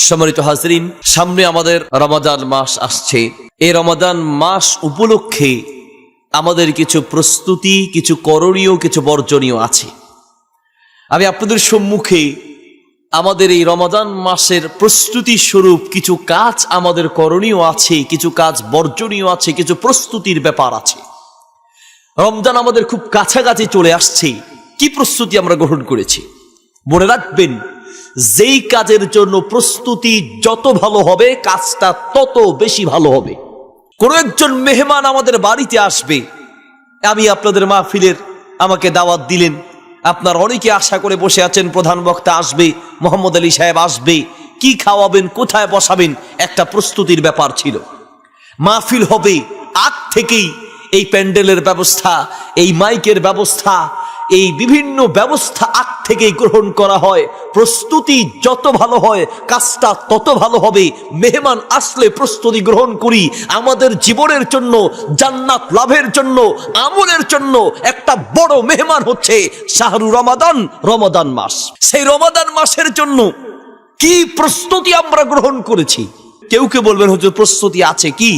সম্মানিত হাজরিন, সামনে আমাদের রমাদান মাস আসছে। এই রমাদান মাস উপলক্ষে আমাদের কিছু প্রস্তুতি, কিছু করণীয়, কিছু বর্জনীয় আছে। আমি আপনাদের সম্মুখে আমাদের এই রমাদান মাসের প্রস্তুতি স্বরূপ কিছু কাজ আমাদের করণীয় আছে, কিছু কাজ বর্জনীয় আছে, কিছু প্রস্তুতির ব্যাপার আছে। রমজান আমাদের খুব কাছাকাছি চলে আসছে। কি প্রস্তুতি আমরা গ্রহণ করেছি? মনে রাখবেন, যেই কাজের জন্য প্রস্তুতি যত ভালো হবে, কাজটা তত বেশি ভালো হবে। কোন একজন মেহমান আমাদের বাড়িতে আসবে, আমি আপনাদের মাহফিলের আমাকে দাওয়াত দিলেন, আপনার অনেকে আশা করে বসে আছেন প্রধান বক্তা আসবে, মোহাম্মদ আলী সাহেব আসবে, কি খাওয়াবেন, কোথায় বসাবেন, একটা প্রস্তুতির ব্যাপার ছিল। মাহফিল হবে, আগ থেকেই এই প্যান্ডেলের ব্যবস্থা, এই মাইকের ব্যবস্থা, এই বিভিন্ন ব্যবস্থা আগ থেকেই গ্রহণ করা হয়। প্রস্তুতি যত ভালো হয়, কাজটা তত ভালো হবে। মেহমান আসলে প্রস্তুতি গ্রহণ করি আমাদের জীবনের জন্য, জান্নাত লাভের জন্য, আমলের জন্য। একটা বড় মেহমান হচ্ছে শাহরু রমাদান, রমাদান মাস। সেই রমাদান মাসের জন্য কি প্রস্তুতি আমরা গ্রহণ করেছি? কেউ কেউ বলবেন, হুজুর প্রস্তুতি আছে কি?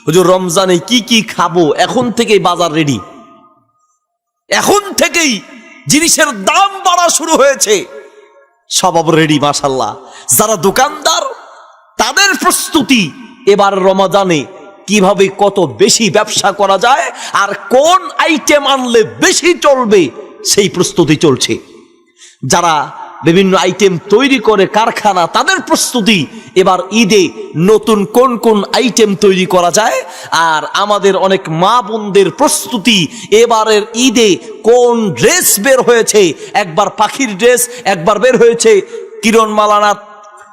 হুজুর রমজানে কি কি খাবো, এখন থেকেই বাজার রেডি, এখন থেকেই জিনিসের দাম বাড়া শুরু হয়েছে, সব রেডি মাশাআল্লাহ। যারা দোকানদার, তাদের প্রস্তুতি এবার রমাদানে কিভাবে কত বেশি ব্যবসা করা যায় আর কোন আইটেম আনলে বেশি চলবে, সেই প্রস্তুতি চলছে। যারা বিভিন্ন আইটেম তৈরি করে কারখানা, তাদের প্রস্তুতি এবার ঈদে নতুন কোন কোন আইটেম তৈরি করা যায়। আর আমাদের অনেক মা বোনদের প্রস্তুতি, এবারের ঈদে কোন ড্রেস বের হয়েছে। একবার পাখির ড্রেস, একবার বের হয়েছে কিরণ মালানা,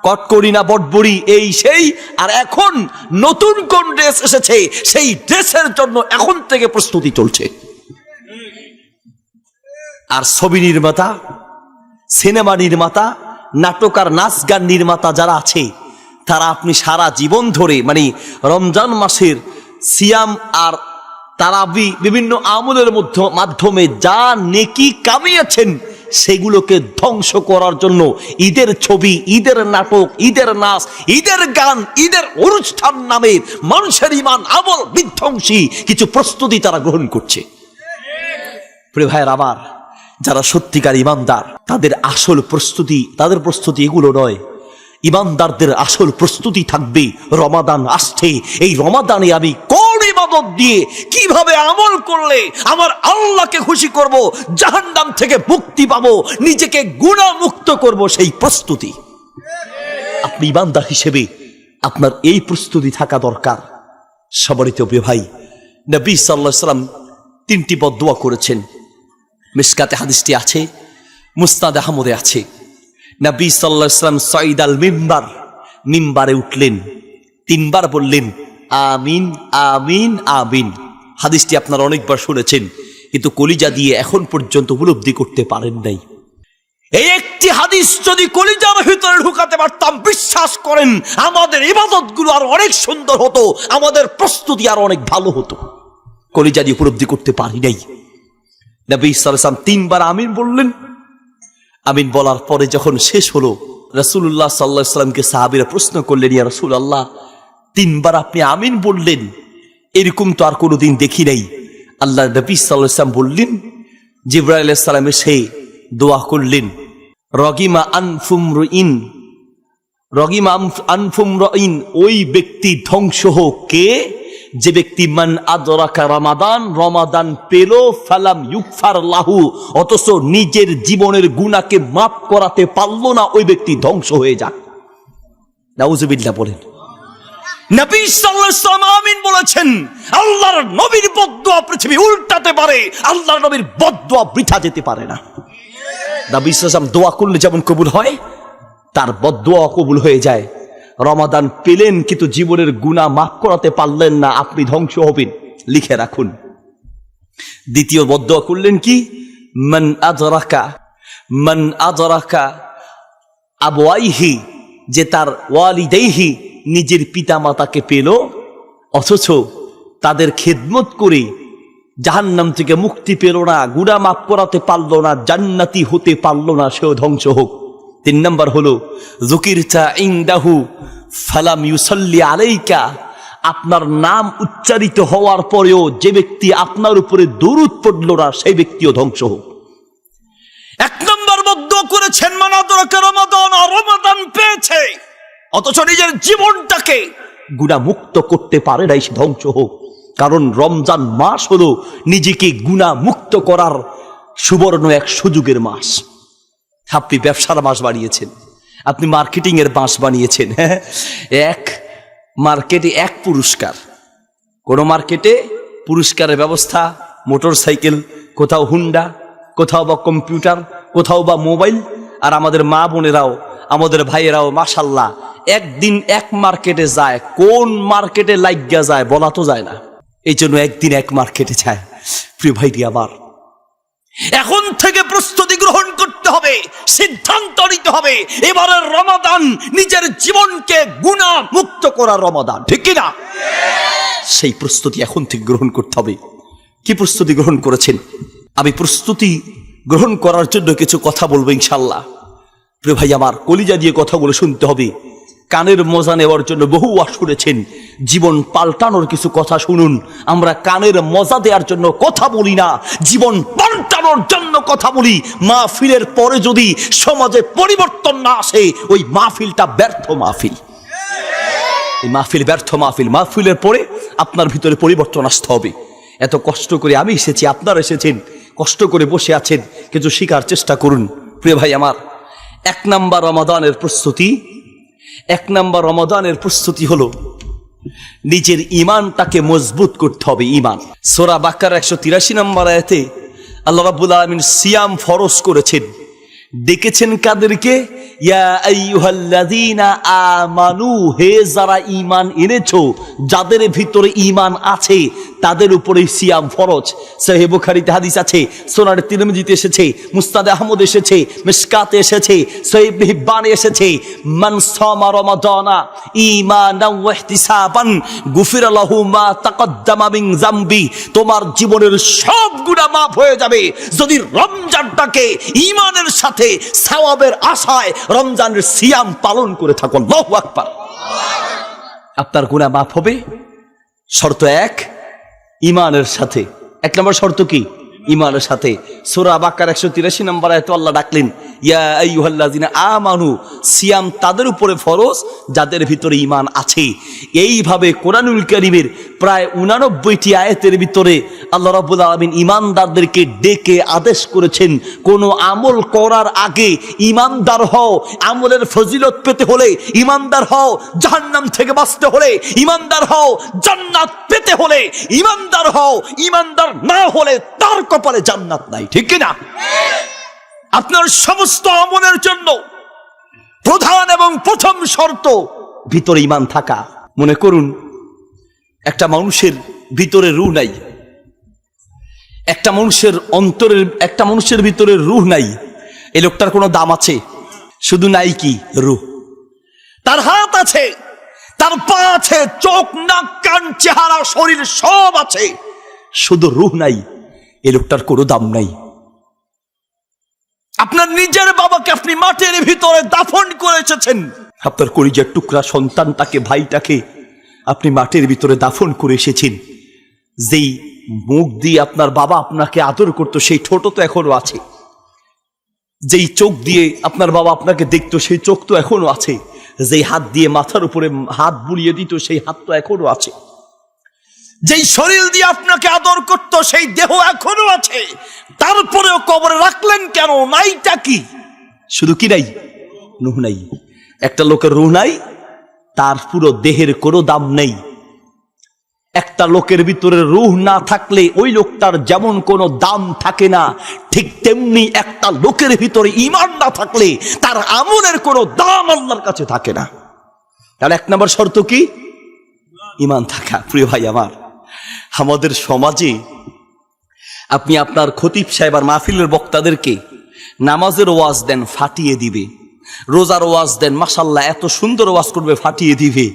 কটকরিনা, বটবড়ি, এই সেই। আর এখন নতুন কোন ড্রেস এসেছে, সেই ড্রেসের জন্য এখন থেকে প্রস্তুতি চলছে। আর ছবি নির্মাতা, সিনেমা নির্মাতা, নাটক আর নাচ গান নির্মাতা যারা আছে, তারা আপনি সারা জীবন ধরে মানে রমজান মাসের সিয়াম আর তারাবি বিভিন্ন আমলের মাধ্যমে যা নেকি কামিয়েছেন, সেগুলোকে ধ্বংস করার জন্য ঈদের ছবি, ঈদের নাটক, ঈদের নাচ, ঈদের গান, ঈদের অনুষ্ঠান নামে মানুষের ঈমান আমল বিধ্বংসী কিছু প্রস্তুতি তারা গ্রহণ করছে। প্রিয় ভাইয়ের, আবার যারা সত্যিকার ইমানদার, তাদের আসল প্রস্তুতি, তাদের প্রস্তুতি এগুলো নয়। ইমানদারদের আসল প্রস্তুতি থাকবে রমাদান আসছে, এই রমাদানে আমি কোন ইবাদত দিয়ে কিভাবে আমল করলে আমার আল্লাহকে খুশি করব, জাহান্নাম থেকে মুক্তি পাবো, নিজেকে গুনাহমুক্ত করব, সেই প্রস্তুতি। আপনি ইমানদার হিসেবে আপনার এই প্রস্তুতি থাকা দরকার। সম্মানিত প্রিয় ভাই, নবী সাল্লাল্লাহু আলাইহি ওয়াসাল্লাম 3টি বদদুয়া করেছেন। মিশকাতে হাদিসটি আছে, মুসনাদ আহমদে আছে। নবী সাল্লাল্লাহু আলাইহি ওয়াসাল্লাম সাইদ আল মিম্বার, মিম্বারে উঠলেন, 3বার বললেন আমিন আমিন আমিন। হাদিসটি আপনারা অনেকবার শুনেছেন, কিন্তু কলিজা দিয়ে এখন পর্যন্ত উপলব্ধি করতে পারেন নাই। এই একটি হাদিস যদি কলিজার ভিতরে ঢুকাতে পারতাম, বিশ্বাস করেন আমাদের ইবাদতগুলো আর অনেক সুন্দর হতো, আমাদের প্রস্তুতি আর অনেক ভালো হতো। কলিজা দিয়ে উপলব্ধি করতে পারি নাই। নবী সাল্লাল্লাহু আলাইহি ওয়াসাল্লাম 3বার আমিন বললেন। আমিন বলার পরে যখন শেষ হলো, রাসূলুল্লাহ সাল্লাল্লাহু আলাইহি ওয়াসাল্লামকে সাহাবীরা প্রশ্ন করলেন, ইয়া রাসূলুল্লাহ, 3বার আপনি আমিন বললেন, এরকম তো আর কোনোদিন দেখি নাই। আল্লাহ নবী সাল্লাল্লাহু আলাইহি ওয়াসাল্লাম বললেন, জিবরাইল আলাইহিস সালাম এসে দোয়া করলেন, রগিমা আনফুমরুইন, রগিমা আনফুমরুইন, ওই ব্যক্তি ধ্বংস হোক। কে? যে ব্যক্তি মান আদরাকা রমাদান, রমাদান পেল, ফালাম ইউগফার লাহু, অথচ নিজের জীবনের গুনাহকে মাফ করাতে পারল না, ওই ব্যক্তি ধ্বংস হয়ে যাক। নাউজুবিল্লাহ বলেন। নবী সাল্লাল্লাহু আলাইহি ওয়াসাল্লাম আমিন বলেছেন। আল্লাহর নবীর বদদুয়া পৃথিবী উল্টাতে পারে, আল্লাহর নবীর বদদুয়া বৃথা যেতে পারে না। নবী সাল্লাল্লাহু আলাইহি ওয়াসাল্লাম দোয়া করলে যেমন কবুল হয়, তার বদদুয়া কবুল হয়ে যায়। রমাদান পেলেন কিন্তু জীবনের গুনাহ মাফ করাতে পারলেন না, আপনি ধ্বংস হবেন, লিখে রাখুন। দ্বিতীয় বদদুয়া করলেন কি? মান আদরাকা আবওয়াইহি, যে তার ওয়ালিদাইহি, নিজের পিতা মাতাকে পেল, অথচ তাদের খেদমত করে জাহান্নাম থেকে মুক্তি পেল না, গুনাহ মাফ করাতে পারল না, জান্নাতি হতে পারল না, সেও ধ্বংস হোক। তিন নম্বর হলো যুকিরতা ইনদাহু ফালাম ইউসাল্লি আলাইকা, আপনার নাম উচ্চারিত হওয়ার পরেও যে ব্যক্তি আপনার উপরে দরুদ পড়ল না সেই ব্যক্তিও ধ্বংস হোক। এক নম্বর বদ্ধ করেছেন মানাদরকে রমাদান, আর রমাদান পেয়েছে অথচ নিজের জীবনটাকে গুনাহমুক্ত করতে পারে নাই, সে ধ্বংস হোক। কারণ রমজান মাস হলো নিজেকে গুনাহমুক্ত করার সুবর্ণ এক সুযোগের মাস। আপনি ব্যবসার মাস বানিয়েছেন, আপনি মার্কেটিং এর মাস বানিয়েছেন। এক মার্কেটে এক পুরস্কার, কোন মার্কেটে পুরস্কারের ব্যবস্থা, মোটর সাইকেল, কোথাও হুন্ডা, কোথাও বা কম্পিউটার, কোথাও বা মোবাইল। আর আমাদের মা বোনেরাও, আমাদের ভাইয়েরাও মাশাল্লাহ একদিন এক মার্কেটে যায়, কোন মার্কেটে লাগিয়া যায় বলা তো যায় না, এই জন্য একদিন এক মার্কেটে যায়। প্রিয় ভাইটি আমার, এখন থেকে প্রস্তুতি গ্রহণ করতে হবে, সিদ্ধান্ত নিতে হবে এবারের রমাদান নিজের জীবনকে গুনাহ মুক্ত করার রমাদান, ঠিক কিনা? সেই প্রস্তুতি এখন থেকে গ্রহণ করতে হবে। কি প্রস্তুতি গ্রহণ করেছেন? আমি প্রস্তুতি গ্রহণ করার জন্য কিছু কথা বলবো ইনশাল্লাহ। প্রিয় ভাই আমার, কলিজা দিয়ে কথাগুলো শুনতে হবে। কানের মজা নেওয়ার জন্য বহু ওয়াজ শুনেছেন, জীবন পাল্টানোর কিছু কথা শুনুন। আমরা কানের মজা দেওয়ার জন্য কথা বলি না, জীবন পাল্টানোর জন্য কথা বলি। মাহফিলের পরে যদি সমাজে পরিবর্তন না আসে, ওই মাহফিলটা ব্যর্থ মাহফিল। এই মাহফিল ব্যর্থ মাহফিল। মাহফিলের পরে আপনার ভিতরে পরিবর্তন আসতে হবে। এত কষ্ট করে আমি এসেছি, আপনারা এসেছেন, কষ্ট করে বসে আছেন, কিছু শিখার চেষ্টা করুন। প্রিয় ভাই আমার, এক নাম্বার রমাদানের প্রস্তুতি, এক নাম্বার রমাদানের প্রস্তুতি হলো নিজের ঈমানটাকে মজবুত করতে হবে। ঈমান, সূরা বাকারা 183 নম্বর আয়াতে আল্লাহ রাব্বুল আলামিন সিয়াম ফরজ করেছেন। ডেকেছেন কাদেরকে? ইয়া আইয়ুহাল্লাযীনা আমানু, হে যারা ঈমান এনেছো, যাদের ভিতরে ঈমান আছে তাদের উপরে সিয়াম ফরজ। সহিহ বুখারীতে হাদিস আছে, সুনানে তিরমিজিতে এসেছে, মুসনাদ আহমদ এসেছে, মিশকাতে এসেছে, সহিহ ইবনে হিব্বানে এসেছে, মান সামা রমাদানা ঈমানান ওয়া ইহতিসাবান গুফিরা লাহু মা তাকদ্দামা মিন যামবি, তোমার জীবনের সব গুনাহ মাফ হয়ে যাবে যদি রমজানটাকে ঈমানের সাথে সওয়াবের আশায় রমজানের সিয়াম পালন করে থাকো। আল্লাহু আকবার। আপনার গুনাহ মাফ হবে, শর্ত এক, ঈমানের সাথে। এক নম্বর শর্ত কি? ঈমানের সাথে। সূরা বাকারা 183 নম্বর আয়াতে আল্লাহ ডাকলেন ইয়া আইয়ুহাল্লাযিনা আমানু, সিয়াম তাদের উপরে ফরজ যাদের ভিতরে ঈমান আছে। এইভাবে কোরআনুল কারীমের প্রায় 89টি আয়াতের ভিতরে আল্লাহ রাব্বুল আলামিন ঈমানদারদেরকে ডেকে আদেশ করেছেন, কোন আমল করার আগে ঈমানদার হও। আমলের ফজিলত পেতে হলে ঈমানদার হও, জাহান্নাম থেকে বাঁচতে হলে ঈমানদার হও, জান্নাত পেতে হলে ঈমানদার হও। ঈমানদার না হলে তার কপালে জান্নাত নাই, ঠিক কি না? আপনার সমস্ত আমলের জন্য প্রধান এবং প্রথম শর্ত ভিতরে ঈমান থাকা। মনে করুন একটা মানুষের ভিতরে রূহ নাই, একটা মানুষের অন্তরের, একটা মানুষের ভিতরে রূহ নাই, এই লোকটার কোনো দাম আছে? শুধু নাই কি রূহ। তার হাত আছে, তার পা আছে, চোখ, নাক, কান, চেহারা, শরীর সব আছে, শুধু রূহ নাই, এই লোকটার কোনো দাম নাই। আপনার নিজের বাবাকে আপনি মাটির ভিতরে দাফন করে এসেছেন, আপনার কলিজার টুকরা সন্তানটাকে, ভাইটাকে আপনি মাটির ভিতরে দাফন করে এসেছেন। যেই মুখ দিয়ে আপনার বাবা আপনাকে আদর করতো সেই ঠোঁট তো এখনো আছে, যেই চোখ দিয়ে আপনার বাবা আপনাকে দেখতো সেই চোখ তো এখনো আছে, যেই হাত দিয়ে মাথার উপরে হাত বুলিয়ে দিত সেই হাত তো এখনো আছে, যেই শরীর দিয়ে আপনাকে আদর করত সেই দেহ এখনো আছে। তারপরেও কবরে রাখলেন কেন? নাইটা কি? শুধু কি নাই? রূহ নাই। একটা লোকের রূহ নাই, তার পুরো দেহের কোনো দাম নেই। একটা লোকের ভিতরে রূহ না থাকলে ওই লোকটার যেমন কোনো দাম থাকে না, ঠিক তেমনি একটা লোকের ভিতরে ঈমান না থাকলে তার আমলের কোনো দাম আল্লাহর কাছে থাকে না। তাহলে এক নম্বর শর্ত কি? ঈমান থাকা। প্রিয় ভাই আমার, আমাদের সমাজে আপনি আপনার খতিব সাহেব আর মাহফিলের বক্তাদেরকে নামাজের ওয়াজ দেন, ফাটিয়ে দিবে। রোজার ওয়াজ দেন, মাশাআল্লাহ এত সুন্দর ওয়াজ করবে, ফাটিয়ে দিবে।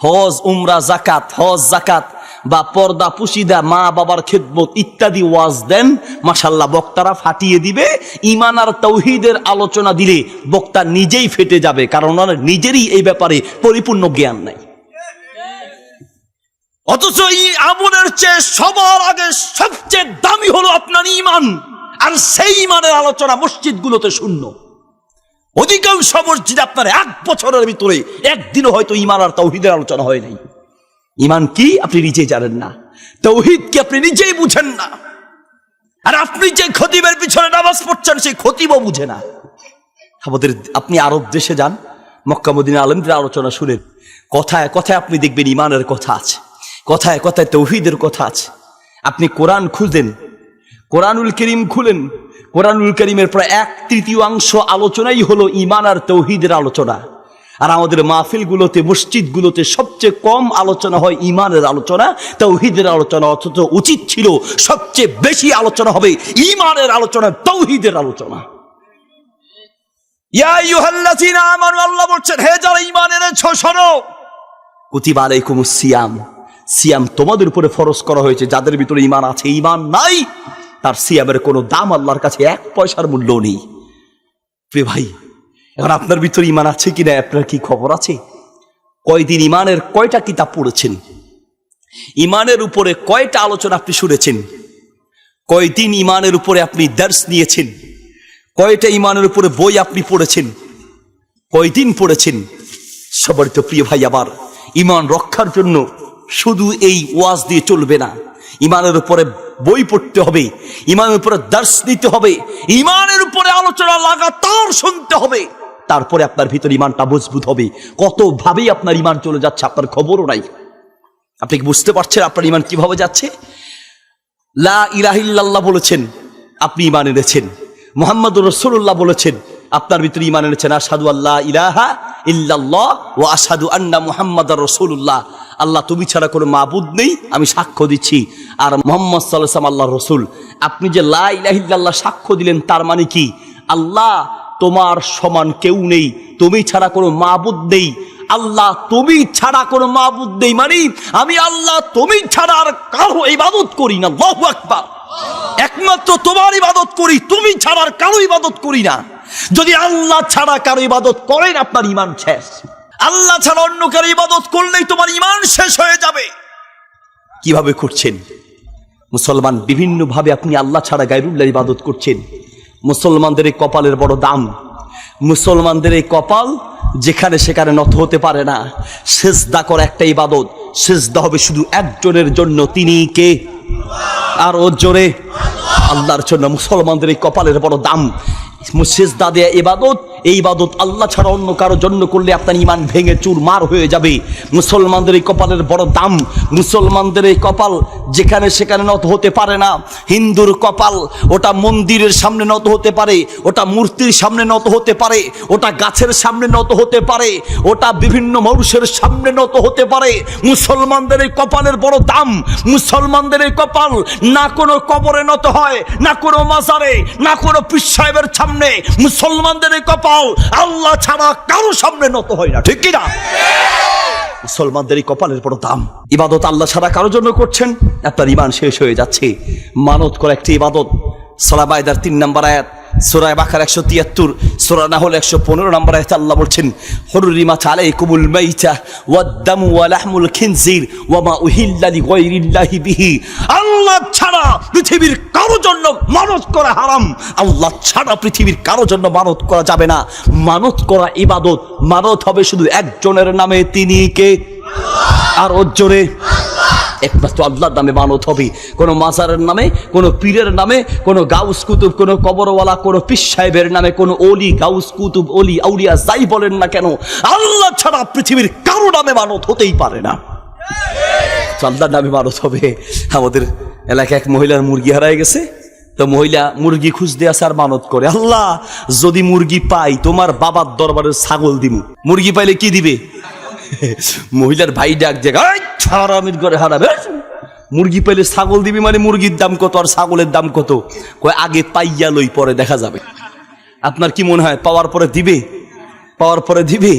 হজ, উমরা, জাকাত, হজ, জাকাত, বা পর্দা পুশিদা, মা বাবার খেদমত ইত্যাদি ওয়াজ দেন, মাশাআল্লাহ বক্তারা ফাটিয়ে দিবে। ঈমান আর তাওহীদের আলোচনা দিলে বক্তা নিজেই ফেটে যাবে, কারণ ওনার নিজেরই এই ব্যাপারে পরিপূর্ণ জ্ঞান নাই। অথচ এই আমলের চেয়ে সবার আগে সবচেয়ে দামি হলো আপনার ঈমান, আর সেই ঈমানের আলোচনা মসজিদগুলোতে শূন্য। অধিকাংশ মসজিদে আপনার 1 বছরের ভিতরে একদিনও হয়তো ঈমান আর তাওহীদের আলোচনা হয় নাই। ঈমান কি আপনি নিজেই জানেন না, তাওহীদ কি আপনি নিজেই বুঝেন না, আর আপনি যে খতিবের পিছনে নামাজ পড়ছেন সেই খতিবও বুঝে না। আমাদের আপনি আরব দেশে যান, মক্কা মদিনা আলেমদের আলোচনা শুনেন, কথায় কথায় আপনি দেখবেন ঈমানের কথা আছে, কথায় কথায় তাওহীদের কথা আছে। আপনি কোরআন খুঁজেন, কোরআনুল কারীম খুলেন, কোরআনুল কারীমের প্রায় 1/3 আলোচনাই হলো ঈমান আর তাওহীদের আলোচনা। আর আমাদের মাহফিলগুলোতে, মসজিদগুলোতে সবচেয়ে কম আলোচনা হয় ঈমানের আলোচনা, তাওহীদের আলোচনা। অথচ উচিত ছিল সবচেয়ে বেশি আলোচনা হবে ঈমানের আলোচনা, তাওহীদের আলোচনা। ইয়া আইয়ুহাল্লাযীনা আমানু, আল্লাহ বলছেন হে যারা ঈমান এনেছো শোনো, কুতিবা আলাইকুমুস সিয়াম, সিয়াম তোমাদের উপরে ফরজ করা হয়েছে। যাদের ভিতরে ঈমান আছে, ঈমান নাই, তার সিয়ামের কোনো দাম আল্লাহর কাছে 1 পয়সার মূল্য নেই। প্রিয় ভাই, এখন আপনার ভিতরে ঈমান আছে কিনা আপনার কি খবর আছে? কয়দিন ঈমানের কয়টা কিতাব পড়েছেন? ঈমানের উপরে কয়টা আলোচনা আপনি শুনেছেন? কয়দিন ঈমানের উপরে আপনি দার্স নিয়েছেন? কয়টা ঈমানের উপরে বই আপনি পড়েছেন? কয়দিন পড়েছেন? সবার তো প্রিয় ভাই, আবার ঈমান রক্ষার জন্য শুধু এই ওয়াজ দিয়ে চলবে না, ঈমানের উপরে বই পড়তে হবে, ঈমানের উপরে দার্স নিতে হবে, ঈমানের উপরে আলোচনা লাগাতার শুনতে হবে, তারপরে আপনার ভিতর ঈমানটা মজবুত হবে। কত ভাবেই আপনার ঈমান চলে যাচ্ছে, আপনার খবরও নাই। আপনি কি বুঝতে পারছেন আপনার ঈমান কিভাবে যাচ্ছে? লা ইলাহা ইল্লাল্লাহ বলেছেন, আপনি ঈমান এনেছেন। মুহাম্মাদুর রাসূলুল্লাহ বলেছেন, আপনার ভিতরে ঈমান এনেছেন। আশহাদু আল্লা ইলাহা ইল্লাল্লাহ ওয়া আশহাদু আন্না মুহাম্মাদার রাসূলুল্লাহ, আল্লাহ তুমি ছাড়া কোনো মাবুদ নেই, আমি সাক্ষ্য দিচ্ছি, আর মুহাম্মদ সাল্লাল্লাহু আলাইহি ওয়াসাল্লাম আল্লাহর রাসূল। আপনি যে লা ইলাহা ইল্লাল্লাহ সাক্ষ্য দিলেন, তার মানে কি? আল্লাহ তোমার সমান কেউ নেই, তুমি ছাড়া কোনো মাবুদ নেই। আল্লাহ তুমি ছাড়া কোনো মাবুদ নেই মানে আমি আল্লাহ তুমি ছাড়া আর কারো ইবাদত করি না। আল্লাহু আকবার। একমাত্র তোমার ইবাদত করি, তুমি ছাড়া আর কারো ইবাদত করি না। যদি আল্লাহ ছাড়া কারো ইবাদত করেন, আপনার ঈমান শেষ। আল্লাহ ছাড়া অন্য কারো ইবাদত করলেই তোমার ঈমান শেষ হয়ে যাবে। কিভাবে করছেন? মুসলমান বিভিন্ন ভাবে আপনি আল্লাহ ছাড়া গায়রুল্লাহর ইবাদত করছেন। মুসলমানদের এই কপালের বড় দাম। মুসলমানদের এই কপাল যেখানে সেখানে নত হতে পারে না। সিজদা করা একটা ইবাদত, সিজদা হবে শুধু একজনের জন্য, তিনি কে? আর ও জোরে, আল্লাহর জন্য। মুসলমানদের এই কপালের বড় দাম। সিজদা দেয়া ইবাদত, এই ইবাদত আল্লাহ ছাড়া অন্য কারো জন্য করলে আপনার ঈমান ভেঙে চুরমার হয়ে যাবে। মুসলমানদের এই কপালের বড় দাম। মুসলমানদের এই কপাল যেখানে সেখানে নত হতে পারে না। হিন্দুর কপাল, ওটা মন্দিরের সামনে নত হতে পারে, ওটা মূর্তির সামনে নত হতে পারে, ওটা গাছের সামনে নত হতে পারে, ওটা বিভিন্ন মানুষের সামনে নত হতে পারে। মুসলমানদের এই কপালের বড় দাম। মুসলমানদের এই কপাল না কোনো কবরে নত হয়, না কোনো মাজারে, না কোনো পীর সাহেবের সামনে। মুসলমানদের এই কপাল আল্লাহ ছাড়া কারো সামনে নত হয় না, ঠিক কি না? মুসলমানদের এই কপালের বড় দাম। ইবাদত আল্লাহ ছাড়া কারোর জন্য করছেন, আপনার ঈমান শেষ হয়ে যাচ্ছে। মানত করা একটি ইবাদত। সূরা মায়দার 3 নম্বর আয়াত, সূরা বাকারা 173, সূরা নাহল 115 নম্বর আয়াতে আল্লাহ বলছেন, হুররিমাত আলাইকুমুল মাইতা ওয়াদ-দামু ওয়া লাহমুল খিনজির ওয়া মা উহিল্লা লিগায়রিল্লাহি বিহি। আল্লাহ ছাড়া পৃথিবীর কারো জন্য মানত করা হারাম। আল্লাহ ছাড়া পৃথিবীর কারো জন্য মানত করা যাবে না। মানত করা ইবাদত। মানত হবে শুধু একজনের নামে, তিনি কে? আর ওর জোরে, একমাত্র আল্লাহর নামে মানত হবে। কোনো মাজারের নামে, কোনো পীরের নামে, কোনো গাউস কুতুব, কোনো কবরওয়ালা, কোনো পীর সাহেবের নামে, কোনো ওলি, গাউস কুতুব, ওলি, আউলিয়া যাই বলেন না কেন, আল্লাহ ছাড়া পৃথিবীর কারো নামে মানত হতেই পারে না। আল্লাহর নামে মানত হবে। আমাদের এলাকায় এক মহিলার মুরগি হারায় গেছে, তো মহিলা মুরগি খুঁজতে আসে আর মানত করে, আল্লাহ যদি মুরগি পাই তোমার বাবার দরবারে ছাগল দিমু। মুরগি পাইলে কি দিবে? মহিলার ভাই ডাক জায়গায় ছাড়ামির ঘরে হারাবে, মুরগি পাইলে ছাগল দিবি মানে মুরগির দাম কত আর ছাগলের দাম কত? কয় আগে পাইয়া লই, পরে দেখা যাবে। আপনার কি মনে হয় পাওয়ার পরে দিবে? পাওয়ার পরে দিবে।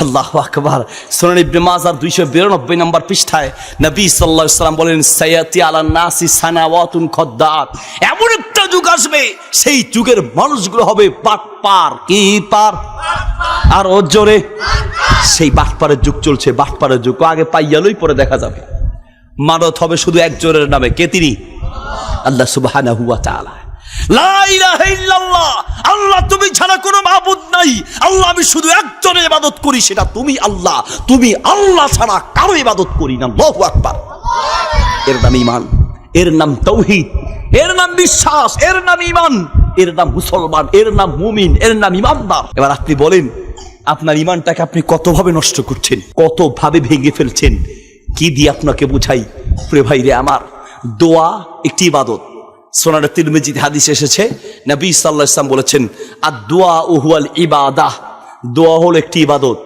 আল্লাহু আকবার। সুনান ইবনে মাজাহ 292 নম্বর পৃষ্ঠায় নবী সাল্লাল্লাহু আলাইহি সাল্লাম বলেন, সায়াতি আলান নাসি সানাওয়াতুন খদ্দাত, এমন একটা যুগ আসবে সেই যুগের মানুষগুলো হবে বাটপার। কি পার? আর ও জোরে, সেই বাটপারের যুগ চলছে, বাটপারের যুগ। আগে পাইয়ালই পরে দেখা যাবে। মানত হবে শুধু একজনের নামে, কে তিনি? আল্লাহ সুবহানাহু ওয়া তাআলা। লা ইলাহা ইল্লাল্লাহ, আল্লাহ তুমি ছাড়া কোনো মাবুদ নাই। আল্লাহ আমি শুধু একজনের ইবাদত করি, সেটা তুমি আল্লাহ। তুমি আল্লাহ ছাড়া কারো ইবাদত করি না। আল্লাহু আকবার। এর নাম ঈমান, এর নাম তাওহীদ, এর নাম বিশ্বাস, এর নাম ঈমান, এর নাম মুসলমান, এর নাম মুমিন, এর নাম ঈমানদার। এবার আপনি বলেন, আপনার ঈমানটাকে আপনি কতভাবে নষ্ট করছেন, কতভাবে ভেঙে ফেলছেন। কি দিয়ে আপনাকে বুঝাই? প্রিয় ভাই রে আমার, দোয়া একটি ইবাদত। সুনান তিরমিজিতে হাদিস এসেছে, নবী সাল্লাল্লাহু আলাইহি ওয়াসাল্লাম বলেছেন, আদ-দুআ হুয়াল ইবাদাহ, দোয়া হলো একটি ইবাদত।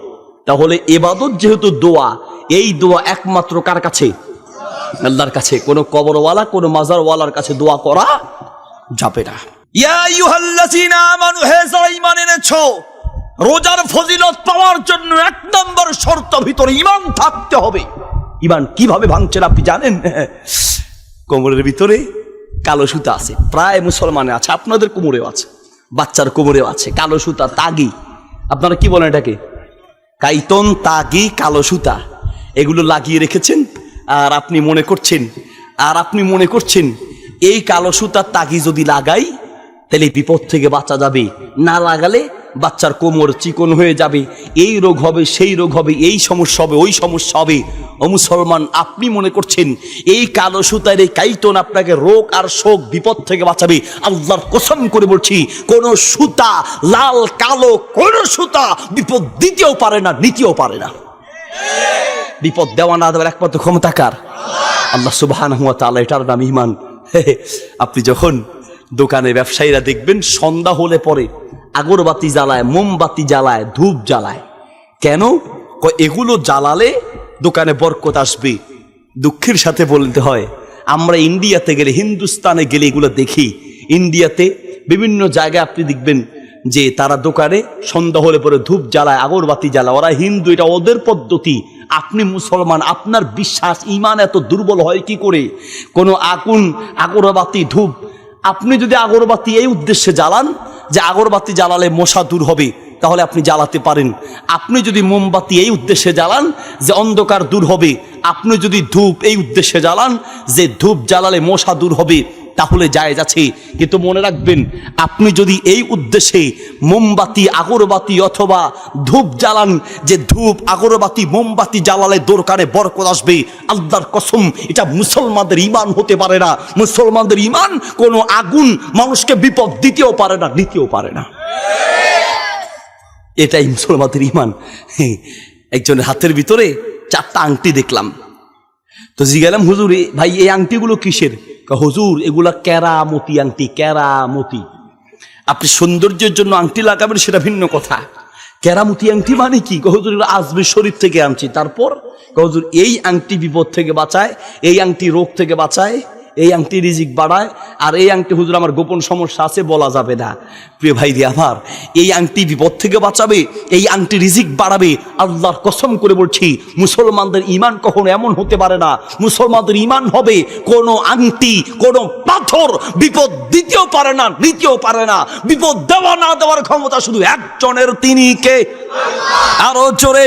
তাহলে ইবাদত যেহেতু দোয়া, এই দোয়া একমাত্র কার কাছে? আল্লাহর কাছে। কোনো কবরওয়ালা, কোনো মাজারওয়ালার কাছে দোয়া করা যাবে না। ইয়া আইয়ুহাল্লাযীনা আমানু, হে যারা ঈমান এনেছো, রোজার ফজিলত পাওয়ার জন্য এক নম্বর শর্ত ভিতরে ঈমান থাকতে হবে। ঈমান কিভাবে ভাঙছেন আপনি জানেন? কোমরের ভিতরে কালো সুতা আছে, প্রায় মুসলমানে আছে, আপনাদের কোমরেও আছে, বাচ্চার কোমরেও আছে কালো সুতা, তাগি। আপনারা কি বলেন এটাকে? কাইতন, তাগি, কালো সুতা, এগুলো লাগিয়ে রেখেছেন। আর আপনি মনে করছেন এই কালো সুতার তাগি যদি লাগাই তাহলে বিপদ থেকে বাঁচা যাবে, না লাগালে বাচ্চার কোমর চিকন হয়ে যাবে, এই রোগ হবে, সেই রোগ হবে, এই সমস্যা হবে, ওই সমস্যা হবে। ও মুসলমান, আপনি মনে করছেন এই কালো সুতার এই কাইতন আপনাকে রোগ আর শোক বিপদ থেকে বাঁচাবে? আল্লাহর কসম করে বলছি, কোন সুতা, লাল কালো কোন সুতা বিপদ দিতেও পারে না, নিতেও পারে না। বিপদ দেওয়া না দেওয়ার একমাত্র ক্ষমতা কার? আল্লাহ সুবহানাহু ওয়া তাআলা। এটার নাম ঈমান। আপনি যখন দোকানে ব্যবসায়ীরা দেখবেন সন্ধ্যা হলে পরে আগরবাতি জ্বালায়, মোমবাতি জ্বালায়, ধূপ জ্বালায়, কেন? এগুলো জ্বালালে দোকানে বরকত আসবে। দুঃখের সাথে বলতে হয়, আমরা ইন্ডিয়াতে গেলে, হিন্দুস্তানে গেলে এগুলো দেখি। ইন্ডিয়াতে বিভিন্ন জায়গায় আপনি দেখবেন যে তারা দোকানে সন্ধ্যা হলে পরে ধূপ জ্বালায়, আগরবাতি জ্বালায়। ওরা হিন্দু, এটা ওদের পদ্ধতি। আপনি মুসলমান, আপনার বিশ্বাস ঈমান এত দুর্বল হয় কি করে? কোনো আগুন, আগরবাতি, ধূপ, আপনি যদি আগরবাতি এই উদ্দেশ্যে জ্বালান যে আগরবাতি জ্বালালে মশা দূর হবে, তাহলে আপনি জ্বালাতে পারেন। আপনি যদি মোমবাতি এই উদ্দেশ্যে জ্বালান যে অন্ধকার দূর হবে, আপনি যদি ধূপ এই উদ্দেশ্যে জ্বালান যে ধূপ জ্বালালে মশা দূর হবে, তাহলে জায়েজ আছে। কিন্তু মনে রাখবেন, আপনি যদি এই উদ্দেশ্যে মোমবাতি, আগরবাতি অথবা ধূপ জ্বালান যে ধূপ, আগরবাতি, মোমবাতি জ্বালালে দরকারে বরকত আসবে, আল্লাহর কসম এটা মুসলমানদের ঈমান হতে পারে না। মুসলমানদের ঈমান কোনো আগুন মানুষকে বিপদ দিতেও পারে না, নিতেও পারে না। এটাই মুসলমানদের ঈমান। একজনের হাতের ভিতরে 4টা আংটি দেখলাম, তো জিজ্ঞাসা, হুজুর ভাই এই আংটিগুলো কিসের? হুজুর এগুলা কেরামতি আংটি, কেরামতি। আপনি সৌন্দর্যের জন্য আংটি লাগাবেন সেটা ভিন্ন কথা, কেরামতি আংটি মানে কি? হুজুর আজমির শরীফ থেকে আনছি। তারপর হুজুর এই আংটি বিপদ থেকে বাঁচায়, এই আংটি রোগ থেকে বাঁচায়, এই আংটি রিজিক বাড়ায়, আর এই আংটি হুজুর আমার গোপন সমস্যা আছে বলা যাবে না। প্রিয় ভাই রে আমার, এই আংটি বিপদ থেকে বাঁচাবে, এই আংটি রিজিক বাড়াবে। আল্লাহর কসম করে বলছি, মুসলমানদের ঈমান কখনো এমন হতে পারে না। মুসলমানদের ঈমান হবে কোনো আংটি, কোনো পাথর বিপদ দিতেও পারে না, নিতেও পারে না। বিপদ দেওয়া না দেওয়ার ক্ষমতা শুধু একজনের, তিনি কে? আরো জোরে।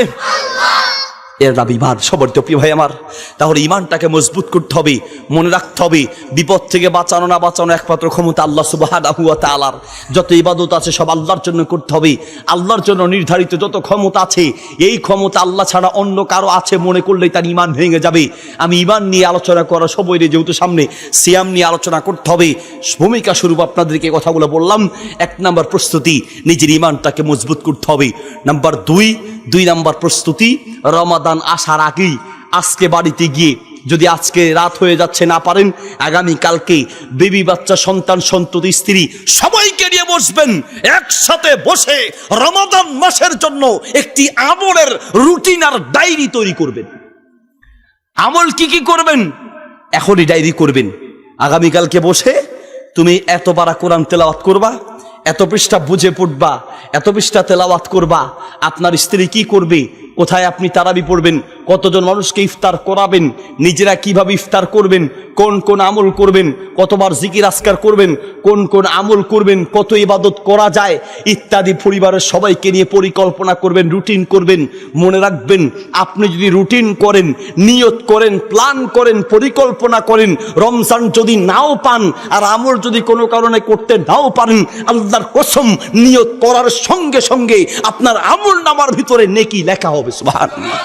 এর নাম ঈমান। সবার তো প্রিয় ভাই আমার, তাহলে ঈমানটাকে মজবুত করতে হবে। মনে রাখতে হবে, বিপদ থেকে বাঁচানো না বাঁচানো একমাত্র ক্ষমতা আল্লাহ সুবহানাহু ওয়া তাআলার। যত ইবাদত আছে সব আল্লাহর জন্য করতে হবে। আল্লাহর জন্য নির্ধারিত যত ক্ষমতা আছে, এই ক্ষমতা আল্লাহ ছাড়া অন্য কারো আছে মনে করলেই তার ঈমান ভেঙে যাবে। আমি ঈমান নিয়ে আলোচনা করা সবাইরে, যেহেতু সামনে সিয়াম নিয়ে আলোচনা করতে হবে, ভূমিকা স্বরূপ আপনাদেরকে কথাগুলো বললাম। 1 নাম্বার প্রস্তুতি, নিজের ঈমানটাকে মজবুত করতে হবে। নাম্বার 2 নাম্বার প্রস্তুতি, রমাদান আসার আগেই আজকে বাড়িতে গিয়ে, যদি আজকে রাত হয়ে যাচ্ছে না পারেন, আগামী কালকে বেবি বাচ্চা, সন্তান, সন্ততি, স্ত্রী সবাইকে নিয়ে বসবেন। একসাথে বসে রমাদান মাসের জন্য একটি আমলের রুটিন আর ডায়েরি তৈরি করবেন। আমল কি কি করবেন এখনই ডায়েরি করবেন। আগামীকালকে বসে তুমি এত পারা কোরআন তেলাওয়াত করবা, এত পৃষ্ঠা বুঝে পড়বা, এত পৃষ্ঠা তেলাওয়াত করবা, আপনার স্ত্রী কি করবে, কোথায় আপনি তারাবি পড়বেন, কতজন মানুষকে ইফতার করাবেন, নিজেরা কিভাবে ইফতার করবেন, কোন কোন আমল করবেন, কতবার জিকির আজকার করবেন, কোন কোন আমল করবেন, কত ইবাদত করা যায় ইত্যাদি পরিবারের সবাইকে নিয়ে পরিকল্পনা করবেন, রুটিন করবেন। মনে রাখবেন, আপনি যদি রুটিন করেন, নিয়ত করেন, প্ল্যান করেন, পরিকল্পনা করেন, রমজান যদি নাও পান আর আমল যদি কোনো কারণে করতে নাও পারেন, আল্লাহর কসম নিয়ত করার সঙ্গে সঙ্গে আপনার আমল নামার ভিতরে নেকি লেখা হবে। সুবহানাল্লাহ।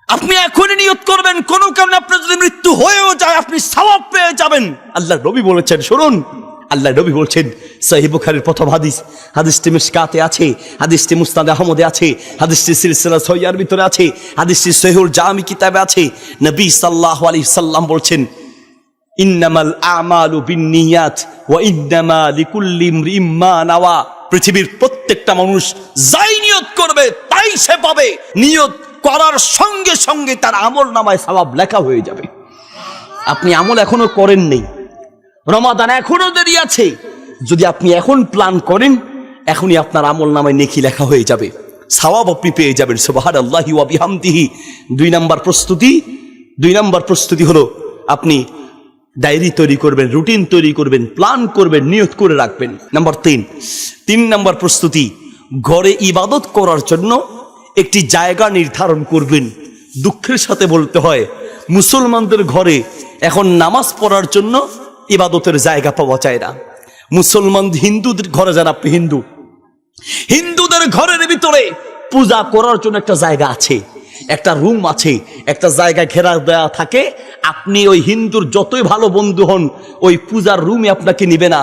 আপনি এখনই নিয়ত করবেন, কোন কারণে আপনার যদি মৃত্যু হয়েও যায় আপনি সওয়াব পেয়ে যাবেন। আল্লাহর নবী বলেছেন, শুনুন, আল্লাহর নবী বলছেন, সহিহ বুখারীর প্রথম হাদিস, হাদিসটি মিশকাতে আছে, হাদিসটি মুসনাদ আহমদে আছে, হাদিসটি সিলসিলা সহিহার ভিতরে আছে, হাদিসটি সহিহুল জামি কিতাবে আছে। নবী সাল্লাল্লাহু আলাইহি সাল্লাম বলছেন, ইন্নামাল আমালু বিন্নিয়াত ওয়া ইন্নামা লিকুল্লি ইমরিইম মা নাওয়া। পৃথিবীর প্রত্যেকটা মানুষ যাই নিয়ত করবে তাই সে পাবে। নিয়ত করার সঙ্গে সঙ্গে তার আমল নামায় সওয়াব লেখা হয়ে যাবে। আপনি আমল এখনো করেন নেই, রমাদান এখনো দেরি আছে, যদি আপনি এখন প্ল্যান করেন এখনই আপনার আমল নামায় নেকি লেখা হয়ে যাবে, সওয়াব আপনি পেয়ে যাবেন। সুবহানাল্লাহি ওয়া বিহামদিহি। দুই নাম্বার প্রস্তুতি হলো আপনি ডায়েরি তৈরি করবেন, রুটিন তৈরি করবেন, প্ল্যান করবেন, নিয়ত করে রাখবেন। নাম্বার তিন নাম্বার প্রস্তুতি, ঘরে ইবাদত করার জন্য একটি জায়গা নির্ধারণ করবেন। দুঃখের সাথে বলতে হয়, মুসলমানদের ঘরে এখন নামাজ পড়ার জন্য ইবাদতের জায়গা পাওয়া যায় না। মুসলমান হিন্দুদের ঘরে যান, আপনি হিন্দুদের ঘরের ভিতরে পূজা করার জন্য একটা জায়গা আছে, একটা রুম আছে, একটা জায়গা ঘেরা দেওয়া থাকে। আপনি ওই হিন্দুর যতই ভালো বন্ধু হন, ওই পূজার রুমে আপনাকে নিবে না,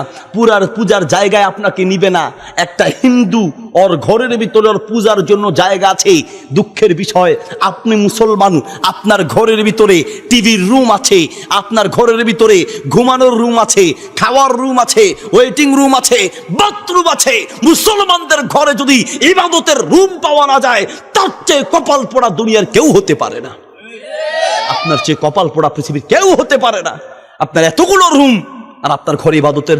পূজার জায়গায় আপনাকে নিবে না। একটা হিন্দু ওর ঘরের ভিতরে ওর পূজার জন্য জায়গা আছে। দুঃখের বিষয়, আপনি মুসলমান, আপনার ঘরের ভিতরে টিভির রুম আছে, আপনার ঘরের ভিতরে ঘুমানোর রুম আছে, খাওয়ার রুম আছে, ওয়েটিং রুম আছে, বাথরুম আছে। মুসলমানদের ঘরে যদি ইবাদতের রুম পাওয়া না যায়, তার চেয়ে কপাল পোড়া দুনিয়ার কেউ হতে পারে না। আপনার চেয়ে কপাল পোড়া পৃথিবীর কেউ হতে পারে না। আপনার এতগুলো রুম আর আপনার ঘরে ইবাদতের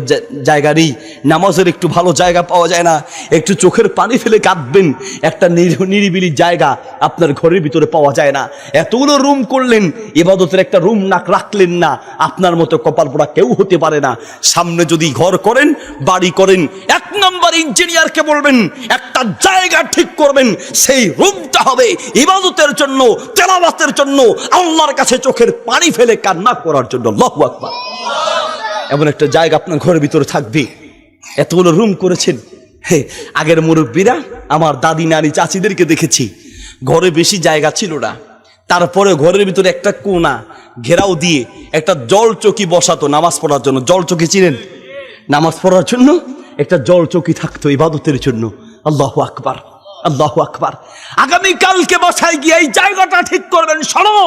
জায়গা নেই, নামাজের একটু ভালো জায়গা পাওয়া যায় না, একটু চোখের পানি ফেলে কাঁদবেন একটা নিরিবিলি জায়গা আপনার ঘরের ভিতরে পাওয়া যায় না। এতগুলো রুম করলেন, ইবাদতের একটা রুম না রাখলেন না। আপনার মতো কপাল পোড়া কেউ হতে পারে না। সামনে যদি ঘর করেন, বাড়ি করেন, 1 নম্বর ইঞ্জিনিয়ারকে বলবেন একটা জায়গা ঠিক করবেন, সেই রুমটা হবে ইবাদতের জন্য, তেলাওয়াতের জন্য, আল্লাহর কাছে চোখের পানি ফেলে কান্না করার জন্য। আল্লাহু আকবার। এমন একটা জায়গা আপনার ঘরের ভিতরে থাকবে। এতগুলো রুম করেছেন। আগের মুরব্বীরা, আমার দাদি নানি চাচিদেরকে দেখেছি, ঘরে বেশি জায়গা ছিল না, তারপরে ঘরের ভিতরে একটা কোণা ঘেরাও দিয়ে একটা জল চৌকি বসাতো নামাজ পড়ার জন্য। জল চৌকি চিনেন? নামাজ পড়ার জন্য একটা জল চৌকি থাকতো ইবাদতের জন্য। আল্লাহু আকবার, আল্লাহু আকবার। আগামীকালকে বাসায় গিয়ে এই জায়গাটা ঠিক করবেন। শোনো,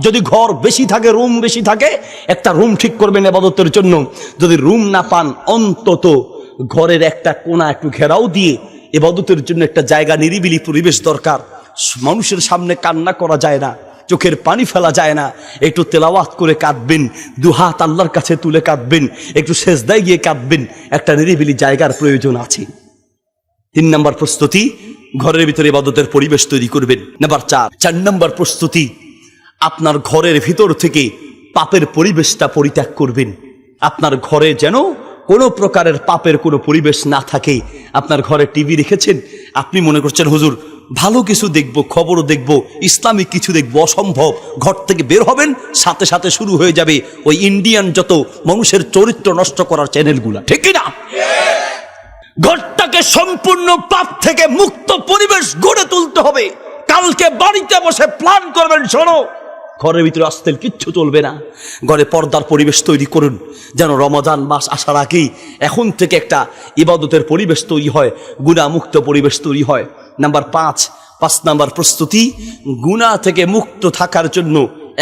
যদি ঘর বেশি থাকে, রুম বেশি থাকে, একটা রুম ঠিক করবেন ইবাদতের জন্য। যদি রুম না পান, অন্তত ঘরের একটা কোণা একটু ঘেরাও দিয়ে ইবাদতের জন্য একটা জায়গা, নিরিবিলি পরিবেশ দরকার। মানুষের সামনে কান্না করা যায় না, চোখের পানি ফেলা যায় না। একটু তেলাওয়াত করে কাঁদবেন, দুহাত আল্লাহর কাছে তুলে কাঁদবেন, একটু সেজদায় গিয়ে কাঁদবেন। একটা নিরিবিলি জায়গার প্রয়োজন আছে। 3 নম্বর প্রস্তুতি, ঘরের ভিতরে ইবাদতের পরিবেশ তৈরি করবেন। নাম্বার 4 নম্বর প্রস্তুতি, আপনার ঘরের ভিতর থেকে পাপের পরিবেশটা পরিত্যাগ করবেন। আপনার ঘরে যেন কোনো প্রকারের পাপের কোনো পরিবেশ না থাকে। আপনার ঘরে টিভি রেখেছেন, আপনি মনে করছেন হুজুর ভালো কিছু দেখব, খবরও দেখব, ইসলামিক কিছু দেখব, অসম্ভব। ঘর থেকে বের হবেন, সাথে সাথে শুরু হয়ে যাবে ওই ইন্ডিয়ান যত মানুষের চরিত্র নষ্ট করার চ্যানেলগুলা, ঠিক না? ঘরটাকে সম্পূর্ণ পাপ থেকে মুক্ত পরিবেশ গড়ে তুলতে হবে। কালকে বাড়িতে বসে প্ল্যান করবেন, শোনো ঘরের ভিতরে অশ্লীল কিচ্ছু চলবে না। ঘরে পর্দার পরিবেশ তৈরি করুন, যেন রমজান মাস আসার আগেই এখন থেকে একটা ইবাদতের পরিবেশ তৈরি হয়, গুনাহমুক্ত পরিবেশ তৈরি হয়। নাম্বার 5 নাম্বার প্রস্তুতি, গুনাহ থেকে মুক্ত থাকার জন্য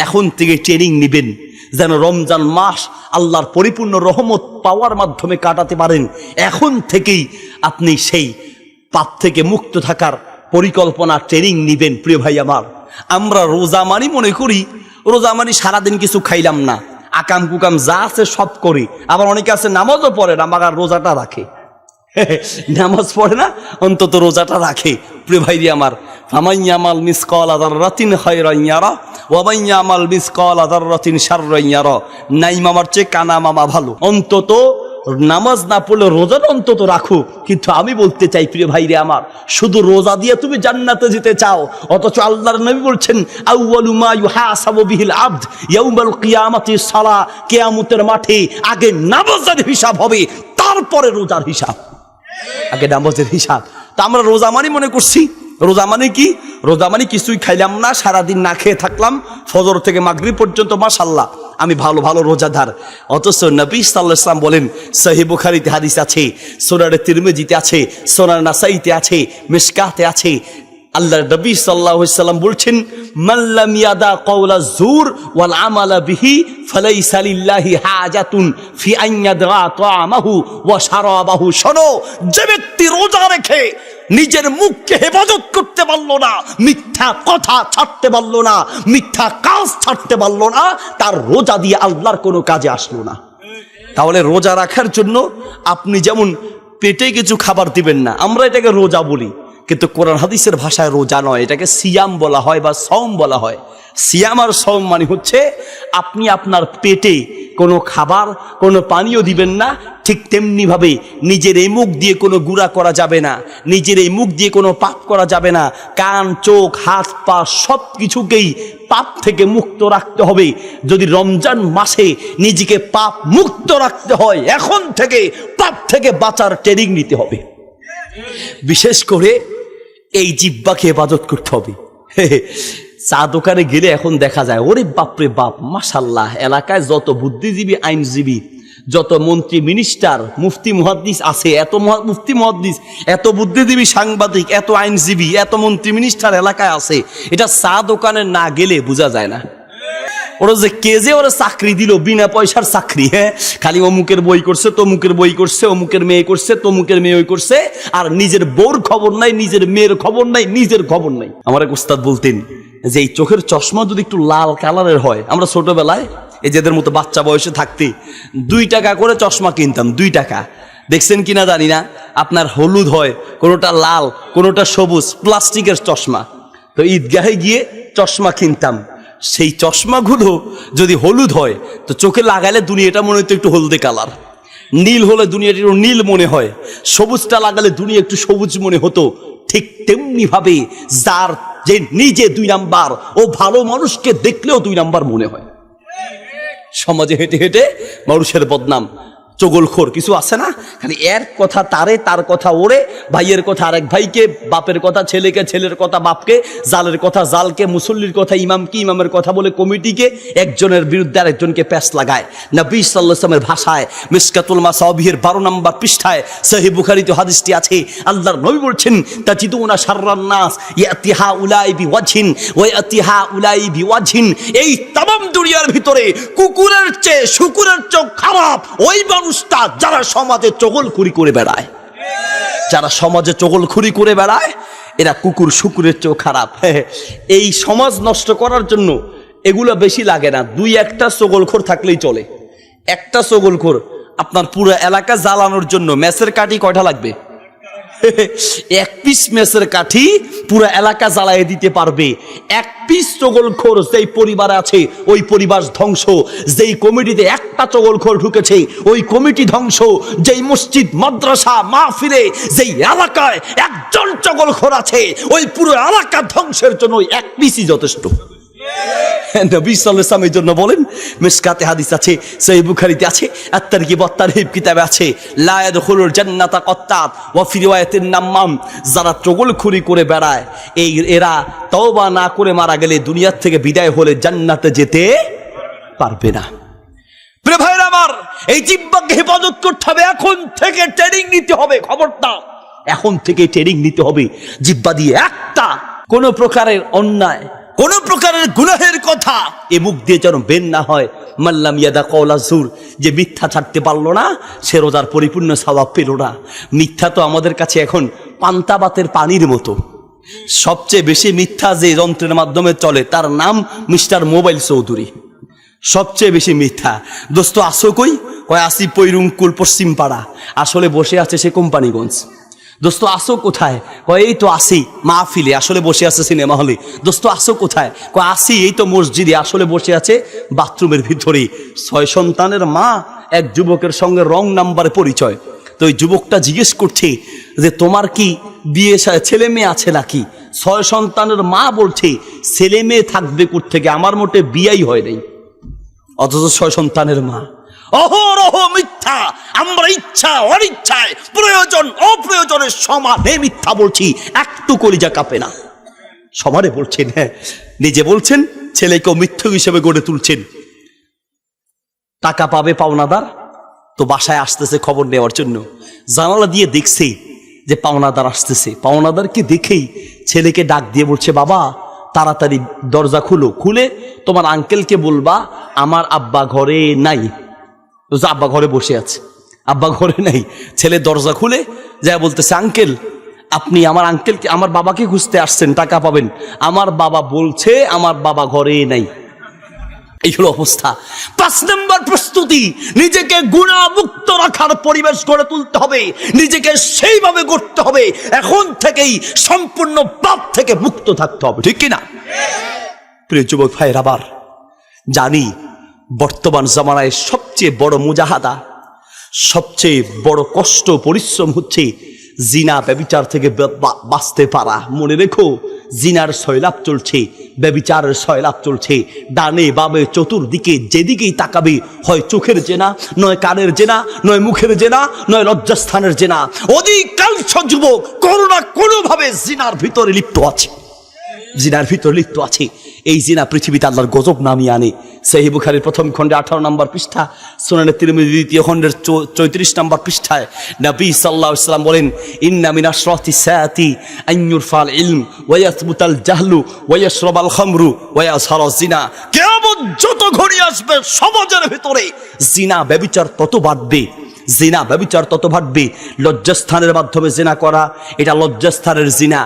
এখন থেকে ট্রেনিং নেবেন, যেন রমজান মাস আল্লাহর পরিপূর্ণ রহমত পাওয়ার মাধ্যমে কাটাতে পারেন। এখন থেকেই আপনি সেই পাপ থেকে মুক্ত থাকার পরিকল্পনা, ট্রেনিং নিবেন। প্রিয় ভাই আমার, আমরা রোজা মানি মনে করি রোজা মানি সারাদিন কিছু খাইলাম না, আকাম কুকাম যা আছে সব করি, আবার অনেকে আছে নামাজও পড়ে না, মাগার রোজাটা রাখে। নামাজ পড়ে না, অন্তত রোজাটা রাখে। প্রিয় ভাইরি আমার, ফামাইয়ামাল মিসকালা যাররাতিন খায়রান ইয়ারা ওয়া মাইয়ামাল মিসকালা যাররাতিন শাররান ইয়ারা। নাই মামার চেয়ে কানা মামা ভালো। অন্তত নামাজ না পড়লে রোজাটা অন্তত রাখো। কিন্তু আমি বলতে চাই প্রিয় ভাইরে আমার, শুধু রোজা দিয়ে তুমি জান্নাতে যেতে চাও, অথচ আল্লাহর নবী বলছেন আউয়ালু মা ইউহাসাবু বিহিল আবদ ইয়াউমাল কিয়ামাতি সালাহ। কিয়ামতের মাঠে আগে নামাজের হিসাব হবে, তারপরে রোজার হিসাব। আগে নামাজের হিসাব। তা আমরা রোজা মানে মনে করছি, রোজা মানে কি? রোজা মানে কিছুই খাইলাম না, সারাদিন না খেয়ে থাকলাম, ফজর থেকে মাগরিব পর্যন্ত, মাশাআল্লাহ আমি ভালো ভালো রোজাদার। অথচ নবী সাল্লাল্লাহু আলাইহি ওয়াসাল্লাম বলেন, সহিহ বুখারীতে হাদিস আছে, সুনানে তিরমিজিতে আছে, সুনান নাসাইতে আছে, মিশকাতে আছে, আল্লাহর নবী সাল্লাল্লাহু আলাইহি ওয়াসাল্লাম বলছেন, মান লাম ইয়াদা কাওলা যুর ওয়াল আমালা বিহি ফালাইসা লিল্লাহি হাজাতুন ফি আন ইয়াদা তাআমাহু ওয়া শারাবাহু। শোনো, যে ব্যক্তি রোজা রেখে নিজের মুখকে হেফাজত করতে পারলো না, মিথ্যা কথা ছাড়তে পারলো না, মিথ্যা কাজ ছাড়তে পারলো না, তার রোজা দিয়ে আল্লাহর কোনো কাজে আসলো না। তাহলে রোজা রাখার জন্য আপনি যেমন পেটে কিছু খাবার দিবেন না, আমরা এটাকে রোজা বলি, কিন্তু কোরআন হাদিসের ভাষায় রোজা নয়, এটাকে সিয়াম বলা হয় বা সওম বলা হয়। সিয়াম আর সওম মানে হচ্ছে আপনি আপনার পেটে কোনো খাবার, কোনো পানীয় দিবেন না, ঠিক তেমনি ভাবে নিজের এই মুখ দিয়ে কোনো গুনাহ করা যাবে না, নিজের এই মুখ দিয়ে কোনো পাপ করা যাবে না। কান, চোখ, হাত, পা সব কিছুকেই পাপ থেকে মুক্ত রাখতে হবে। যদি রমজান মাসে নিজেকে পাপ মুক্ত রাখতে হয়, এখন থেকে পাপ থেকে বাঁচার ট্রেনিং নিতে হবে। বিশেষ করে এই জিহ্বাকে হেফাজত করতে হবে। চা দোকানে গেলে এখন দেখা যায়, ওরে বাপরে বাপ, মাশাআল্লাহ, এলাকায় যত বুদ্ধিজীবী, আইনজীবী, যত মন্ত্রী, মিনিস্টার, মুফতি, মুহাদ্দিস আছে, এত মুফতি, মুহাদ্দিস, এত বুদ্ধিজীবী, সাংবাদিক, এত আইনজীবী, এত মন্ত্রী, মিনিস্টার এলাকায় আছে, এটা চা দোকানে না গেলে বোঝা যায় না। ওরা যে কে যে ওরা চাকরি দিল, বিনা পয়সার চাকরি, হ্যাঁ, খালি অমুকের বই করছে, তমুকের বই করছে, অমুকের মেয়ে করছে, তমুকের মেয়ে ওই করছে, আর নিজের বউর খবর নাই, নিজের মেয়ের খবর নাই, নিজের খবর নাই। আমার এক উস্তাদ বলতেন যে এই চোখের চশমা যদি একটু লাল কালারের হয়, আমরা ছোটবেলায় এই যেদের মতো বাচ্চা বয়সে থাকতে 2 টাকা করে চশমা কিনতাম, 2 টাকা। দেখছেন কিনা জানি না, আপনার হলুদ হয়, কোনোটা লাল, কোনোটা সবুজ, প্লাস্টিকের চশমা। তো ঈদগাহে গিয়ে চশমা কিনতাম, সেই চশমাগুলো যদি হলুদ হয় তো চোখে লাগালে দুনিয়াটা মনে হতো একটু হলদে কালার, নীল হলে দুনিয়াটা একটু নীল মনে হয়, সবুজটা লাগালে দুনিয়া একটু সবুজ মনে হতো। ঠিক তেমনি ভাবে যার যে নিজে 2 নাম্বার, ও ভালো মানুষকে দেখলেও 2 নাম্বার মনে হয়। সমাজে হেঁটে হেঁটে মানুষের বদনাম, চগলখোর কিছু আছে না, খালি এর কথা তারে, তার কথা ওরে, ভাইয়ের কথা আরেক ভাইকে, বাপের কথা ছেলেকে, ছেলের কথা বাপকে, জালের কথা জালকে, মুসল্লির কথা ইমামকে, ইমামের কথা বলে কমিটিকে, একজনের বিরুদ্ধে আরেকজনকে প্যাচ লাগায়। নবী সাল্লাল্লাহু আলাইহি ওয়াসাল্লামের ভাষায় মিশকাতুল মাসাবিহের 12 নম্বর পৃষ্ঠায় সহিহ বুখারীতে হাদিসটি আছে, আল্লাহর নবী বলছেন, তাজিদুনা শাররান নাস ইয়াতিহা উলাই বিওয়াজহিন ওয়া ইয়াতিহা উলাই বিওয়াজহিন। এই तमाम দুনিয়ার ভিতরে কুকুরের চেয়ে শুকুরের চোখ খারাপ ওই মানুষটা যারা সমাজে চগলখুরি করে বেড়ায়। যারা সমাজে চগলখুরি করে বেড়ায় এরা কুকুর শুকুরের চেয়েও খারাপ। এই সমাজ নষ্ট করার জন্য এগুলো বেশি লাগে না, 2-1টা চগলখোর থাকলেই চলে। একটা চগলখোর আপনার পুরো এলাকা জ্বালানোর জন্য মেসের কাঠি কয়টা লাগবে? 1 পিস মেসের কাঠি পুরো এলাকা জ্বালায় দিতে পারবে। 1 পিস চগলখোর যেই পরিবার আছে ওই পরিবার ধ্বংস, যেই কমিটিতে একটা চগলখোর ঢুকেছে ওই কমিটি ধ্বংস, যেই মসজিদ, মাদ্রাসা, মাহফিলে, যেই এলাকায় একজন চগলখোর আছে ওই পুরো এলাকা ধ্বংসের জন্য 1 পিসই যথেষ্ট। নবী সাল্লাল্লাহু আলাইহি ওয়াসাল্লাম এর জন্য বলেন, মিশকাতে হাদিস আছে, সহিহ বুখারীতে আছে, আত-তারগীব ওয়াত তারহিব কিতাবে আছে, লা ইয়াদখুলুল জান্নাতা কাত্তাত ওয়া ফি রিওয়ায়াতিন নাম্মাম। যারা চগলখুরি করে বেড়ায় এরা তওবা না করে মারা গেলে, দুনিয়ার থেকে বিদায় হলে জান্নাতে যেতে পারবে না। প্রিয় ভাইরা আমার, এই জিহ্বাকে হেফাজত করতে হবে, এখন থেকে ট্রেনিং নিতে হবে। খবরদার, এখন থেকে ট্রেনিং নিতে হবে। জিহ্বা দিয়ে একটা কোন প্রকারের অন্যায়, কোন প্রকারের গুনাহের কথা এ মুখ দিয়ে যেন বের না হয়। মাল্লাম ইয়াদা কওলা যুর, যে মিথ্যা ছাড়তে পারলো না সে রোজার পরিপূর্ণ সওয়াব পেল না। মিথ্যা তো আমাদের কাছে এখন পান্তাবাতের পানির মতো। সবচেয়ে বেশি মিথ্যা যে যন্ত্রের মাধ্যমে চলে তার নাম মিস্টার মোবাইল চৌধুরী। সবচেয়ে বেশি মিথ্যা। দোস্ত আসো কই? কয় আসি পৈরুঙ্কুল পশ্চিম পাড়া। আসলে বসে আছে সে কোম্পানিগঞ্জ। দোস্ত আসো কোথায়? কয় এই তো আসি মাহফিলে। আসলে বসে আছে সিনেমা হলে। দোস্ত আসো কোথায়? কয় আসি এই তো মসজিদে। আসলে বসে আছে বাথরুমের ভিতরে। 6 সন্তানের মা এক যুবকের সঙ্গে রং নাম্বারে পরিচয়। তো ওই যুবকটা জিজ্ঞেস করছে যে তোমার কি বিয়ে ছেলে মেয়ে আছে নাকি? 6 সন্তানের মা বলছে ছেলে মেয়ে থাকবে কোত্থেকে, আমার মোটে বিয়েই হয় নাই। অথচ 6 সন্তানের মা। অহরহ মিথ্যা। আমরা ইচ্ছা অনিচ্ছায় প্রয়োজন অপ্রয়োজনের সমানে মিথ্যা বলছি, একটু কলিজা কাঁপে না। সমানে বলছেন, হ্যাঁ নিজে বলছেন, ছেলেকেও মিথ্যুক হিসেবে গড়ে তুলছেন। টাকা পাবে পাওনাদার, তো বাসায় আসতেছে খবর নেওয়ার জন্য। জানালা দিয়ে দেখছে যে পাওনাদার আসতেছে। পাওনাদারকে দেখেই ছেলেকে ডাক দিয়ে বলছে বাবা তাড়াতাড়ি দরজা খুলো, খুলে তোমার আঙ্কেলকে বলবা আমার আব্বা ঘরে নাই। আব্বা ঘরে বসে আছে, আব্বা ঘরে নাই। ছেলে দরজা খুলে যা বলতেছে আঙ্কেল আপনি আমার আঙ্কেলকে আমার বাবাকে খুঁজতে আসছেন, টাকা পাবেন। আমার বাবা বলছে আমার বাবা ঘরে নাই। এই হলো অবস্থা। 5 নম্বর প্রস্তুতি, নিজেকে গুণামুক্ত রাখার পরিবেশ গড়ে তুলতে হবে, নিজেকে সেইভাবে গড়তে হবে এখন থেকেই সম্পূর্ণ পাপ থেকে মুক্ত থাকতে হবে, ঠিক কিনা? প্রিয় যুবক ভাইয়ের, আবার জানি বর্তমান জামানায় সবচেয়ে বড় মুজাহাদা, সবচেয়ে বড় কষ্ট পরিশ্রম হচ্ছে জিনা ব্যভিচার থেকে বাঁচতে পারা। মনে রেখো জিনার সয়লাভ চলছে, ব্যভিচারের সয়লাভ চলছে। ডানে বামে চতুর্দিকে যেদিকেই তাকাবে হয় চোখের জেনা, নয় কানের জেনা, নয় মুখের জেনা, নয় লজ্জাস্থানের জেনা। অধিকাংশ যুবক কোনো না কোনোভাবে জিনার ভিতরে লিপ্ত আছে, জিনার ভিতরে লিপ্ত আছে। এই জিনা পৃথিবীতে আল্লাহর গজব নামিয়ে আনে। সহিহ বুখারীর প্রথম খণ্ডে 18 নম্বর পৃষ্ঠা, সুনানে তিরমিজি দ্বিতীয় খণ্ডের 34 নম্বর পৃষ্ঠায় নবী সাল্লাল্লাহু আলাইহি ওয়াসাল্লাম বলেন ইন্না মিন আশরাতি সাআতি আন ইউরফাল ইলম ওয়া ইয়াসবুতাল জাহলু ওয়া ইয়াশরাবাল খামরু ওয়া ইয়াসহারা জিনা। কিয়ামত যত ঘনিয়ে আসবে সমাজের ভিতরে জিনা ব্যভিচার তত বাড়বে, জিনা ব্যভিচার তত বাড়বে। লজ্জাস্থানের মাধ্যমে জিনা করা, এটা লজ্জাস্থানের জিনা।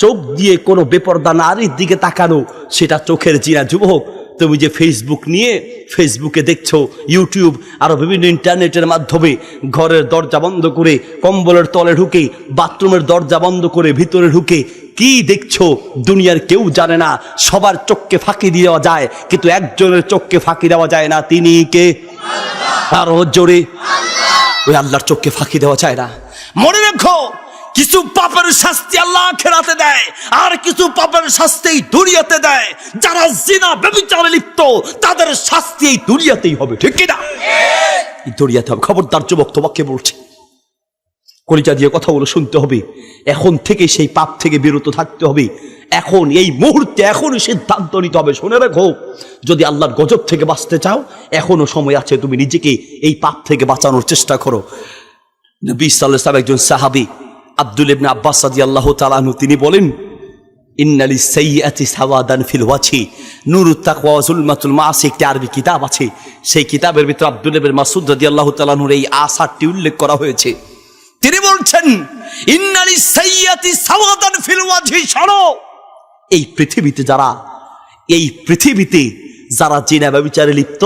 চোখ দিয়ে কোনো বেপরদা নারীর দিকে তাকানো, সেটা চোখের জিনা। যুবক তুমি যে ফেসবুক নিয়ে ফেসবুকে দেখছো, ইউটিউব আরো বিভিন্ন ইন্টারনেটের মাধ্যমে ঘরের দরজা বন্ধ করে, কম্বলের তলে ঢুকে, বাথরুমের দরজা বন্ধ করে ভিতরে ঢুকে কি দেখছো দুনিয়ার কেউ জানে না। সবার চোখকে ফাঁকি দেওয়া যায়, কিন্তু একজনের চোখকে ফাঁকি দেওয়া যায় না। তিনি কে? আরো জোরে, ওই আল্লাহর চোখকে ফাঁকি দেওয়া যায় না। মনে রেখো কিছু পাপের শাস্তি আল্লাহ আখিরাতে দেয়, আর কিছু পাপের শাস্তি দুনিয়াতে দেয়। যারা জিনা ব্যভিচারে লিপ্ত তাদের শাস্তি এই দুনিয়াতেই হবে, ঠিক কি না? এই দুনিয়াতে হবে। খবরদার যুবক, তোমাকে বলছি, কলিজা দিয়ে কথাগুলো শুনতে হবে। এখন থেকে সেই পাপ থেকে বিরত থাকতে হবে। এখন এই মুহূর্তে এখনই সিদ্ধান্ত নিতে হবে। শুনে রাখো, যদি আল্লাহর গজব থেকে বাঁচতে চাও এখনো সময় আছে, তুমি নিজেকে এই পাপ থেকে বাঁচানোর চেষ্টা করো। নবী সাল্লাল্লাহু আলাইহি ওয়াসাল্লাম একজন সাহাবী আব্দুল ইবনে আব্বাস রাদিয়াল্লাহু তাআলা আনহু, তিনি বলেন ইন্না লিস-সাইয়্যাতি সাওয়াদান ফিল ওয়াজহি নূরুত তাকওয়া ওয়া যুলমাতুল মাআসি, একটি আরবি কিতাব আছে। সেই কিতাবের ভিতরে আব্দুল ইবনে মাসউদ রাদিয়াল্লাহু তাআলা আনহুর এই আসারটি উল্লেখ করা হয়েছে। তিনি বলছেন ইন্না লিস-সাইয়্যাতি সাওয়াদান ফিল ওয়াজহি, শোনো এই পৃথিবীতে যারা জিনা ব্যভিচারে লিপ্ত,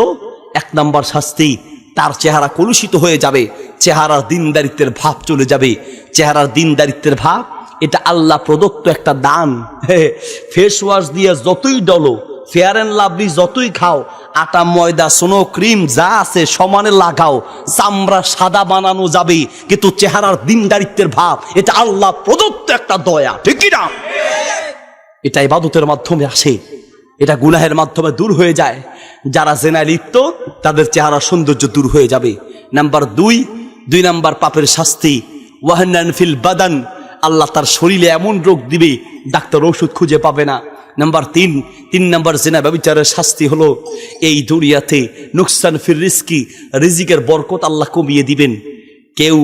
1 নম্বর শাস্তি তার চেহারা কলুষিত হয়ে যাবে, চেহারার দিনদারিত্বের ভাব চলে যাবে। চেহারার দিনদারিত্বের ভাব এটা আল্লাহ প্রদত্ত একটা দান। ফেস ওয়াশ দিয়ে যতই ডলো, ফেয়ার অ্যান্ড লাভলি যতই খাও, আটা ময়দা সোনো ক্রিম যা আছে সমানে লাগাও, চামড়া সাদা বানানো যাবে, কিন্তু চেহারার দিনদারিত্বের ভাব এটা আল্লাহ প্রদত্ত একটা দয়া, ঠিক কি না? এটা ইবাদতের মাধ্যমে আসে, এটা গুনাহের মাধ্যমে দূর হয়ে যায়। যারা জিনায় লিপ্ত তাদের চেহারা সৌন্দর্য দূর হয়ে যাবে। নাম্বার 2 নম্বর পাপের শাস্তি ওয়াহনান ফিল বাদান, আল্লাহ তার শরীরে এমন রোগ দিবে ডাক্তার ওষুধ খুঁজে পাবে না। নাম্বার 3 নম্বর জিনা ব্যভিচারের শাস্তি হলো এই দুনিয়াতে নুকসান ফির রিজকি, রিজিকের বরকত আল্লাহ কমিয়ে দিবেন। কেউ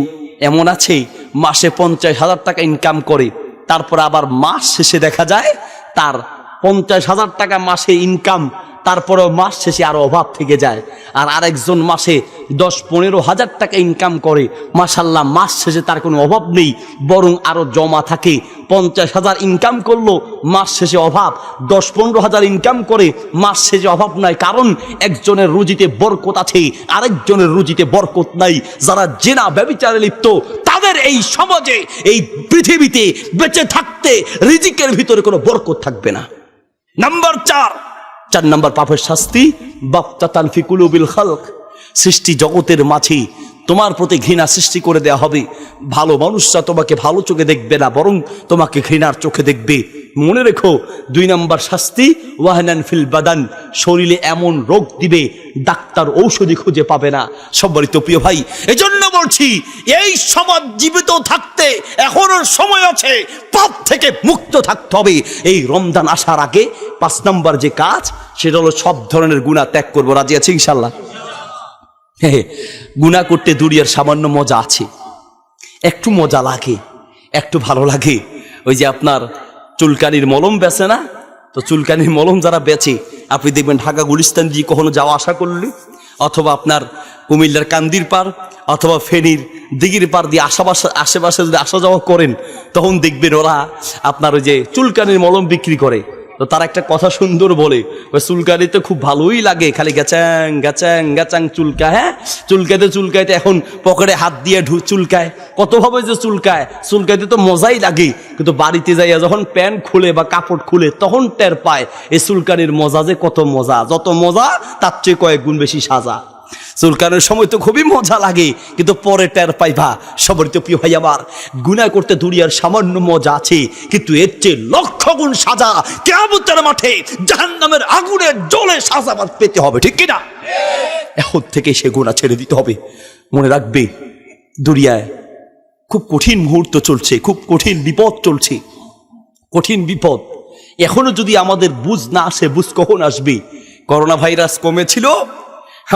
এমন আছে মাসে 50,000 টাকা ইনকাম করে, তারপর আবার মাস শেষে দেখা যায় তার 50,000 টাকা মাসে ইনকাম, তারপরেও মাস শেষে আরো অভাব থেকে যায়। আর আরেকজন মাসে 10-15 হাজার টাকা ইনকাম করে, মাশাল্লাহ মাস শেষে তার কোনো অভাব নেই, বরং আরো জমা থাকে। 50,000 ইনকাম করলো, মাস শেষে অভাব। 10-15 হাজার ইনকাম করে, মাস শেষে অভাব নাই। কারণ একজনের রুজিতে বরকত আছে, আরেকজনের রুজিতে বরকত নাই। যারা জিনা ব্যভিচারে লিপ্ত, তাদের এই সমাজে, এই পৃথিবীতে বেঁচে থাকতে রিজিকের ভিতরে কোনো বরকত থাকবে না। নাম্বার 4 নম্বর পাপের শাস্তি, বাক্তাতান ফি কুলুবিল খালক। সৃষ্টি জগতের মাঝে তোমার প্রতি ঘৃণা সৃষ্টি করে দেয়া হবে। ভালো মানুষরা তোমাকে ভালো চোখে দেখবে না, বরং তোমাকে ঘৃণার চোখে দেখবে। মনে রেখো, 2 নম্বর শাস্তি, ওয়াহনান ফিল বাদান। শরীরে এমন রোগ দিবে, ডাক্তার ঔষধি খুঁজে পাবে না। সম্মানিত প্রিয় ভাই, এজন্য বলছি, এই সমাজ জীবিত থাকতে এখনো সময় আছে, পাপ থেকে মুক্ত থাকতে হবে। এই রমজান আসার আগে 5 নম্বর যে কাজ, সেটা হলো সব ধরনের গুনাহ ত্যাগ করবো। রাজি আছে ইনশাল্লাহ? গুনাহ করতে দুনিয়ার সামান্য মজা আছে, একটু মজা লাগে, একটু ভালো লাগে। ওই যে আপনার চুলকানির মলম বেচে না, তো চুলকানির মলম যারা বেচে, আপনি দেখবেন ঢাকা গুলিস্তান দিয়ে কখনো যাওয়া আসা করলে, অথবা আপনার কুমিল্লার কান্দির পার অথবা ফেনীর দিঘির পার দিয়ে আশেপাশে যদি আসা যাওয়া করেন, তখন দেখবেন ওরা আপনার ওই যে চুলকানির মলম বিক্রি করে। তো তার একটা কথা সুন্দর বলে, ওই চুলকানি তো খুব ভালোই লাগে, খালি গ্যাচাং গ্যাচাং গ্যাচাং চুলকা। হ্যাঁ, চুলকাইতে এখন পকেটে হাত দিয়ে চুলকায়, কতভাবে যে চুলকাইতে তো মজাই লাগে। কিন্তু বাড়িতে যাইয়া যখন প্যান্ট খুলে বা কাপড় খুলে, তখন টের পায় এই চুলকানির মজা যে কত মজা। যত মজা তার চেয়ে কয়েক গুণ বেশি সাজা। চুলকানোর সময় তো খুবই মজা লাগে, কিন্তু পরে টের পাইবা। সম্মানিত প্রিয় ভাই আমার, গুনাহ করতে দুনিয়ার সামান্য মজা আছে, কিন্তু এর চেয়ে 1,00,000 গুণ সাজা কিয়ামতের মাঠে জাহান্নামের আগুনের জ্বলে সাজা পেতে হবে, ঠিক কিনা? এখন থেকে সে গুনাহ ছেড়ে দিতে হবে। মনে রাখবে, দুনিয়ায় খুব কঠিন মুহূর্ত চলছে, খুব কঠিন বিপদ চলছে, কঠিন বিপদ। এখনো যদি আমাদের বুঝ না আসে, বুঝ কখন আসবে? করোনা ভাইরাস কমেছিল,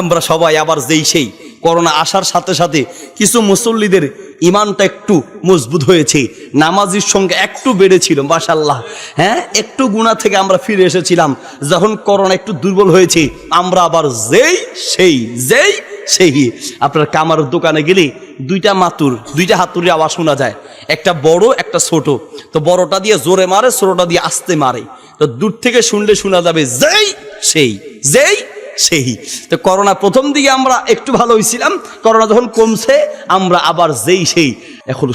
আমরা সবাই আবার যেই সেই করোনা আসার সাথে সাথে কিছু মুসল্লিদের ইমানটা একটু মজবুত হয়েছে, নামাজির সঙ্গে একটু বেড়েছিল, মাশাআল্লাহ। হ্যাঁ, একটু গুনাহ থেকে আমরা ফিরে এসেছিলাম। যখন করোনা একটু দুর্বল হয়েছে, আমরা আবার যেই সেই। আপনার কামার দোকানে গেলে 2টা হাতুড়ির আওয়াজ শোনা যায়, একটা বড় একটা ছোট। তো বড়টা দিয়ে জোরে মারে, ছোটটা দিয়ে আস্তে মারে। তো দূর থেকে শুনলে শোনা যাবে যেই সেই। তো করোনা প্রথম দিকে আমরা একটু ভালো হয়েছিলাম, করোনা যখন কমছে আমরা আবার যেই সেই। এখনো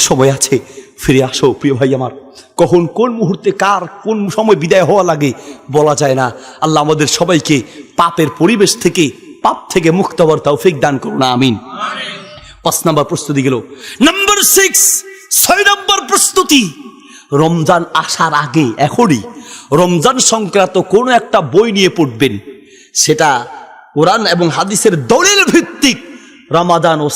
সময় আছে, ফিরে আসো প্রিয় ভাই আমার। কখন কোন মুহূর্তে কার কোন সময় বিদায় হওয়া লাগে বলা যায় না। আল্লাহ আমাদের সবাইকে পাপের পরিবেশ থেকে, পাপ থেকে মুক্ত হওয়ার তৌফিক দান করুন, আমিন। 5 নম্বর প্রস্তুতি গেল। নাম্বার 6 নম্বর প্রস্তুতি, রমজান আসার আগে এখনই রমজান সংক্রান্ত কোনো একটা বই নিয়ে পড়বেন। সেটা কোরআন এবং হাদিসের দলিল ভিত্তিক। রমাদান ও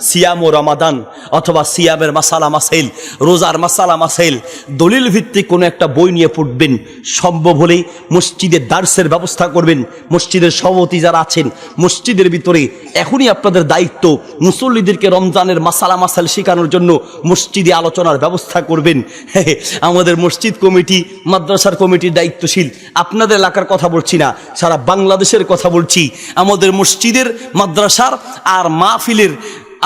সিয়াম ও রমাদান, অথবা সিয়ামের মাসালা মাসাইল, রোজার মাসালা মাসাইল, দলিল ভিত্তিক কোনো একটা বই নিয়ে পড়বেন। সম্ভব হলে মসজিদের দার্সের ব্যবস্থা করবেন। মসজিদের সভাপতি যারা আছেন, মসজিদের ভিতরে এখনই আপনাদের দায়িত্ব মুসল্লিদেরকে রমজানের মাসালা মাসাইল শেখানোর জন্য মসজিদে আলোচনার ব্যবস্থা করবেন। আমাদের মসজিদ কমিটি, মাদ্রাসার কমিটির দায়িত্বশীল। আপনাদের এলাকার কথা বলছি না, সারা বাংলাদেশের কথা বলছি। আমাদের মসজিদের, মাদ্রাসার আর মাহফিলের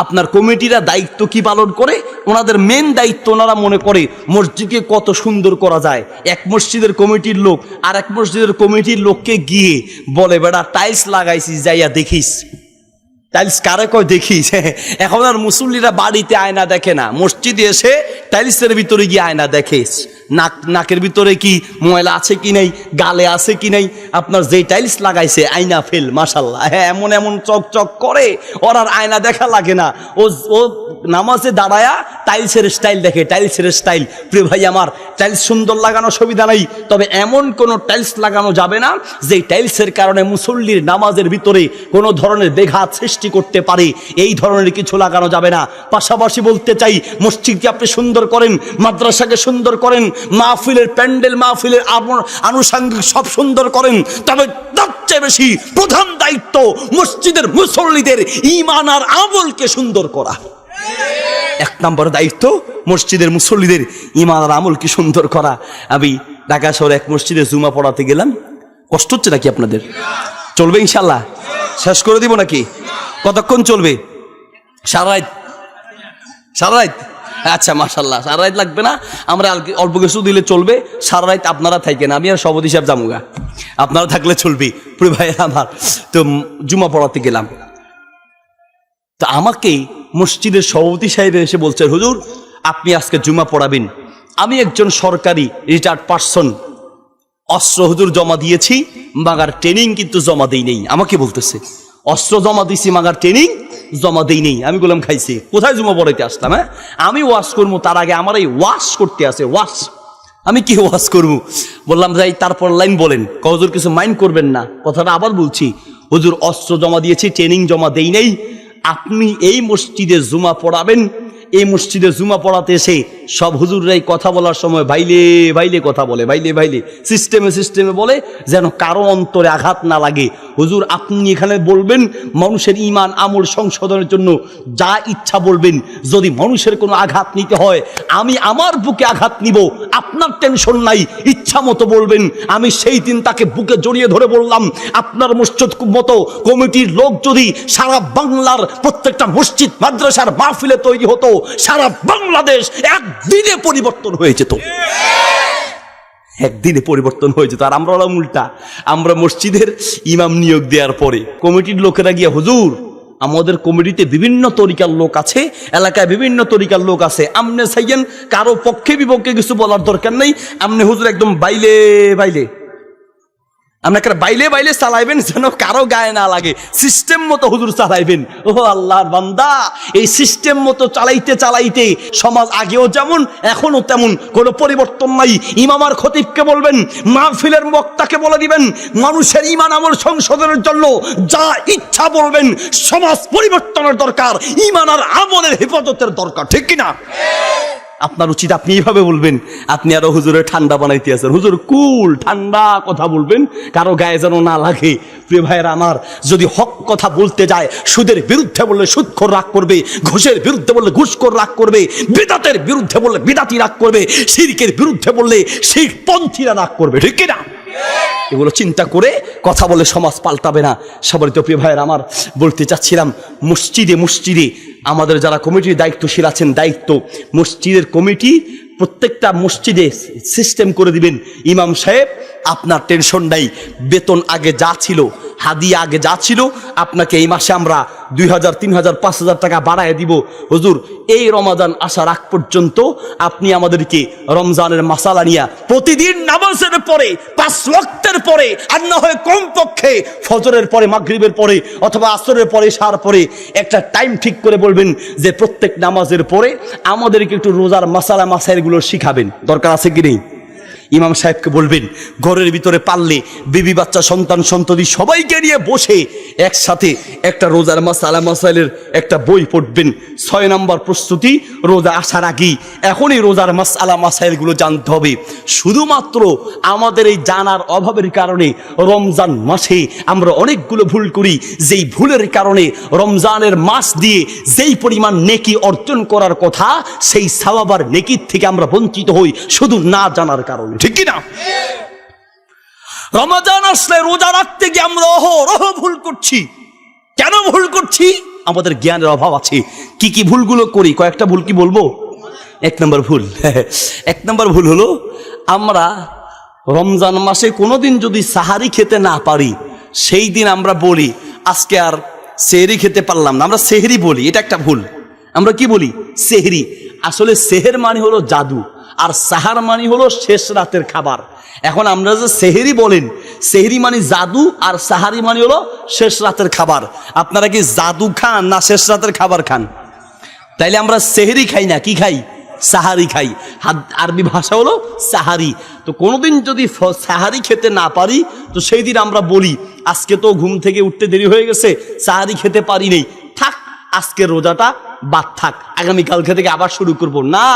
আপনার কমিটিরা দায়িত্ব কি পালন করে? ওনাদের মেন দায়িত্ব, ওনারা মনে করে মসজিদকে কত সুন্দর করা যায়। এক মসজিদের কমিটির লোক আর এক মসজিদের কমিটির লোককে গিয়ে বলে, বেটা টাইলস লাগাইছিস, যাইয়া দেখিস। টাইলস কারে কয় দেখিস? এখন আর মুসল্লিরা বাড়িতে আয়না দেখে না, মসজিদে এসে টাইলসের ভিতরে গিয়ে আয়না দেখে। নাকের ভিতরে কি ময়লা আছে কি নাই, গালে আছে কি নাই। আপনার যে টাইলস লাগাইছে আয়না ফেল, মাশাআল্লাহ। হ্যাঁ, এমন চকচক করে, ওর আর আয়না দেখা লাগে না। ও নামাজে দাঁড়ায়া টাইলসের স্টাইল দেখে, টাইলসের স্টাইল। প্রিয় ভাই আমার, টাইলস সুন্দর লাগানো সুবিধা নাই, তবে এমন কোনো টাইলস লাগানো যাবে না যে টাইলসের কারণে মুসল্লির নামাজের ভিতরে কোনো ধরনের ব্যাঘাত সৃষ্টি করতে পারে। এই ধরনের কিছু লাগানো যাবে না। পাশাপাশি বলতে চাই, মসজিদকে আপনি সুন্দর করেন, মাদ্রাসাকে সুন্দর করেন, মাহফিলের প্যান্ডেল, মাহফিলের আনুষঙ্গিক সব সুন্দর করেন, তবে তার চেয়ে বেশি প্রধান দায়িত্ব মসজিদের মুসল্লিদের ঈমান আর আমলকে সুন্দর করা। 1 নম্বর দায়িত্ব মসজিদের মুসল্লিদের ঈমান আর আমলকে সুন্দর করা। আমি ঢাকা শহরে এক মসজিদে জুমা পড়াতে গেলাম। কষ্ট হচ্ছে নাকি আপনাদের? চলবে ইনশাল্লাহ? শেষ করে দিব নাকি? কতক্ষণ চলবে? সারা রাত? সারা রাত? আচ্ছা মাশাল্লাহ, সারা রাত লাগবে না, আমরা অল্প কিছু দিলে চলবে। সারা রাত আপনারা থাকেন, আমি আর সভাপতি সাহেব জামুগা, আপনারা থাকলে চলবে। প্রিয় ভাইয়েরা আমার, তো জুমা পড়াতে গেলাম, তো আমাকে মসজিদের সভাপতি সাহেব এসে বলছে, হুজুর আপনি আজকে জুমা পড়াবেন। আমি একজন সরকারি রিটায়ার্ড পার্সন, অস্ত্র হুজুর জমা দিয়েছি, মাগার ট্রেনিং কিন্তু জমা দেই নেই। আমাকে বলতেছে অস্ত্র জমা দিছি, মাগার ট্রেনিং জমা দেই নেই। আমি বললাম খাইছি, কোথায় জুমা পড়াইতে আসলাম? হ্যাঁ, আমি ওয়াশ করবো, তার আগে আমার এই ওয়াশ করতে আছে। ওয়াশ আমি কি ওয়াশ করবো? বললাম যাই, তারপর লাইন বলেন, হুজুর কিছু মাইন্ড করবেন না, কথাটা আবার বলছি। হুজুর অস্ত্র জমা দিয়েছি, ট্রেনিং জমা দেই নেই। আপনি এই মসজিদে জুমা পড়াবেন, এই মসজিদে জুমা পড়াতে এসে সব হুজুররাই কথা বলার সময় ভাইলে ভাইলে কথা বলে, ভাইলে ভাইলে সিস্টেমে সিস্টেমে বলে, যেন কারো অন্তরে আঘাত না লাগে। হুজুর আপনি এখানে বলবেন মানুষের ঈমান আমল সংশোধনের জন্য যা ইচ্ছা বলবেন, যদি মানুষের কোনো আঘাত নিতে হয় আমি আমার বুকে আঘাত নিব, আপনার টেনশন নাই, ইচ্ছা মতো বলবেন। আমি সেই দিন তাকে বুকে জড়িয়ে ধরে বললাম, আপনার মসজিদ মতো কমিটির লোক যদি সারা বাংলার প্রত্যেকটা মসজিদ মাদ্রাসার মাহফিলে তৈরি হতো, সারা বাংলাদেশ একদিনে পরিবর্তন হয়ে যেত, একদিনে পরিবর্তন হয়ে যেত। আর আমরা উল্টা, আমরা মসজিদের ইমাম নিয়োগ দেওয়ার পরে কমিটির লোকেরা গিয়ে, হুজুর আমাদের কমিটিতে বিভিন্ন তরিকার লোক আছে, এলাকায় বিভিন্ন তরিকার লোক আছে, আমনে চাইয়েন কারো পক্ষে বিপক্ষে কিছু বলার দরকার নেই, আমনে হুজুর একদম বাইলে বাইলে, আপনাকে বাইলে বাইলে চালাইবেন, যেন কারো গায়ে না লাগে, সিস্টেম মতো হুজুর চালাইবেন। ও আল্লাহর বান্দা, এই সিস্টেম মতো চালাইতে চালাইতে সমাজ আগেও যেমন এখনো তেমন, কোনো পরিবর্তন নাই। ইমাম আর খতিবকে বলবেন, মাহফিলের বক্তাকে বলে দিবেন, মানুষের ঈমান আমল সংশোধনের জন্য যা ইচ্ছা বলবেন, সমাজ পরিবর্তনের দরকার, ঈমান আর আমলের হেফাজতের দরকার, ঠিক কিনা? আপনার উচিত আপনি এইভাবে বলবেন। আপনি আরো হুজুরের ঠান্ডা বানাইতে আছেন, হুজুর কুল ঠান্ডা কথা বলবেন, কারো গায়ে যেন না লাগে। প্রিয় ভাইয়েরা আমার, যদি হক কথা বলতে যায়, সুদের বিরুদ্ধে বললে সুদখোর রাগ করবে, ঘুষের বিরুদ্ধে বললে ঘুষখোর রাগ করবে, বিদাতের বিরুদ্ধে বললে বিদাতি রাগ করবে, শিরকের বিরুদ্ধে বললে শিরকপন্থীরা রাগ করবে, ঠিক কিনা? এগুলো চিন্তা করে কথা বলে সমাজ পাল্টাবে না। সবার তো প্রিয় ভাইয়ের আমার, বলতে চাচ্ছিলাম, মসজিদে মসজিদে আমাদের যারা কমিটির দায়িত্বশীল আছেন, দায়িত্ব মসজিদের কমিটি প্রত্যেকটা মসজিদে সিস্টেম করে দিবেন। ইমাম সাহেব আপনার টেনশন নাই, বেতন আগে যা ছিল, হাদিয়া আগে যা ছিল, আপনাকে এই মাসে আমরা 2000, 3000, 5000 টাকা বাড়ায় দিব। হুজুর এই রমাদান আসার আগ পর্যন্ত আপনি আমাদেরকে রমজানের মাসালা নিয়া প্রতিদিন নামাজের পরে 5 ওয়াক্তের পরে, আর না হয় কমপক্ষে ফজরের পরে, মাগরিবের পরে অথবা আসরের পরে, ইশার পরে একটা টাইম ঠিক করে বলবেন যে প্রত্যেক নামাজের পরে আমাদেরকে একটু রোজার মাসালা মাসাইলগুলো শিখাবেন, দরকার আছে কি নেই? ইমাম সাহেবকে বলবেন, ঘরের ভিতরে পারলে বিবি বাচ্চা সন্তান সন্ততি সবাইকে নিয়ে বসে একসাথে একটা রোজার মাসালা মাসাইলের একটা বই পড়বেন। 6 নম্বর প্রস্তুতি, রোজা আসার আগেই এখনই রোজার মাসালা মাসাইলগুলো জানতে হবে। শুধুমাত্র আমাদের এই জানার অভাবের কারণে রমজান মাসে আমরা অনেকগুলো ভুল করি, যেই ভুলের কারণে রমজানের মাস দিয়ে যেই পরিমাণ নেকি অর্জন করার কথা, সেই সওয়াব আর নেকির থেকে আমরা বঞ্চিত হই শুধু না জানার কারণে, ঠিক কিনা? রমজান আসলে রোজা রাখতে গিয়ে আমরা অহরহ ভুল করছি। কেন ভুল করছি? আমাদের জ্ঞানের অভাব আছে। কি কি ভুলগুলো করি, কয়েকটা ভুল কি বলবো? 1 নম্বর ভুল, 1 নম্বর ভুল হলো, আমরা রমজান মাসে কোনোদিন যদি সাহারি খেতে না পারি, সেই দিন আমরা বলি আজকে আর সেহরি খেতে পারলাম না, আমরা সেহরি বলি। এটা একটা ভুল। আমরা কি বলি? সেহরি। আসলে সেহের মানে হলো জাদু, আর সাহার মানে হলো শেষ রাতের খাবার। এখন আমরা যে সেহরি বলেন, সেহরি মানে জাদু, আর সাহারি মানে হলো শেষ রাতের খাবার। আপনারা কি জাদু খান না শেষ রাতের খাবার খান? তাইলে আমরা সেহরি খাই না, কি খাই? সাহারি খাই। আরবি ভাষা হলো সাহারি। তো কোনোদিন যদি সাহারি খেতে না পারি, তো সেই দিন আমরা বলি আজকে তো ঘুম থেকে উঠতে দেরি হয়ে গেছে, সাহারি খেতে পারি নেই, থাক আজকের রোজাটা বাদ থাক, আগামীকালকে থেকে আবার শুরু করব না।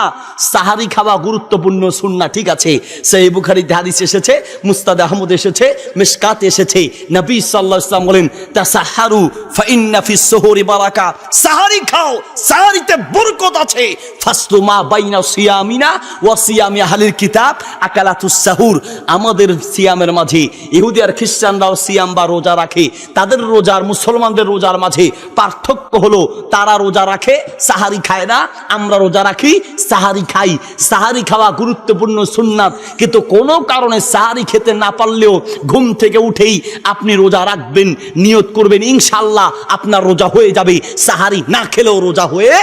সাহারি খাওয়া গুরুত্বপূর্ণ সুন্নাহ, ঠিক আছে। সহিহ বুখারীতে হাদিস এসেছে, মুসনাদ আহমদ এসেছে, মিশকাত এসেছে। নবী সাল্লাল্লাহু আলাইহি ওয়াসাল্লাম বলেন, তাসাহারু ফাইন্না ফিস সুহুরি বারাকা, সাহারি খাও, সাহারিতে বরকত আছে। ফাসলু মা বাইনা সিয়ামিনা ওয়া সিয়ামি আহলিল কিতাব আকালাতুস সাহুর, আমাদের সিয়ামের মাঝে ইহুদি আর খ্রিস্টানরাও সিয়াম বা রোজা রাখে, তাদের রোজার মুসলমানদের রোজার মাঝে পার্থক্য হলো তারা রোজা রাখে, সাহারি খায় না, আমরা রোজা রাখি, সাহারি খাই। সাহারি খাওয়া গুরুত্বপূর্ণ সুন্নাত, কিন্তু কোনো কারণে সাহারি খেতে না পারলেও ঘুম থেকে উঠেই আপনি রোজা রাখবেন, নিয়ত করবেন, ইনশাআল্লাহ আপনার রোজা হয়ে যাবে। সাহারি না খেলেও রোজা হয়ে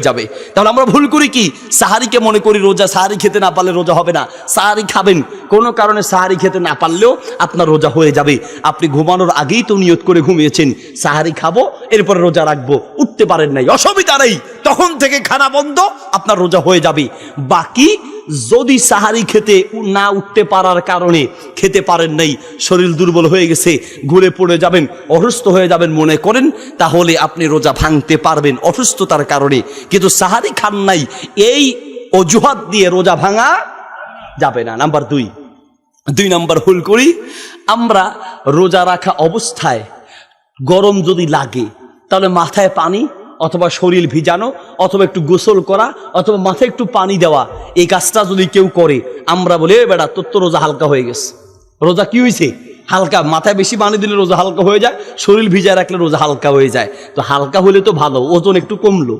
যাবে। তাহলে আমরা ভুল করি কি, সাহারিকে মনে করি রোজা, সাহারি খেতে না পারলে রোজা হবে না। সাহারি খাবেন, কোনো কারণে সাহারি খেতে না পারলেও আপনার রোজা হয়ে যাবে। আপনি ঘুমানোর আগেই তো নিয়ত করে ঘুমিয়েছেন সাহারি খাবো, এরপরে রোজা রাখবো, উঠতে পারেন নাই, অসুবিধা নেই, তখন থেকে খানা বন্ধ, আপনার রোজা হয়ে যাবে। বাকি যদি সাহারি খেতে না উঠতে পারার কারণে খেতে পারেন নাই, শরীর দুর্বল হয়ে গেছে, ঘুরে পড়ে যাবেন, অসুস্থ হয়ে যাবেন মনে করেন, তাহলে আপনি রোজা ভাঙতে পারবেন অসুস্থতার কারণে। কিন্তু সাহারি খান নাই, এই অজুহাত দিয়ে রোজা ভাঙা যাবে না। নাম্বার দুই নাম্বার ভুল করি আমরা, রোজা রাখা অবস্থায় গরম যদি লাগে তাহলে মাথায় পানি অথবা শরীর ভিজানো অথবা একটু গোসল করা অথবা মাথায় একটু পানি দেওয়া, এই কাজটা যদি কেউ করে আমরা বলি, এ বেটা তোর তো রোজা হালকা হয়ে গেছে। রোজা কি হয়েছে? হালকা। মাথায় বেশি পানি দিলে রোজা হালকা হয়ে যায়, শরীর ভিজায় রাখলে রোজা হালকা হয়ে যায়। তো হালকা হলে তো ভালো, ওজন একটু কমলো,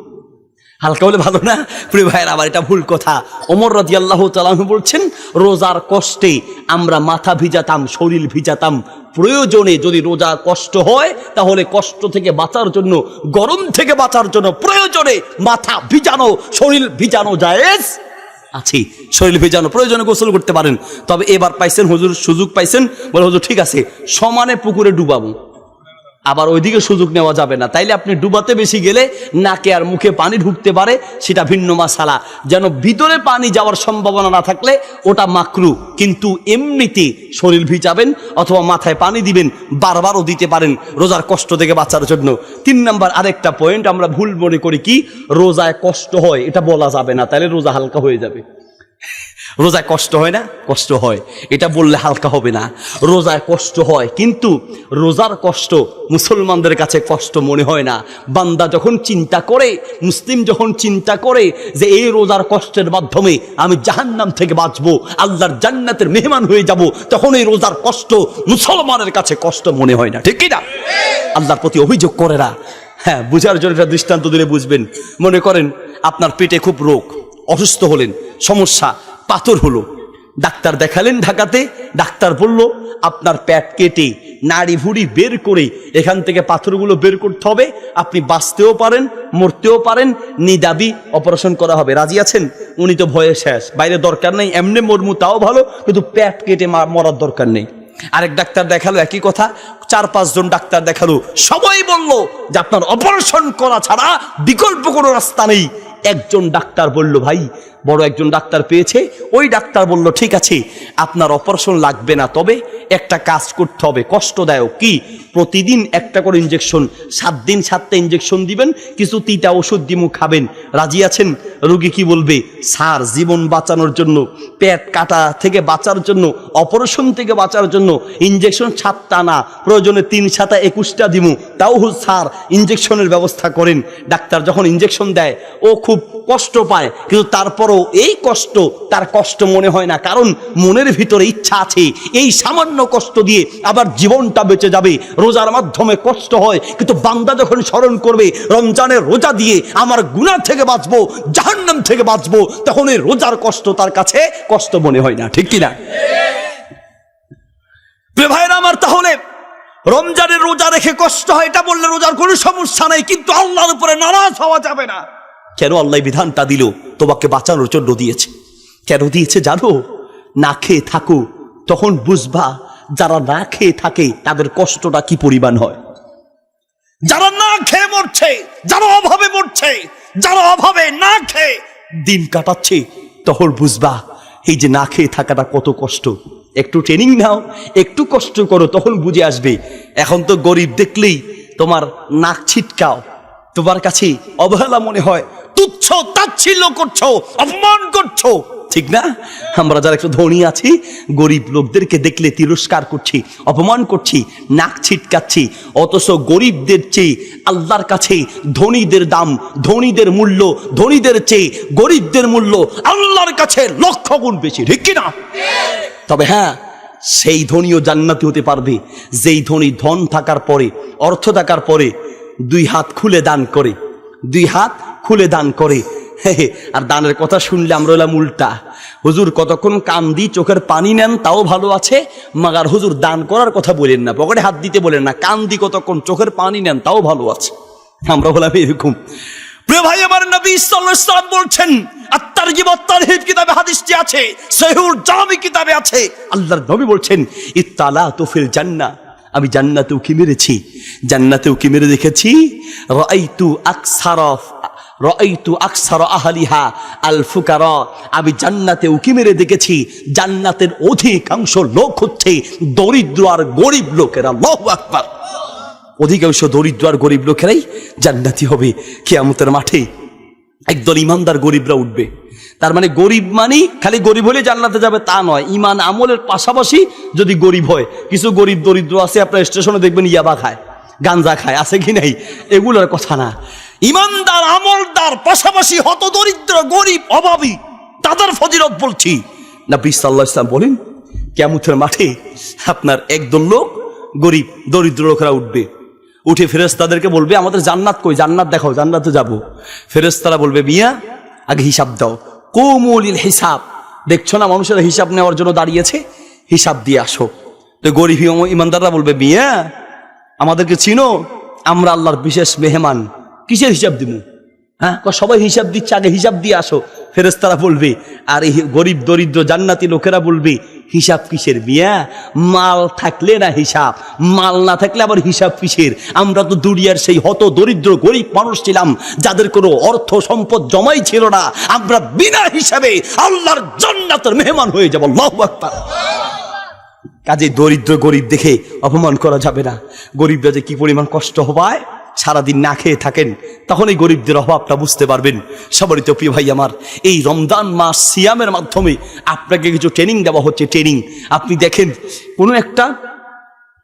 হালকা হলে ভালো না? প্রিয় ভাইয়ের, আবার এটা ভুল কথা। ওমর রাদিয়াল্লাহু তাআলা আনহু বলছেন, রোজার কষ্টে আমরা মাথা ভিজাতাম, শরীর ভিজাতাম। প্রয়োজনে যদি রোজার কষ্ট হয় তাহলে কষ্ট থেকে বাঁচার জন্য, গরম থেকে বাঁচার জন্য প্রয়োজনে মাথা ভিজানো, শরীর ভিজানো জায়েজ আছে। শরীর ভিজানো প্রয়োজনে গোসল করতে পারেন। তবে এবার পাইছেন হুজুর, সুযোগ পাইছেন, বলে হুজুর ঠিক আছে সমানে পুকুরে ডুবাবো, আবার ওইদিকে সুযোগ নেওয়া যাবে না। তাইলে আপনি ডুবাতে বেশি গেলে নাকে আর মুখে পানি ঢুকতে পারে, সেটা ভিন্ন মাসালা। যেন ভিতরে পানি যাওয়ার সম্ভাবনা না থাকলে ওটা মাকরু, কিন্তু এমনিতে শরীর ভিজাবেন অথবা মাথায় পানি দিবেন, বারবারও দিতে পারেন রোজার কষ্ট থেকে বাঁচার জন্য। 3 নাম্বার আরেকটা পয়েন্ট আমরা ভুল মনে করি কি, রোজায় কষ্ট হয় এটা বলা যাবে না, তাহলে রোজা হালকা হয়ে যাবে। রোজায় কষ্ট হয় না? কষ্ট হয়, এটা বললে হালকা হবে না। রোজায় কষ্ট হয়, কিন্তু রোজার কষ্ট মুসলমানদের কাছে কষ্ট মনে হয় না। বান্দা যখন চিন্তা করে, মুসলিম যখন চিন্তা করে যে এই রোজার কষ্টের মাধ্যমে আমি জাহান্নাম থেকে বাঁচবো, আল্লাহর জান্নাতের মেহমান হয়ে যাব, তখন এই রোজার কষ্ট মুসলমানের কাছে কষ্ট মনে হয় না, ঠিক কি না? আল্লাহর প্রতি অভিযোগ করে না। হ্যাঁ, বুঝার জন্য একটা দৃষ্টান্ত দিলে বুঝবেন। মনে করেন আপনার পেটে খুব রোগ, অসুস্থ হলেন, সমস্যা, পাথর হলো, ডাক্তার দেখালেন ঢাকাতে, ডাক্তার বলল আপনার পেট কেটে নাড়ি ভুড়ি বের করে এখান থেকে পাথরগুলো বের করতে হবে, আপনি বাঁচতেও পারেন মরতেও পারেন, নিদাবি অপারেশন করা হবে, রাজি আছেন? উনি তো ভয়ে শেষ, বাইরে দরকার নেই, এমনি মরমু তাও ভালো, কিন্তু পেট কেটে মরার দরকার নেই। আরেক ডাক্তার দেখালো একই কথা, 4-5 জন ডাক্তার দেখালো, সবাই বলল যে আপনার অপারেশন করা ছাড়া বিকল্প কোনো রাস্তা নেই। একজন ডাক্তার বলল, ভাই বড় একজন ডাক্তার পেয়েছে, ওই ডাক্তার বলল ঠিক আছে আপনার অপারেশন লাগবে না, তবে একটা কাজ করতে হবে কষ্টদায়ক, কি প্রতিদিন একটা করে ইঞ্জেকশন, 7 দিন 7টা ইঞ্জেকশন দিবেন, কিছু 3টা ওষুধ দিমু খাবেন, রাজি আছেন? রোগী কি বলবে, স্যার জীবন বাঁচানোর জন্য, পেট কাটা থেকে বাঁচার জন্য, অপারেশন থেকে বাঁচার জন্য ইঞ্জেকশন 7টা না, প্রয়োজনে 3 7 21টা দিমু, তাও স্যার ইঞ্জেকশনের ব্যবস্থা করেন। ডাক্তার যখন ইঞ্জেকশন দেয় ও খুব কষ্ট পায়, কিন্তু তারপরও এই কষ্ট তার কষ্ট মনে হয় না, কারণ মনের ভিতরে ইচ্ছা আছে এই সামান্য কষ্ট দিয়ে আবার জীবনটা বেঁচে যাবে। রোজার মাধ্যমে কষ্ট হয়, কিন্তু বান্দা যখন স্মরণ করবে রমজানের রোজা দিয়ে আমার গুনাহ থেকে বাঁচবো, জাহান্নাম থেকে বাঁচবো, তখন এই রোজার কষ্ট তার কাছে কষ্ট মনে হয় না, ঠিক কিনা? প্রিয় ভাইরা আমার, তাহলে রমজানের রোজা রেখে কষ্ট হয় এটা বললে রোজার কোনো সমস্যা নাই, কিন্তু আল্লাহর উপরে নারাজ হওয়া যাবে না। কেন আল্লাহ বিধানটা দিল? তোমাকে বাঁচানোর জন্য দিয়েছে। কেন দিয়েছে জানো? না খেয়ে থাকো, তখন বুঝবা যারা না খেয়ে থাকে তাদের কষ্টটা কি পরিমাণ হয়। যারা না খেয়ে মরছে, যারা অভাবে মরছে, যারা অভাবে না খেয়ে দিন কাটাচ্ছে, তখন বুঝবা এই যে না খেয়ে থাকাটা কত কষ্ট। একটু ট্রেনিং নাও, একটু কষ্ট করো, তখন বুঝে আসবে। এখন তো গরিব দেখলেই তোমার নাক ছিটকাও, তোমার কাছে অবহেলা মনে হয়, তুচ্ছ তাচ্ছিল্য করছো, অপমান করছো, ঠিক না? আমরা যারা একটু ধনী আছি, গরিব লোকদেরকে দেখলে তিরস্কার করছি, অপমান করছি, নাক ছিটকাচ্ছি, অথচ গরিবদের চেয়ে আল্লাহর কাছে ধনীদের দাম, ধনীদের মূল্য, ধনীদের চেয়ে গরিবদের মূল্য আল্লাহর কাছে লক্ষ গুণ বেশি, ঠিক কিনা? তবে হ্যাঁ, সেই ধনীও জান্নাতি হতে পারবে যেই ধনী ধন থাকার পরে, অর্থ থাকার পরে 2 হাত খুলে দান করে, 2 হাত খুলে দান করে। আর দানের কথা শুনলে আমরা হলাম উল্টা, হুজুর কতক্ষণ কান্দি চোখের পানি নেন তাও ভালো আছে, মাগার হুজুর দান করার কথা বলেন না, পকেটে হাত দিতে বলেন না, কান্দি কতক্ষণ চোখের পানি নেন তাও ভালো আছে। আমরা বললাম এরকম। প্রিয় ভাই আমার, নবী সাল্লাল্লাহু আলাইহি ওয়াসাল্লাম বলছেন, আত-তারগিব ওয়াত-তারহিব কিতাবে হাদিসটি আছে, সহিহুল জামি কিতাবে আছে, আল্লাহর নবী বলছেন, ইত্তালাতু ফিল জান্নাহ, আমি জান্নাতে উকি মেরেছি, জান্নাতে উকি মেরে দেখেছি, রাআইতু আকসারা আহলিহা আল ফুকারা, আমি জান্নাতে উকি মেরে দেখেছি জান্নাতের অধিকাংশ লোক হচ্ছে দরিদ্র আর গরিব লোকেরা। আল্লাহু আকবার। অধিকাংশ দরিদ্র আর গরিব লোকেরাই জান্নাতি হবে কিয়ামতের মাঠে। একদল ইমানদার গরিবরা উঠবে। তার মানে গরিব মানে খালি গরিব হলে জান্নাতে যাবে তা নয়, ইমান আমলের পাশাপাশি যদি গরিব হয়। কিছু গরিব দরিদ্র আছে, আপনার স্টেশনে দেখবেন ইয়াবা খায়, গাঞ্জা খায়, আছে কি নাই? এগুলোর কথা না। ইমানদার আমলদার পাশাপাশি হত দরিদ্র গরিব অভাবী তাদের ফজিলত বলছি। নবী সাল্লাল্লাহু আলাইহি ওয়াসাল্লাম বলেন, কিয়ামতের মাঠে আপনার একদল লোক গরিব দরিদ্র লোকেরা উঠবে, উঠে ফেরেশতাদেরকে বলবে, আমাদের জান্নাত কই, জান্নাত দেখাও, জান্নাতে যাব। ফেরেশতারা বলবে, মিয়া আগে হিসাব দাও, কুমুলিল হিসাব, দেখছো না মানুষেরা হিসাব নেওয়ার জন্য দাঁড়িয়েছে, হিসাব দিয়ে আসো। তো গরিব ইমানদাররা বলবে, মিয়া আমাদেরকে চিনো, আমরা আল্লাহর বিশেষ মেহমান, কিসের হিসাব দিব? হ্যাঁ, সবাই হিসাব দিচ্ছে, আগে হিসাব দিয়ে আসো। ফেরেশতারা বলবে, আর এই গরিব দরিদ্র জান্নাতি লোকেরা বলবে, হিসাব কিসের মিয়া? মাল থাকলে না হিসাব, মাল না থাকলে আবার হিসাব কিসের? আমরা তো দুনিয়ার সেই হত দরিদ্র গরিব মানুষ ছিলাম যাদের কোনো অর্থ সম্পদ জমাই ছিল না, আমরা বিনা হিসাবে আল্লাহর জান্নাতের মেহমান হয়ে যাব। আল্লাহু আকবার। কাজে দরিদ্র গরিব দেখে অপমান করা যাবে না। গরিবরা যে কি পরিমাণ কষ্ট হবায়, সারাদিন না খেয়ে থাকেন, তখন এই গরিবদের অভাবটা বুঝতে পারবেন। সবারই তো প্রিয় ভাই আমার, এই রমজান মাস সিয়ামের মাধ্যমে আপনাকে কিছু ট্রেনিং দেওয়া হচ্ছে। ট্রেনিং, আপনি দেখেন কোনো একটা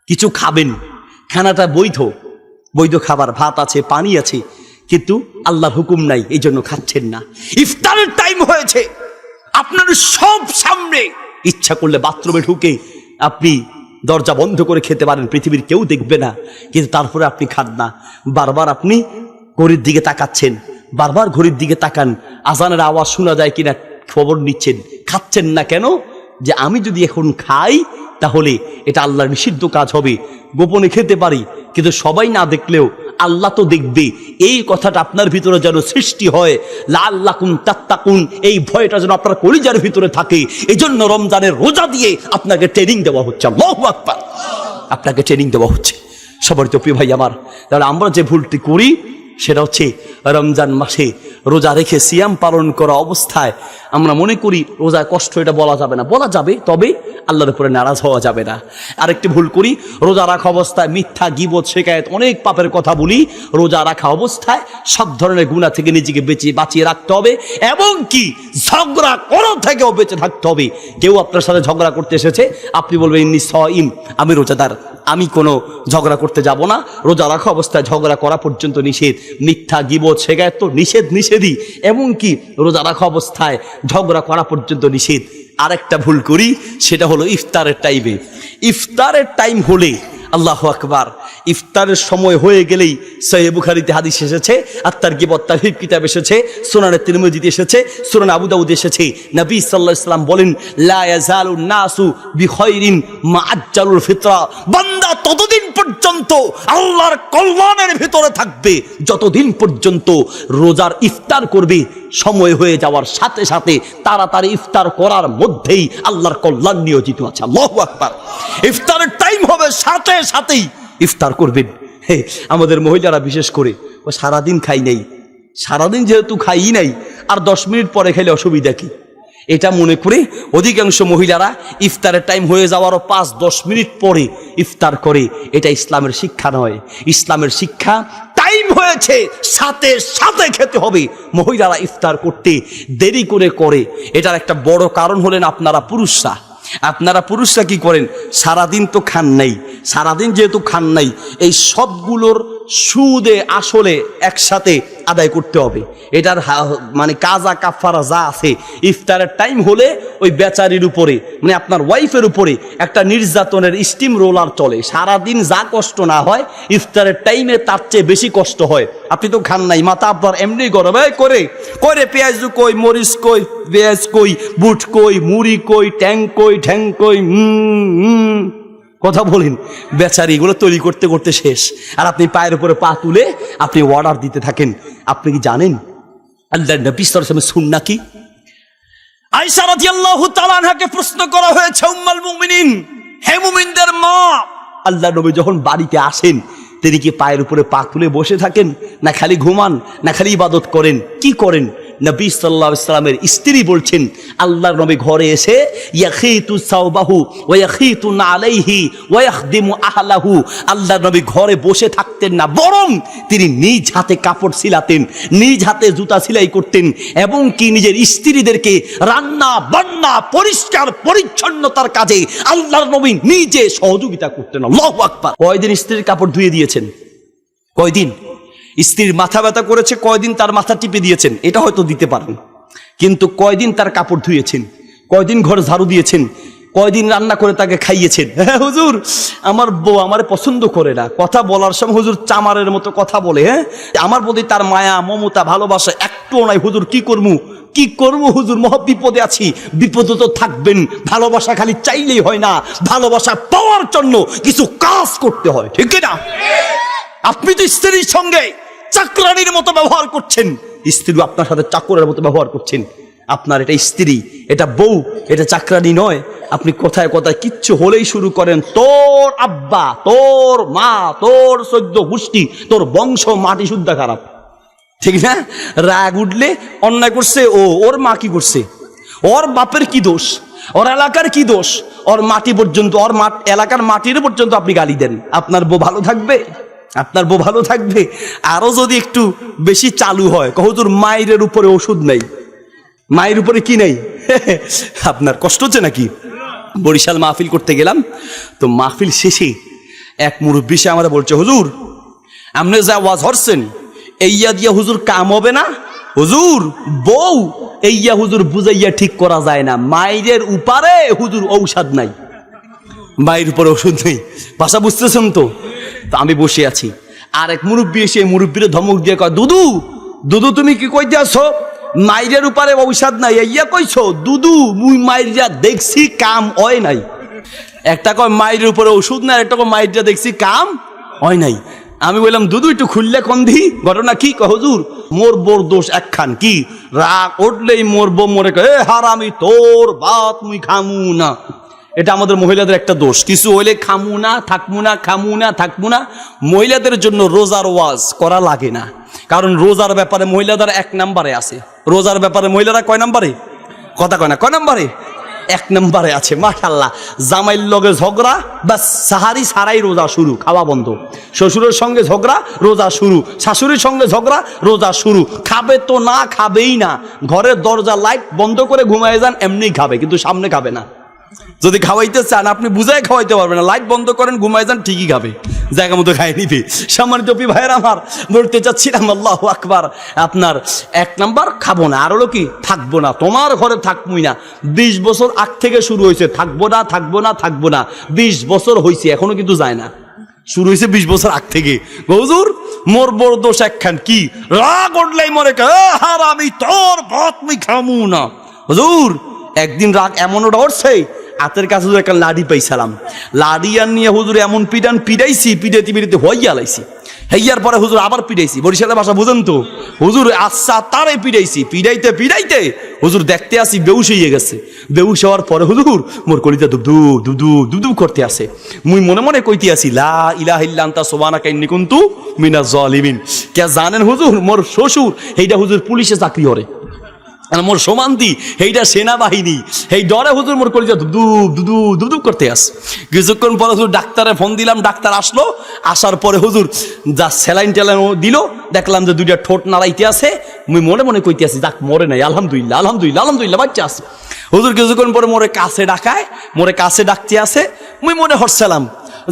কিছু খাবেন, খানাটা বৈধ, বৈধ খাবার, ভাত আছে, পানি আছে, কিন্তু আল্লাহর হুকুম নাই, এই জন্য খাচ্ছেন না। ইফতারের টাইম হয়েছে, আপনার সব সামনে, ইচ্ছা করলে বাথরুমে ঢুকে আপনি দরজা বন্ধ করে খেতে পারেন, পৃথিবীর কেউ দেখবে না, কিন্তু তারপরে আপনি খান না। বারবার আপনি ঘড়ির দিকে তাকাচ্ছেন, বারবার ঘড়ির দিকে তাকান, আজানের আওয়াজ শোনা যায় কিনা খবর নিচ্ছেন, খাচ্ছেন না কেন? যে আমি যদি এখন খাই তাহলে এটা আল্লাহর নিষিদ্ধ কাজ হবে। গোপনে খেতে পারি, কিন্তু সবাই না দেখলেও আল্লাহ তো দেখবে, এই কথাটা আপনার ভিতরে যেন সৃষ্টি হয়, লাআল্লাকুম তাত্তাকুন, এই ভয়টা যেন আপনার কলিজার ভিতরে থাকে। এই জন্য রমজানের রোজা দিয়ে আপনাকে ট্রেনিং দেওয়া হচ্ছে। আল্লাহু আকবার। আপনাকে ট্রেনিং দেওয়া হচ্ছে। সবার তো প্রিয় ভাই আমার, তাহলে আমরা যে ভুলটি করি সেটা হচ্ছে রমজান মাসে রোজা রেখে সিয়াম পালন করা অবস্থায় আমরা মনে করি রোজা কষ্ট, এটা বলা যাবে না। বলা যাবে, তবে আল্লাহর উপরে নারাজ হওয়া যাবে না। আরেকটি ভুল করি, রোজা রাখা অবস্থায় মিথ্যা, গীবত, শিকায়েত, অনেক পাপের কথা বলি। রোজা রাখা অবস্থায় সব ধরনের গুনাহ থেকে নিজেকে বাঁচিয়ে রাখতে হবে, এবং কি ঝগড়া করা থেকেও বেঁচে থাকতে হবে। কেউ আপনার সাথে ঝগড়া করতে এসেছে, আপনি বলবেন ইন্নী সাইম, আমি রোজাদার, আমি কোনো ঝগড়া করতে যাব না। রোজা রাখা অবস্থায় ঝগড়া করা পর্যন্ত নিষেধ, মিথ্যা, গীবত, শিকায়েত তো নিষেধই, এমনকি রোজা রাখা অবস্থায় ঝগড়া করা পর্যন্ত নিষেধ। আরেকটা ভুল করি, সেটা হলো ইফতারের টাইমে। ইফতারের টাইম হলে, আল্লাহু আকবার, ইফতারের সময় হয়ে গেলেই সহিহ বুখারীতে হাদিস এসেছে, আত-তারগিব ওয়াত-তারহিব কিতাব এসেছে, সুনানে তিরমিজিতে এসেছে, সুনানে আবু দাউদ এসেছে। নবী সাল্লাল্লাহু আলাইহি ওয়াসাল্লাম বলেন, লা ইয়াজালুন নাসু বিখাইরিন মা আজ্জালুল ফিতরা, বান্দা ততদিন পর্যন্ত আল্লাহর কল্যাণের ভিতরে থাকবে যতদিন পর্যন্ত রোজার ইফতার করবে। সময় হয়ে যাওয়ার সাথে সাথে তাড়াতাড়ি ইফতার করার মধ্যেই আল্লাহর কল্যাণ নিয়োজিত আছে। আল্লাহু আকবার। ইফতারের টাইম হবে, সাথে সাথেই ইফতার করবেন। আমাদের মহিলারা বিশেষ করে ও সারাদিন খাই নাই, সারাদিন যেহেতু খাই নাই, আর 10 মিনিট পরে খেলে অসুবিধা কি, এটা মনে করে অধিকাংশ মহিলারা ইফতারের টাইম হয়ে যাওয়ারও 5-10 মিনিট পরে ইফতার করে। এটা ইসলামের শিক্ষা নয়। ইসলামের শিক্ষা টাইম হয়েছে সাথে সাথে খেতে হবে। মহিলারা ইফতার করতে দেরি করে এটার একটা বড় কারণ হলেন আপনারা পুরুষরা। আপনারা পুরুষরা কি করেন, সারাদিন তো খান নাই, সারাদিন যেহেতু খান নাই এই সবগুলোর সুদে আসলে একসাথে আদায় করতে হবে। এটার মানে কাজা কাফারা যা আছে ইফতারের টাইম হলে ওই বেচারির উপরে মানে আপনার ওয়াইফের উপরে একটা নির্যাতনের স্টিম রোলার চলে। সারাদিন যা কষ্ট না হয় ইফতারের টাইমে তার চেয়ে বেশি কষ্ট হয়। আপনি তো খান নাই, মাথা আপনার এমনি গরম করে পেঁয়াজ কই, মরিচ কই, পেঁয়াজ কই, বুট কই, মুড়ি কই, ঠ্যাং কই কথা বলেন। বেচারি এগুলো তৈরি করতে করতে শেষ, আর আপনি পায়ের উপরে পা তুলে আপনি অর্ডার দিতে থাকেন। আপনি কি জানেন আল্লাহর নবী সাল্লাল্লাহু আলাইহি ওয়াসাল্লামের সুন্নাহ কি? আয়েশা রাদিয়াল্লাহু তাআলা আনহাকে প্রশ্ন করা হয়েছে, উম্মুল মুমিনিন, হে মুমিনদের মা, আল্লাহর নবী যখন বাড়িতে আসেন তিনি কি পায়ের উপরে পা তুলে বসে থাকেন, না খালি ঘুমান, না খালি ইবাদত করেন, কি করেন? নবী সাল্লাল্লাহু আলাইহি ওয়াসাল্লামের স্ত্রী বলছেন আল্লাহর নবী ঘরে এসে ইয়াখিতু সাওবাহু ওয়া ইয়াখিতু আলাইহি ওয়া ইয়াখদিমু আহলাহু, আল্লাহর নবী ঘরে বসে থাকতেন না, বরং তিনি নিজ হাতে কাপড় সিলাতেন, নিজ হাতে জুতা সেলাই করতেন, এবং কি নিজের স্ত্রীদেরকে রান্না বান্না পরিষ্কার পরিচ্ছন্নতার কাজে আল্লাহর নবী নিজে সহযোগিতা করতেন। আল্লাহু আকবার। কয়দিন স্ত্রীর কাপড় ধুয়ে দিয়েছেন? কয়দিন? স্ত্রীর মাথা ব্যথা করেছে, কয়দিন তার মাথা টিপে দিয়েছেন, এটা হয়তো দিতে পারেন, কিন্তু কয়দিন তার কাপড় ধুয়েছেন, কয়দিন ঘর ঝাড়ু দিয়েছেন, কয়দিন রান্না করে তাকে খাইয়েছেন? হ্যাঁ হুজুর, আমার বউ আমারে পছন্দ করে না, কথা বলার সময় হুজুর চামারের মতো কথা বলে, হ্যাঁ আমার প্রতি তার মায়া মমতা ভালোবাসা একটুও নাই, হুজুর কি করবো হুজুর, মহা বিপদে আছি। বিপদে তো থাকবেন, ভালোবাসা খালি চাইলেই হয় না, ভালোবাসা পাওয়ার জন্য কিছু কাজ করতে হয়, ঠিক না? আপনি তো স্ত্রীর সঙ্গে চাকরানির মতো ব্যবহার করছেন, স্ত্রী আপনার সাথে চাকরের মতো ব্যবহার করছেন। আপনার এটা স্ত্রী, এটা বউ, এটা চাকরানি নয়। আপনি কথায় কথায় কিচ্ছু হলেই শুরু করেন, তোর আব্বা, তোর মা, তোর 14 গোষ্ঠী, তোর বংশ মাটি শুদ্ধা খারাপ, ঠিক না? রাগ উঠলে অন্যায় করছে, ওর মা কি করছে, ওর বাপের কি দোষ, ওর এলাকার কি দোষ, ওর মাটি পর্যন্ত, ওর এলাকার মাটির পর্যন্ত আপনি গালি দেন। আপনার বউ ভালো থাকবে? আপনার বউ ভালো থাকবে? আরো যদি একটু বেশি চালু হয়, হুজুর মায়ের উপরে ওষুধ নাই, মায়ের উপরে কি নাই? আপনার কষ্ট হচ্ছে নাকি? বরিশাল মাহফিল করতে গেলাম, তো মাহফিল শেষে এক মুরব্বী সে আমাদের বলছে, হুজুর আপনি যা ওয়াজ হরছেন এইয়া দিয়া হুজুর কাম হবে না, হুজুর বউ এইয়া হুজুর বুঝাইয়া ঠিক করা যায় না, মায়ের উপরে হুজুর ঔষধ নাই, মায়ের উপরে ওষুধ নেই। ভাষা বুঝতেছেন তো? আমি বসে আছি, আর এক মুরব্বী এসে মুরব্বীরে ধমক দিয়ে কয়, দুদু তুমি কি কইতে আসো, মাইরের উপরে ঔষধ নাই ইয়া কইছো? দুদু মুই মাইরা দেখছি কাম হয় নাই। একটা কয় মাইরের উপরে ওষুধ নাই, একটা কয় মাইরা দেখছি কাম হয় নাই। আমি বললাম, দুদু একটু খুললে কন্ধি, ঘটনা কি? হুজুর মোর বোর দোষ একখান, কি? রাগ উঠলেই মোর বউ মরে কয়, হারামি তোর বাত মুই খামু না। এটা আমাদের মহিলাদের একটা দোষ, কিছু হইলে খামু না, থাকমু না, খামু না, থাকমু না। মহিলাদের জন্য রোজার ওয়াজ করা লাগে না, কারণ রোজার ব্যাপারে মহিলাদের 1 নম্বরে আছে। রোজার ব্যাপারে মহিলারা কয় নম্বরে? কথা কয় না, কয় নম্বরে? 1 নম্বরে আছে। মাশাআল্লাহ, জামাইর লগে ঝগড়া, বাস সাহারি সারাই রোজা শুরু, খাওয়া বন্ধ। শ্বশুরের সঙ্গে ঝগড়া, রোজা শুরু। শাশুড়ির সঙ্গে ঝগড়া, রোজা শুরু। খাবে তো না, খাবেই না। ঘরের দরজা লাইট বন্ধ করে ঘুমায় যান, এমনি খাবে, কিন্তু সামনে খাবে না। যদি খাওয়াইতে চান আপনি বুঝাই খাওয়াইতে পারবেন না, লাইট বন্ধ করেন, ঘুমায় যান, ঠিকই খাবে, জায়গা মতো খাই নিবে। সম্মানিত ভাইয়ের আমার, বলতে চাচ্ছিলাম আল্লাহু আকবার, আপনার 1 নাম্বার খাবো না, আর হলো কি থাকবো না, তোমার ঘরে থাকবই না। 20 বছর আগ থেকে শুরু হয়েছে, থাকবো না, থাকবো না, থাকবো না। 20 বছর হয়েছে, এখনো কিন্তু যায় না। শুরু হয়েছে 20 বছর আগ থেকে। হুজুর মোর বড় দোষ একখান, কি? রাগ উঠলেই মরে হারামি তোর ভাত মুই খামু না। হুজুর একদিন রাগ এমন ওটা উঠছে, হাতের কাছে একটা লাডি পাইছিলাম, লাডি আর নিয়ে হুজুর এমন পিটাইছি, পিটাইতে হইয়া লাইছি। হইয়ার পরে হুজুর আবার পিটাইছি, বরিশালের ভাষা বুঝেন তো, হুজুর আচ্ছা তারে পিটাইছি, পিটাইতে হুজুর দেখতে আসি বেউস হয়ে গেছে। বেউস হওয়ার পরে হুজুর মোর কলিজা দুদু করতে আসে। মুই মনে মনে কইতে আসি, লা ইলাহা ইল্লা আনতা সুবহানাকা ইন্নী কুনতু মিনাজ জালিমিন। কে জানেন হুজুর, মোর শ্বশুর এইটা হুজুর পুলিশে চাকরি করে। আর মোর সমান্তি এইটা সেনাবাহিনী, এই ডরে হুজুর মোর কলিজা দুদুব দুদুব দুদুব করতে আস। কিছুক্ষণ পরে হুজুর ডাক্তারে ফোন দিলাম, ডাক্তার আসলো। আসার পরে হুজুর যা স্যালাইন ট্যালাইন দিল, দেখলাম যে দুইটা ঠোঁট নাড়াইতে আছে। মুই মনে মনে কইতে আছি যাক মরে নাই, আলহামদুলিল্লাহ আলহামদুলিল্লাহ আলহামদুলিল্লাহ বাচ্চা আছে। হুজুর কিছুক্ষণ পরে মোরে কাছে ডাকায়, মোরে কাছে ডাকতে আছে। মুই মনে হরছিলাম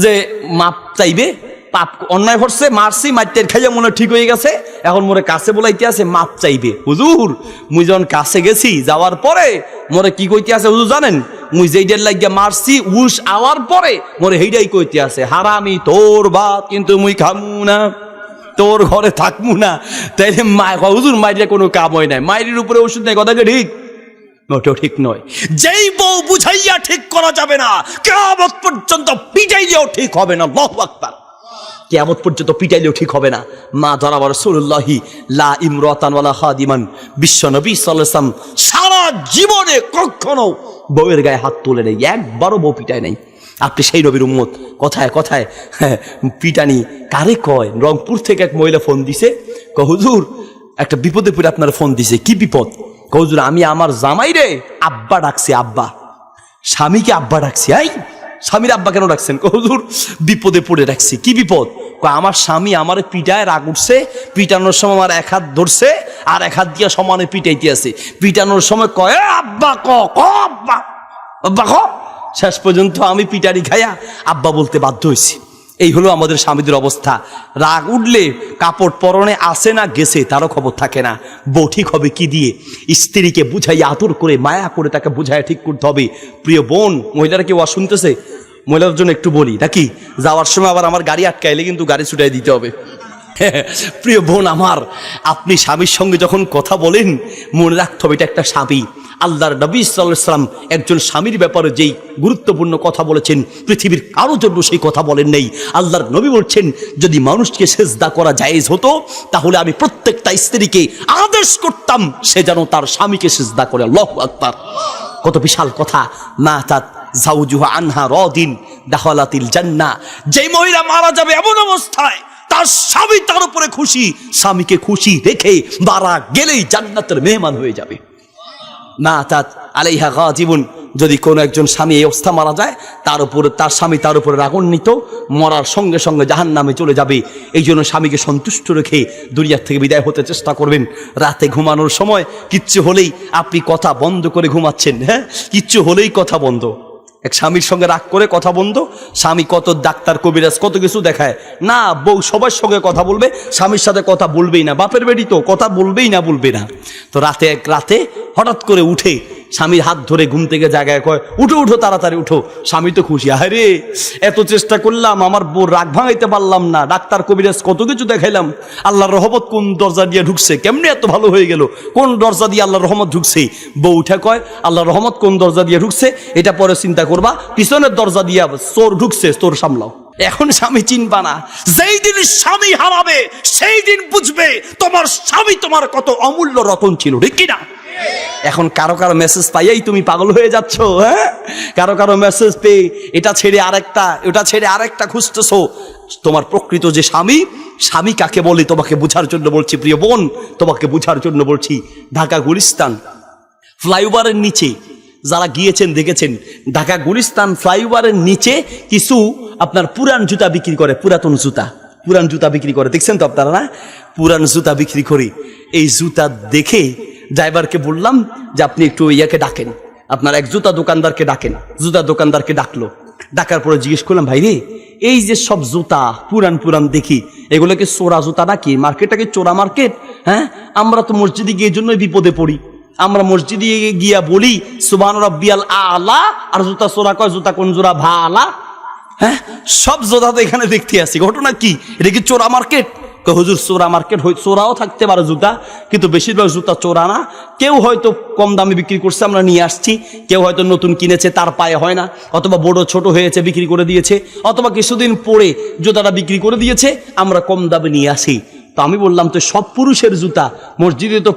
যে মাপ চাইবে, পাপ অন্যায় করছে, মারছি, মাইটের খাইয়া মনে ঠিক হয়ে গেছে, এখন মোরে কাছে বলাইতে আছে মাপ চাইবে। হুজুর মুই যখন কাছে গেছি, যাওয়ার পরে মোরে কি কইতে আছে হুজুর জানেন? মুই যেইটার লাগিয়া মারছি উস আওয়ার পরে মোরে হেইটাই কইতে আছে, হারামি তোর বাপ কিন্তু মুই খামু না, তোর ঘরে থাকমু না। তাইলে হুজুর মাইরে কোনো কাম হয় নাই, মাইরের উপরে ওষুধ নেই, কথা কি ঠিক? ওটাও ঠিক নয়। যেই বউ বুঝাইয়া ঠিক করা যাবে না, কিয়ামত পর্যন্ত পিটাইলেও ঠিক হবে না। আল্লাহু আকবার। কিয়ামত পর্যন্ত পিটাইলেও ঠিক হবে না। মা ধরাবা রাসূলুল্লাহি লা ইমরাতান ওয়ালা খাদিমান, বিশ্ব নবী সাল্লাল্লাহু আলাইহি ওয়াসাল্লাম সারা জীবনে কখনো বউয়ের গায়ে হাত তোলে নাই, একবারও বউ পিটায় নাই। আপনি সেই নবীর উম্মত। কথায় কথায় পিটানি কারে কয়? রংপুর থেকে এক মহিলা ফোন দিছে, হুজুর একটা বিপদে পড়ে আপনার ফোন দিছে। কি বিপদ? হুজুর আমি আমার জামাই রে আব্বা ডাকছি, আব্বা। স্বামীকে আব্বা ডাকছি। এই স্বামীর আব্বা কেন ডাকছেন? হুজুর বিপদে পড়ে ডাকছি। কি বিপদ? আমার স্বামী আমার পিটায়, রাগ উঠছে, পিটানোর সময় আমার এক হাত ধরছে আর এক হাত দিয়ে সমানে পিটাইতে আছে। পিটানোর সময় কয় আব্বা, ক আব্বা, আব্বা ক। শেষ পর্যন্ত আমি পিটারি খাইয়া আব্বা বলতে বাধ্য হয়েছি। এই হলো আমাদের স্বামীদের অবস্থা। রাগ উঠলে কাপড় পরনে আসে না গেছে তারও খবর থাকে না। বউ ঠিক হবে কি দিয়ে? স্ত্রীকে বুঝাইয়া আদর করে মায়া করে তাকে বুঝাইয়া ঠিক করতে হবে। প্রিয় বোন, মহিলারা কেউ শুনতেছে? মহিলার জন্য একটু বলি নাকি, যাওয়ার সময় আবার আমার গাড়ি আটকাইলে কিন্তু গাড়ি ছুটাই দিতে হবে। প্রিয় বোন আমার, আপনি স্বামীর সঙ্গে যখন কথা বলেন মনে রাখতে হবে এটা একটা স্বামী। আল্লাহর নবী সাল্লাল্লাহু আলাইহি ওয়াসাল্লাম একজন স্বামীর ব্যাপারে যেই গুরুত্বপূর্ণ কথা বলেছেন, পৃথিবীর কারো জন্য সেই কথা বলেন নেই। আল্লাহর নবী বলছেন যদি মানুষকে সেজদা করা জায়েজ হতো তাহলে আমি প্রত্যেকটা স্ত্রীকে আদেশ করতাম সে যেন তার স্বামীকে সেজদা করে। আল্লাহু আকবার। কত বিশাল কথা। মাতাত জাওজুহা আনহা রাদিন দাখালাতিল জান্নাহ। যেই মহিলা মারা যাবে এমন অবস্থায় তার স্বামী তার উপরে খুশি, স্বামীকে খুশি রেখে মারা গেলেই জান্নাতের মেহমান হয়ে যাবে। মাতাত আলাইহা গাজিবুন। যদি কোনো একজন স্বামী এই অবস্থা মারা যায়, তার উপরে তার স্বামী তার উপরে রাগান্বিত, মরার সঙ্গে সঙ্গে জাহান্নামে চলে যাবে। এই জন্য স্বামীকে সন্তুষ্ট রেখে দুনিয়া থেকে বিদায় হতে চেষ্টা করবেন। রাতে ঘুমানোর সময় কিচ্ছু হলেই আপনি কথা বন্ধ করে ঘুমাচ্ছেন। হ্যাঁ, কিচ্ছু হলেই কথা বন্ধ। এক স্বামীর সঙ্গে রাগ করে কথা বন্ধ। স্বামী কত ডাক্তার কবিরাজ কত কিছু দেখায় না, বউ সবার সঙ্গে কথা বলবে, স্বামীর সাথে কথা বলবেই না। বাপের বেটি তো কথা বলবেই না, বলবে না। তো এক রাতে হঠাৎ করে উঠে স্বামীর হাত ধরে ঘুম থেকে জায়গায় কয় উঠো উঠো তাড়াতাড়ি উঠো। স্বামী তো খুশি, আরে এত চেষ্টা করলাম আমার বউ রাগ ভাঙাইতে পারলাম না, ডাক্তার কবিরাজ কত কিছু দেখাইলাম, আল্লাহর রহমত কোন দরজা দিয়ে ঢুকছে, কেমনে এত ভালো হয়ে গেল, কোন দরজা দিয়ে আল্লাহর রহমত ঢুকছে। বউ উঠে কয় আল্লাহর রহমত কোন দরজা দিয়ে ঢুকছে এটা পরে চিন্তা করবা, পিছনের দরজা দিয়ে চোর ঢুকছে, চোর সামলাও। এখন স্বামী চিনবা না। যেই দিন স্বামী হারাবে সেই দিন বুঝবে তোমার স্বামী তোমার কত অমূল্য রতন ছিল, ঠিক কিনা? এখন কারো কারো মেসেজ পাইয়াই তুমি পাগল হয়ে যাচ্ছ। হ্যাঁ, কারো কারো মেসেজ পেয়ে এটা ছেড়ে আরেকটা, ওটা ছেড়ে আরেকটা খুঁজতেছো। তোমার প্রকৃত যে স্বামী, স্বামী কাকে বলে তোমাকে বুঝার জন্য বলছি। প্রিয় বোন, তোমাকে বুঝার জন্য বলছি। ঢাকা গুলিস্তান ফ্লাইওভারের নিচে যারা গিয়েছেন দেখেছেন, ঢাকা গুলিস্তান ফ্লাইওভারের নিচে কিছু আপনার পুরান জুতা বিক্রি করে, পুরাতন জুতা, পুরান জুতা বিক্রি করে। দেখছেন তো আপনারা না, পুরান জুতা বিক্রি করে। এই জুতা দেখে ড্রাইভারকে বললাম যে আপনি একটু ইয়াকে ডাকেন, আপনার এক জুতা দোকানদারকে ডাকেন। জুতা দোকানদারকে ডাকলো। ডাকার পরে জিজ্ঞেস করলাম ভাই রে, এই যে সব জুতা পুরান পুরান দেখি, এগুলো কি চোরা জুতা নাকি? মার্কেটটা কি চোরা মার্কেট? হ্যাঁ, আমরা তো মসজিদে গিয়ে জন্যই বিপদে পড়ি। আমরা মসজিদে গিয়া বলি সুবহান রাব্বিয়াল আলা, আর জুতা চোরা কয় জুতা কোন জোড়া ভালা। হ্যাঁ, সব জুতা তো এখানে দেখতে আসি, ঘটনা কি? এটা কি চোরা মার্কেট? হুজুর চোরা মার্কেট, চোরাও থাকতে পারে জুতা, কিন্তু বেশিরভাগ জুতা চোরা না। কেউ হয়তো কম দামে বিক্রি করছে, আমরা নিয়ে আসছি। কেউ হয়তো নতুন কিনেছে, তার পায়ে হয় না, অথবা বড় ছোট হয়েছে বিক্রি করে দিয়েছে, অথবা কিছুদিন পরে জুতাটা বিক্রি করে দিয়েছে, আমরা কম দামে নিয়ে আসি। তো আমি বললাম তো সব পুরুষের জুতা, মসজিদে তো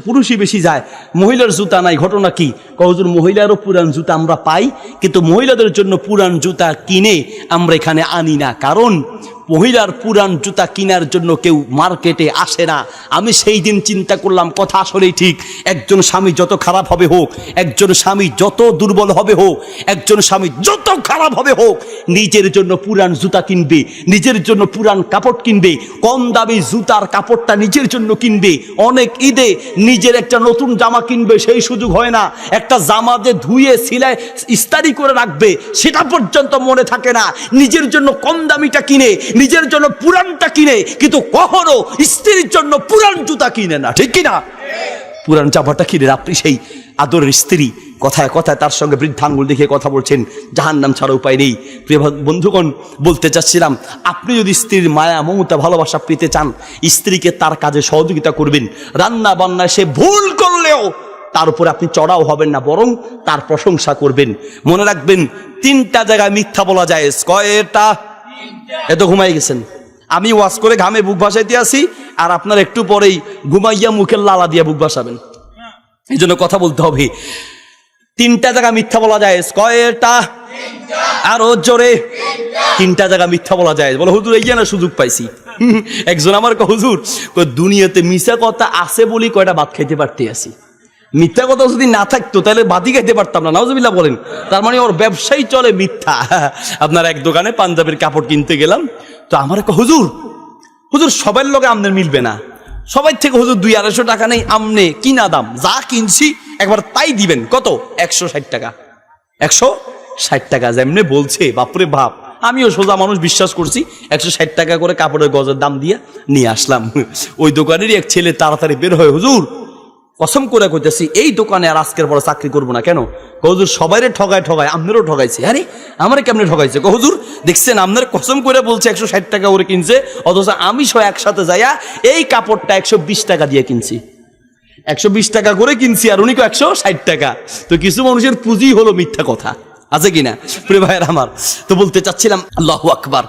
পুরুষই বেশি যায়, মহিলার জুতা নাই, ঘটনা কি? হুজুর মহিলারও পুরান জুতা আমরা পাই, কিন্তু মহিলাদের জন্য পুরান জুতা কিনে আমরা এখানে আনি না। কারণ মহিলার পুরান জুতা কেনার জন্য কেউ মার্কেটে আসে না। আমি সেই দিন চিন্তা করলাম, কথা আসলেই ঠিক। একজন স্বামী যত খারাপ হবে হোক, একজন স্বামী যত দুর্বল হবে হোক, একজন স্বামী যত খারাপ হবে হোক, নিজের জন্য পুরান জুতা কিনবে, নিজের জন্য পুরান কাপড় কিনবে, কম দামি জুতার কাপড়টা নিজের জন্য কিনবে। অনেক ঈদে নিজের একটা নতুন জামা কিনবে, সেই সুযোগ হয় না। একটা জামা যে ধুয়ে সিলাই ইস্তারি করে রাখবে সেটা পর্যন্ত মনে থাকে না। নিজের জন্য কম দামিটা কিনে, নিজের জন্য পুরানটা কিনে, কিন্তু কখনো স্ত্রীর জন্য পুরান জুতা কিনে না, ঠিক কিনা? পুরান জামাটা কিনে আপনি সেই আদরের স্ত্রী, কথায় কথায় তার সঙ্গে বৃদ্ধাঙ্গুল দেখে কথা বলছেন, জাহান্নাম ছাড়া উপায় নেই। প্রিয় বন্ধুগণ, বলতে চাচ্ছিলাম, আপনি যদি স্ত্রীর মায়া মমতা ভালোবাসা পেতে চান, স্ত্রীকে তার কাজে সহযোগিতা করবেন। রান্না বান্নায় সে ভুল করলেও তার উপরে আপনি চড়াও হবেন না, বরং তার প্রশংসা করবেন। মনে রাখবেন, 3টা জায়গায় মিথ্যা বলা যায়। কয়টা? এত ঘুমাই গেছেন, আমি ওয়াজ করে ঘামে বুক ভাসাইতে আসি, আর আপনার একটু পরেই ঘুমাইয়া মুখের লালা দিয়া বুক ভাসাবেন। এই জন্য কথা বলতে হবে। 3টা জায়গা মিথ্যা বলা যায়। কয়টা? আরো জোরে। 3টা জায়গা মিথ্যা বলা যায়। বলে হুজুর এই না সুযোগ পাইছি। একজন আমার হুজুর, দুনিয়াতে মিশা কথা আছে বলি কয়টা ভাত খাইতে পারতে আসি, মিথ্যা কথা যদি না থাকতো তাহলে বাতি খাইতে পারতাম না। নাউজুবিল্লাহ বলেন। তার মানে ওর ব্যবসাই চলে মিথ্যা। আপনার এক দোকানে পাঞ্জাবের কাপড় কিনতে গেলাম, তো আমার হুজুর সবার লগে আমনের মিলবে না, সবাই থেকে হুজুর 200-250 টাকা নেই, আমনে কিনা দাম যা কিনছি একবার তাই দিবেন। কত? 160 টাকা। 160 টাকা যেমনে বলছে, বাপরে বাপ। আমিও সোজা মানুষ, বিশ্বাস করছি। 160 টাকা করে কাপড়ের গজের দাম দিয়ে নিয়ে আসলাম। ওই দোকানেরই এক ছেলে তাড়াতাড়ি বের হয়, হুজুর কসম করে কইতেছি এই দোকানে আর আজকের পরে চাকরি করবো না। কেন? হুজুর সবাইরে ঠগায়, আপনারও ঠগাইছে। আরে আমারে কেমনে ঠগাইছে? হুজুর দেখছেন, আপনার কসম করে বলছে 160 টাকা করে কিনছে, অথচ আমি সহ একসাথে যাইয়া এই কাপড়টা 120 টাকা দিয়ে কিনছি। 120 টাকা করে কিনছি, আর উনি 160 টাকা। তো কিছু মানুষের পুঁজি হলো মিথ্যা কথা, আছে কিনা প্রিয় ভাইয়ের আমার? তো বলতে চাচ্ছিলাম, আল্লাহু আকবার।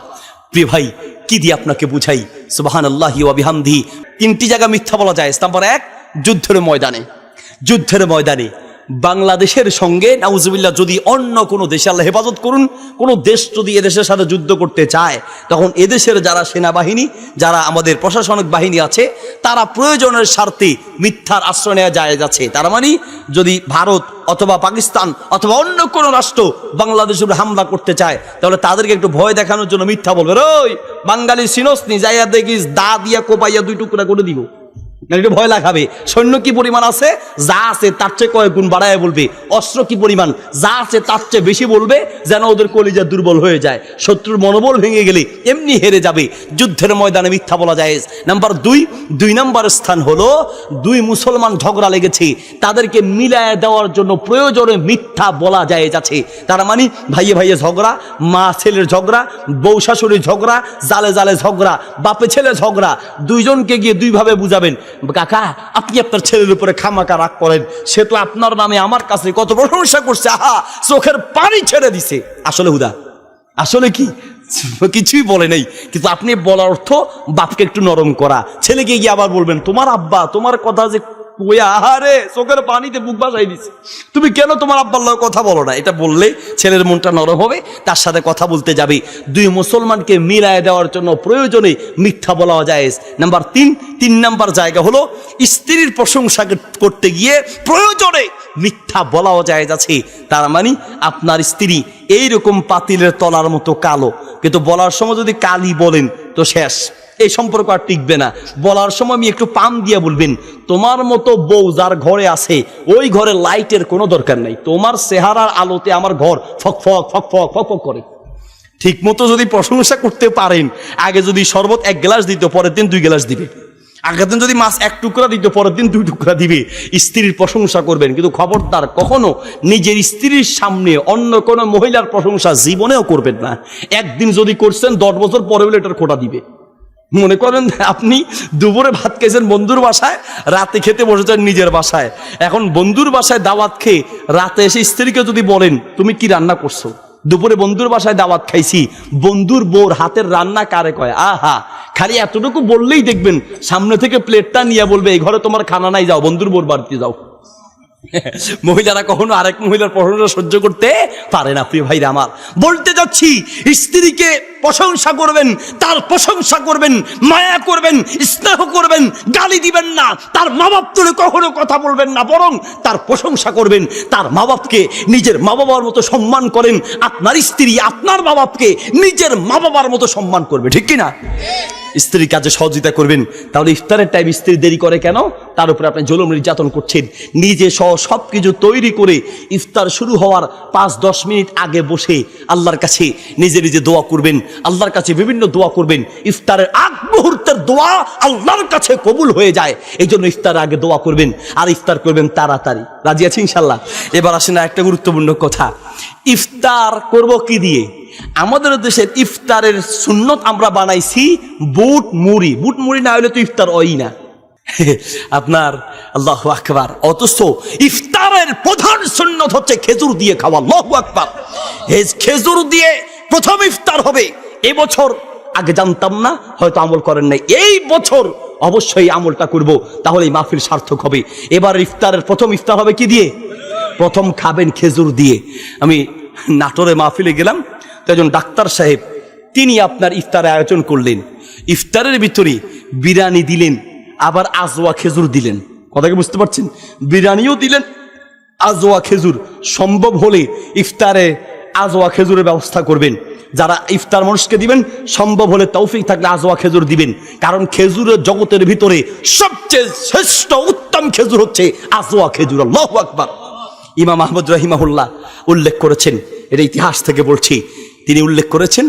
প্রিয় ভাই, কি দিয়ে আপনাকে বুঝাই? সুবহানাল্লাহি ওয়া বিহামদিহি। 3টি জায়গা মিথ্যা বলা যায়। নাম্বার 1, যুদ্ধের ময়দানে বাংলাদেশের সঙ্গে নাউজুবিল্লাহ যদি অন্য কোনো দেশে, আল্লাহ হেফাজত করুন, কোনো দেশ যদি এদেশের সাথে যুদ্ধ করতে চায়, তখন এদেশের যারা সেনাবাহিনী, যারা আমাদের প্রশাসনিক বাহিনী আছে, তারা প্রয়োজনের স্বার্থে মিথ্যার আশ্রয় নেওয়া যায় যাচ্ছে। তার মানে যদি ভারত অথবা পাকিস্তান অথবা অন্য কোনো রাষ্ট্র বাংলাদেশের উপর হামলা করতে চায়, তাহলে তাদেরকে একটু ভয় দেখানোর জন্য মিথ্যা বলবে, ওই বাঙালি সিনোস নি, যাইয়া দেখিস দা দিয়া কোপাইয়া 2 টুকরা করে দিব। একটু ভয় লাগাবে। সৈন্য কি পরিমাণ আছে, যা আছে তার চেয়ে কয়েক গুণ বাড়ায় বলবে। অস্ত্র কি পরিমাণ, যা আছে তার চেয়ে বেশি বলবে, যেন ওদের কলিজা দুর্বল হয়ে যায়। শত্রুর মনোবল ভেঙে গেলে এমনি হেরে যাবে। যুদ্ধের ময়দানে মিথ্যা বলা যায়। নাম্বার 2 নম্বর স্থান হলো, 2 মুসলমান ঝগড়া লেগেছে, তাদেরকে মিলায় দেওয়ার জন্য প্রয়োজনে মিথ্যা বলা যায় যাচ্ছে। তার মানে ভাইয়ে ভাইয়ে ঝগড়া, মা ছেলের ঝগড়া, বউ শাশুড়ির ঝগড়া, জালে জালে ঝগড়া, বাপে ছেলে ঝগড়া, 2 জনকে গিয়ে 2 ভাবে বুঝাবেন, কাকা আপনি আপনার ছেলের উপরে খামাকা রাগ করেন, সে তো আপনার নামে আমার কাছে কত প্রশংসা করছে, আহা চোখের পানি ছেড়ে দিছে। আসলে হুদা, আসলে কি কিছুই বলে নেই, কিন্তু আপনি বলার অর্থ বাপকে একটু নরম করা। ছেলেকে গিয়ে আবার বলবেন, তোমার আব্বা তোমার কথা যে আহারে চোখের পানিতে বুক ভাসাই দিচ্ছে, তুমি কেন তোমার আব্বার লগে কথা বলো না? এটা বললে ছেলের মনটা নরম হবে, তার সাথে কথা বলতে যাবে। 2 মুসলমানকে মিলায় দেওয়ার জন্য প্রয়োজনে মিথ্যা বলা যায়। নাম্বার 3 নম্বর জায়গা হলো, স্ত্রীর প্রশংসা করতে গিয়ে প্রয়োজনে মিথ্যা বলাও যায় যাচ্ছে। তার মানে আপনার স্ত্রী এইরকম পাতিলের তলার মতো কালো, কিন্তু বলার সময় যদি কালি বলেন তো শেষ, এই সম্পর্ক আর টিকবে না। বলার সময় আমি একটু পাম দিয়ে বলবেন, তোমার মতো বউ যার ঘরে আছে ওই ঘরে লাইটের কোনো দরকার নাই, তোমার চেহারার আলোতে আমার ঘর ফক ফক ফক ফক ফক ফক করে। ঠিক মতো যদি প্রশংসা করতে পারেন, আগে যদি শরবত 1 গ্লাস দিত, পরের দিন 2 গ্লাস দিবে। আগের দিন যদি মাছ 1 টুকরা দিত, পরের দিন 2 টুকরা দিবে। স্ত্রীর প্রশংসা করবেন, কিন্তু খবরদার কখনো নিজের স্ত্রীর সামনে অন্য কোনো মহিলার প্রশংসা জীবনেও করবেন না। একদিন যদি করছেন, 10 বছর পরে বলে এটার খোটা দিবে। মনে করেন আপনি দুপুরে ভাত খেয়েছেন বন্ধুর বাসায়, রাতে খেতে বসেছেন নিজের বাসায়। এখন বন্ধুর বাসায় দাওয়াত খেয়ে রাতে এসে স্ত্রীকে যদি বলেন, তুমি কি রান্না করছো? দুপুরে বন্ধুর বাসায় দাওয়াত খাইছি, বন্ধুর বউর হাতের রান্না কারে কয়? আহা, খালি এতটুকু বললেই দেখবেন সামনে থেকে প্লেটটা নিয়ে বলবে, এই ঘরে তোমার খানা নাই, যাও বন্ধুর বউর বাড়িতে যাও। মহিলারা কখনো আরেক মহিলার প্রশংসা সহ্য করতে পারে না। প্রিয় ভাইরা আমার, বলতে যাচ্ছি, স্ত্রীকে প্রশংসা করবেন, তার প্রশংসা করবেন, মায়া করবেন, স্নেহ করবেন, গালি দিবেন না, তার মা বাপ তুলে কখনো কথা বলবেন না, বরং তার প্রশংসা করবেন। তার মা বাপকে নিজের মা বাবার মতো সম্মান করেন, আপনার স্ত্রী আপনার মা বাপকে নিজের মা বাবার মতো সম্মান করবে, ঠিক কিনা? স্ত্রীর কাজে সহযোগিতা করবেন। তাহলে ইফতারের টাইম স্ত্রী দেরি করে কেন? তার উপরে আপনি জুলুম নির্যাতন করছেন। নিজে সব কিছু তৈরি করে ইফতার শুরু হওয়ার 5-10 মিনিট আগে বসে আল্লাহর কাছে নিজে নিজে দোয়া করবেন, আল্লাহর কাছে বিভিন্ন দোয়া করবেন। ইফতারের আগ মুহূর্তের দোয়া আল্লাহর কাছে কবুল হয়ে যায়, এই জন্য ইফতারের আগে দোয়া করবেন আর ইফতার করবেন তাড়াতাড়ি। রাজি আছে ইনশাল্লাহ? এবার আসেন একটা গুরুত্বপূর্ণ কথা, ইফতার করব কি দিয়ে? আমাদের দেশের ইফতারের সুন্নত আমরা বানাইছি বুট মুড়ি। বুট মুড়ি না হলে তো ইফতার হয় না আপনার। আল্লাহু আকবার। অথচ ইফতারের প্রধান সুন্নত হচ্ছে খেজুর দিয়ে খাওয়া। আল্লাহু আকবার। খেজুর দিয়ে প্রথম ইফতার হবে। এই বছর আগে জানতাম না, হয়তো আমল করেন নাই, এই বছর অবশ্যই আমলটা করব, তাহলে এই মাহফিল সার্থক হবে। এবার ইফতারের প্রথম ইফতার হবে কি দিয়ে? প্রথম খাবেন খেজুর দিয়ে। আমি নাটোরে মাহফিলে গেলাম, তো একজন ডাক্তার সাহেব তিনি আপনার ইফতারের আয়োজন করলেন। ইফতারের ভিতরে বিরিয়ানি দিলেন, আবার আজওয়া খেজুর দিলেন। কথা কি বুঝতে পারছেন? বিরিয়ানিও দিলেন, আজওয়া খেজুর। সম্ভব হলে ইফতারে আজওয়া খেজুরের ব্যবস্থা করবেন। যারা ইফতার মানুষকে দিবেন, সম্ভব হলে তৌফিক থাকলে আজওয়া খেজুর দিবেন, কারণ খেজুরের জগতের ভিতরে সবচেয়ে শ্রেষ্ঠ উত্তম খেজুর হচ্ছে আজওয়া খেজুর। আল্লাহু আকবার। ইমাম আহমদ রাহিমাহুল্লাহ উল্লেখ করেছেন, এটা ইতিহাস থেকে বলছি, তিনি উল্লেখ করেছেন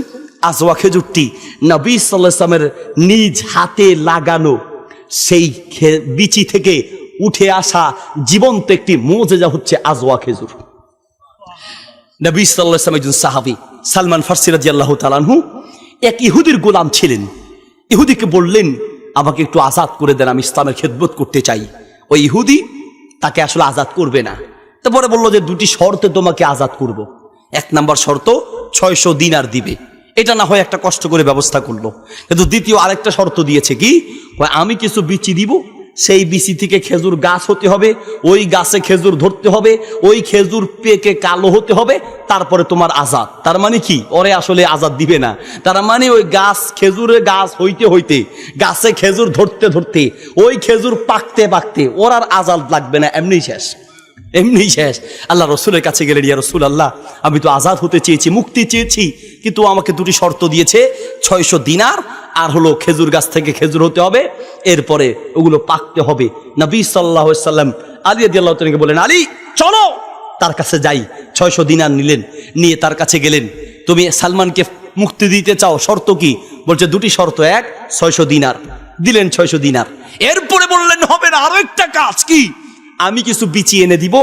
আজওয়া খেজুরটি নবী সাল্লাল্লাহু আলাইহি ওয়াসাল্লামের নিজ হাতে লাগানো সেই বিচি থেকে উঠে আসা জীবন্ত একটি মুজিজা হচ্ছে আজওয়া খেজুর। নবী সাল্লাল্লাহু আলাইহি ওয়াসাল্লাম একজন সাহাবী সালমান ফারসি রাদিয়াল্লাহু তাআলা আনহু এক ইহুদির গোলাম ছিলেন। ইহুদিকে বললেন, আমাকে একটু আজাদ করে দেন, আমি ইসলামের খেদমত করতে চাই। ওই ইহুদি তাকে আসলে আজাদ করবে না। তারপরে বললো যে দুটি শর্তে তোমাকে আজাদ করব। 1 নম্বর শর্ত 600 দিনার দিবে। এটা না হয় একটা কষ্ট করে ব্যবস্থা করলো, কিন্তু দ্বিতীয় আরেকটা শর্ত দিয়েছে কি, আমি কিছু বিচি দিব, সেই বিচি থেকে খেজুর গাছ হতে হবে, ওই গাছে খেজুর ধরতে হবে, ওই খেজুর পেকে কালো হতে হবে, তারপরে তোমার আজাদ। তার মানে কি, ওরে আসলে আজাদ দিবে না। তার মানে ওই গাছ, খেজুরের গাছ হইতে হইতে, গাছে খেজুর ধরতে ধরতে, ওই খেজুর পাকতে পাকতে ওর আর আজাদ লাগবে না, এমনি শেষ, এমনি শেষ। আল্লাহ রসুলের কাছে গেলেন, ইয়া রাসূল আল্লাহ, আমি তো আজাদ হতে চেয়েছি, মুক্তি চেয়েছি, কিন্তু আমাকে দুটি শর্ত দিয়েছে, 600 দিনার আর হলো খেজুর গাছ থেকে খেজুর হতে হবে, এরপরে ওগুলো পাকতে হবে। নবী সাল্লাল্লাহু আলাইহি ওয়াসাল্লাম আলী রাদিয়াল্লাহু তাআলাকে বলেন, আলী চলো তার কাছে যাই। 600 দিনার নিলেন, নিয়ে তার কাছে গেলেন, তুমি সালমানকে মুক্তি দিতে চাও, শর্ত কি? বলছে দুটি শর্ত। 1, 600 দিনার দিলেন, 600 দিনার। এরপরে বললেন, হবে না, আরো একটা কাজ। কি? আমি কিছু বিচি এনে দিব,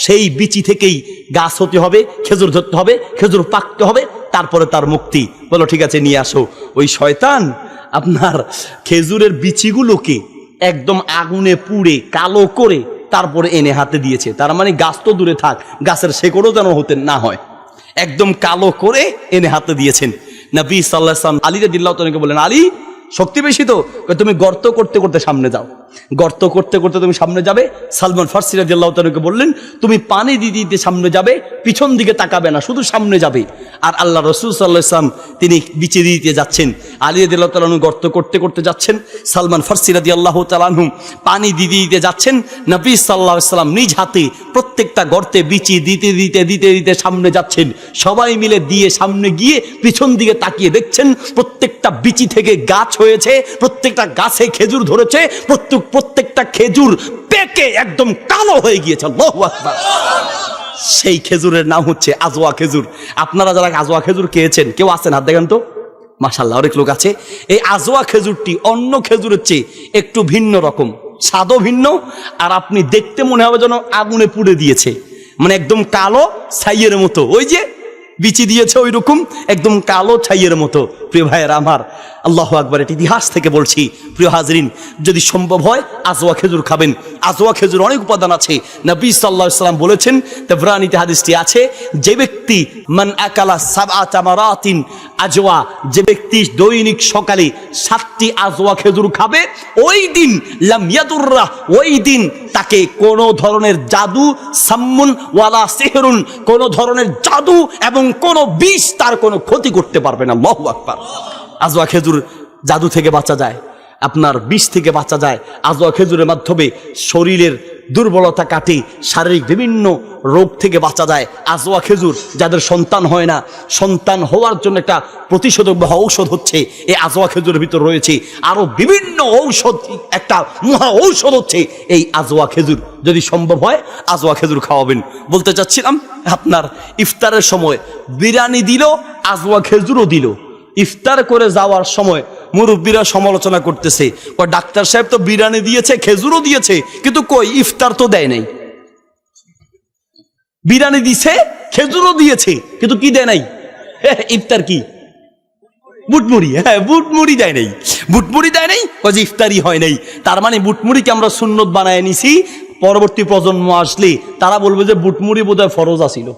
সেই বিচি থেকেই গাছ হতে হবে, খেজুর ধরতে হবে, খেজুর পাকতে হবে, তারপরে তার মুক্তি। বলো ঠিক আছে, নিয়ে আসো। ওই শয়তান আপনার খেজুরের বিচিগুলোকে একদম আগুনে পুড়ে কালো করে তারপরে এনে হাতে দিয়েছে। তার মানে গাছ তো দূরে থাক, গাছের শেকড়ও যেন হতে না হয়, একদম কালো করে এনে হাতে দিয়েছেন। নবী সাল্লাল্লাহু আলাইহি ওয়াসাল্লাম আলী রাদিয়াল্লাহু তাআলাকে বলেন, আলী শক্তি বেশি তো, তুমি গর্ত করতে করতে সামনে যাও। গর্ত করতে করতে তুমি সামনে যাবে। সালমান ফারসি রাদিয়াল্লাহু তাআলাকে বললেন, তুমি পানি দিতে দিতে সামনে যাবে, পিছন দিকে তাকাবে না, শুধু সামনে যাবে। আর আল্লাহ রাসূল সাল্লাল্লাহু আলাইহি ওয়াসাল্লাম তিনি বিচি দিতে যাচ্ছেন, আলী রাদিয়াল্লাহু তাআলা গর্ত করতে করতে যাচ্ছেন, সালমান ফারসি রাদিয়াল্লাহু তাআলা পানি দিতে দিতে যাচ্ছেন। নবী সাল্লাল্লাহু আলাইহি ওয়াসাল্লাম নিজ হাতে প্রত্যেকটা গর্তে বিচি দিতে দিতে দিতে দিতে সামনে যাচ্ছেন। সবাই মিলে দিয়ে সামনে গিয়ে পিছন দিকে তাকিয়ে দেখছেন, প্রত্যেকটা বিচি থেকে গাছ হয়েছে, প্রত্যেকটা গাছে খেজুর ধরেছে, প্রত্যেকটা খেজুর পেকে একদম কালো হয়ে গিয়েছে। আল্লাহু আকবার। সেই খেজুরের নাম হচ্ছে আজওয়া খেজুর। আপনারা যারা আজওয়া খেজুর খেয়েছেন, কেউ আছেন হাত দেখেন তো? মাশাআল্লাহ, অনেক লোক আছে। এই আজওয়া খেজুরটি অন্য খেজুরের চেয়ে একটু ভিন্ন রকম, স্বাদও ভিন্ন, আর আপনি দেখতে মনে হবে যেন আগুনে পুড়ে দিয়েছে, মানে একদম কালো ছাইয়ের মতো। ওই যে বিচি দিয়েছে ওই রকম একদম কালো ছাইয়ের মতো। প্রিয় ভাইয়েরা আমার, আল্লাহু আকবার, এটি ইতিহাস থেকে বলছি। প্রিয় হাজরিন, যদি সম্ভব হয় আজওয়া খেজুর খাবেন। আজওয়া খেজুর অনেক উপাদান আছে। নবী সাল্লাল্লাহু আলাইহি সাল্লাম বলেছেন, তাবরানীতে হাদিসটি আছে, যে ব্যক্তি মান আকালা সাবআ তামারাতিন আজওয়া, যে ব্যক্তি দৈনিক সকালে 7টি আজওয়া খেজুর খাবে, ওই দিন লাম ইয়াদুররা, ওই দিন তাকে কোনো ধরনের জাদু, সাম্মুন ওয়ালা সিহরুন, কোনো ধরনের জাদু এবং কোনো বিষ তার কোনো ক্ষতি করতে পারবে না। আল্লাহু আকবার। আজওয়া খেজুর জাদু থেকে বাঁচা যায়, আপনার বিষ থেকে বাঁচা যায়। আজওয়া খেজুরের মাধ্যমে শরীরের দুর্বলতা কাটে, শারীরিক বিভিন্ন রোগ থেকে বাঁচা যায়। আজওয়া খেজুর, যাদের সন্তান হয় না, সন্তান হওয়ার জন্য একটা প্রতিষেধক বা ঔষধ হচ্ছে এই আজওয়া খেজুরের ভিতর রয়েছে। আরো বিভিন্ন ঔষধ, একটা মহা ঔষধ হচ্ছে এই আজওয়া খেজুর। যদি সম্ভব হয় আজওয়া খেজুর খাওয়াবেন। বলতে চাচ্ছিলাম, আপনার ইফতারের সময় বিরিয়ানি দিল, আজওয়া খেজুরও দিল। ইফতার করে যাওয়ার সময় মুরব্বীরা সমালোচনা করতেছে, ডাক্তার সাহেব তো বিরিয়ানি দিয়েছে, খেজুরও দিয়েছে, কিন্তু কই ইফতার তো দেয় নাই। বিরিয়ানি দিছে, খেজুরও দিয়েছে, কিন্তু কি দেয় নাই? ইফতার কি? বুটমুড়ি। হ্যাঁ, বুটমুড়ি দেয় নাই, বুটমুড়ি দেয় নাই, যে ইফতারি হয় নাই। তার মানে বুটমুড়িকে আমরা সুন্নত বানায় নিছি। পরবর্তী প্রজন্ম আসলে তারা বলবে যে বুটমুড়ি বোধহয় ফরজ আসিল।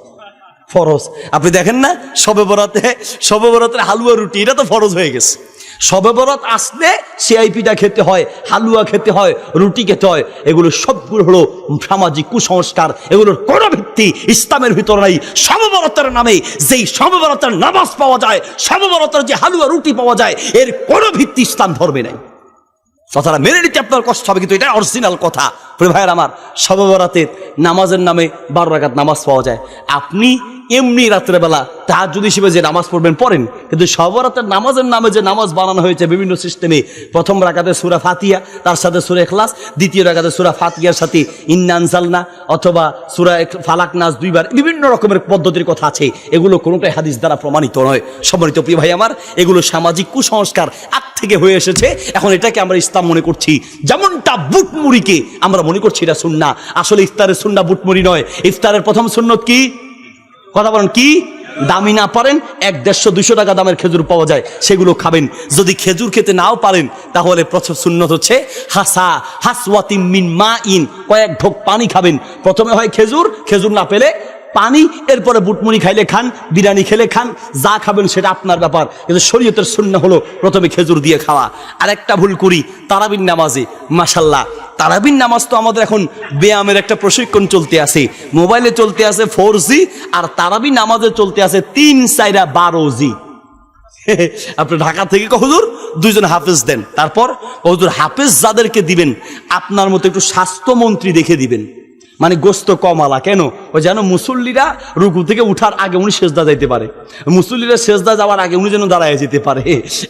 ফরজ আপনি দেখেন না, শবে বরাতের হালুয়া রুটি, এটা তো ফরজ হয়ে গেছে। শবে বরাত আসলে সিআইপিটা খেতে হয়, হালুয়া খেতে হয়, রুটি খেতে হয়। এগুলো সবগুলো হলো সামাজিক কুসংস্কার, এগুলোর কোনো ভিত্তি ইসলামের ভিতর নাই। শবে বরাতের নামে যেই শবে বরাতের নামাজ পাওয়া যায়, শবে বরাতের যে হালুয়া রুটি পাওয়া যায়, এর কোনো ভিত্তি ইসলাম ধর্মে নাই। কথাটা মেনে নিতে আপনার কষ্ট হবে, কিন্তু এটা অরিজিনাল কথা। প্রিয় ভাইয়ের আমার, শবে বরাতের নামাজের নামে 12 রাকাত নামাজ পাওয়া যায়। আপনি এমনি রাত্রেবেলা তাহাজ্জুদ হিসেবে যে নামাজ পড়বেন পড়েন, কিন্তু শবে বরাতের নামাজের নামে যে নামাজ বানানো হয়েছে বিভিন্ন সিস্টেমে, প্রথম রাকাতে সূরা ফাতিহা, তার সাথে সূরা ইখলাস, দ্বিতীয় রাকাতে সূরা ফাতিহার সাথে ইন্না আনজালনা অথবা সূরা ফালাক নাস 2 বার, বিভিন্ন রকমের পদ্ধতির কথা আছে। এগুলো কোনোটাই হাদিস দ্বারা প্রমাণিত নয়। সম্মানিত প্রিয় ভাই আমার, এগুলো সামাজিক কুসংস্কার আগ থেকে হয়ে এসেছে। এখন এটাকে আমরা ইসলাম মনে করছি। যেমনটা বুটমুড়িকে আমরা মনে করছি এটা সুন্নাহ, আসলে ইফতারের সুন্নাহ বুটমুড়ি নয়। ইফতারের প্রথম সুন্নত কি? কথা বলেন কি? দামি না পারেন 100-150-200 টাকা দামের খেজুর পাওয়া যায়, সেগুলো খাবেন। যদি খেজুর খেতে নাও পারেন, তাহলে প্রথম সুন্নত হচ্ছে হাসওয়াতিম মিন মাইন, কয়েক ঢোক পানি খাবেন। প্রথমে হয় খেজুর, খেজুর না পেলে পানি, এরপরে বুটমুড়ি খাইলে খান, বিরিয়ানি খেলে খান, যা খাবেন সেটা আপনার ব্যাপার। কিন্তু শরীয়তের সুন্নাহ হলো প্রথমে খেজুর দিয়ে খাওয়া। আর একটা ভুল করি তারাবির নামাজে, মাশাল্লাহ, তারাবির নামাজ তো আমাদের এখন ব্যায়ামের একটা প্রশিক্ষণ চলতে আছে, মোবাইলে চলতে আছে 4G, আর তারাবি নামাজে চলতে আছে 3-4-12G। আপনি ঢাকা থেকে হুজুর 2 জন হাফেজ দেন, তারপর হুজুর হাফেজ যাদেরকে দিবেন আপনার মতো একটু স্বাস্থ্যমন্ত্রী দেখে দিবেন, মানে গোস্ত কমালা। কেন? ও যেন মুসল্লিরা রুকু থেকে উঠার আগে উনি সেজদা যাইতে পারে, মুসল্লিরা সেজদা যাওয়ার আগে উনি যেন দাঁড়ায় যেতে পারে।